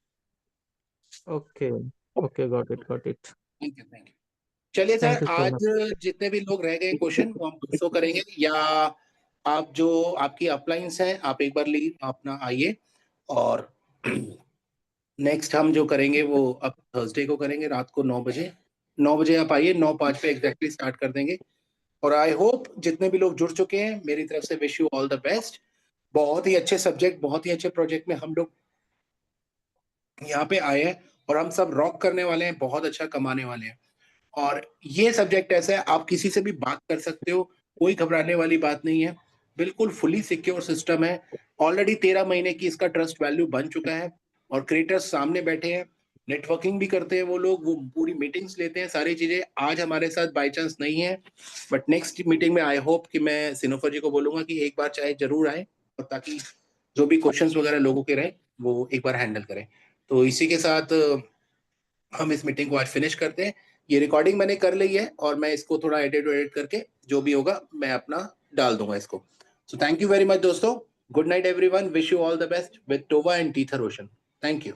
Okay okay, got it got it. Thank you, thank you. चलिए सर, थैंक यू सो आज मच। जितने भी लोग रह गए क्वेश्चन वो हम परसों करेंगे, या आप जो आपकी अपलाइंस है आप एक बार ली अपना आइए, और नेक्स्ट हम जो करेंगे वो अब थर्सडे को करेंगे रात को 9 बजे। 9 बजे आप आइए, 9:05 पे एग्जैक्टली स्टार्ट कर देंगे। और आई होप जितने भी लोग जुड़ चुके हैं, मेरी तरफ से wish you all the best. बहुत ही अच्छे सब्जेक्ट, बहुत ही अच्छे प्रोजेक्ट में हम लोग यहाँ पे आए हैं, और हम सब रॉक करने वाले हैं, बहुत अच्छा कमाने वाले हैं। और ये सब्जेक्ट ऐसा है, आप किसी से भी बात कर सकते हो, कोई घबराने वाली बात नहीं है। बिल्कुल फुली सिक्योर सिस्टम है। ऑलरेडी 13 महीने की इसका ट्रस्ट वैल्यू बन चुका है, और क्रिएटर्स सामने बैठे हैं, नेटवर्किंग भी करते हैं वो लोग, वो पूरी मीटिंग्स लेते हैं, सारी चीजें। आज हमारे साथ बाई चांस नहीं है, बट नेक्स्ट मीटिंग में आई होप कि मैं सिनोफर जी को बोलूंगा कि एक बार चाहे जरूर आए, और ताकि जो भी क्वेश्चंस वगैरह लोगों के रहे वो एक बार हैंडल करें। तो इसी के साथ हम इस मीटिंग को आज फिनिश करते हैं। ये रिकॉर्डिंग मैंने कर ली है और मैं इसको थोड़ा एडिट करके जो भी होगा मैं अपना डाल दूंगा इसको। So thank you very much दोस्तों, good night everyone, wish you all the best with tova and tether ocean. Thank you.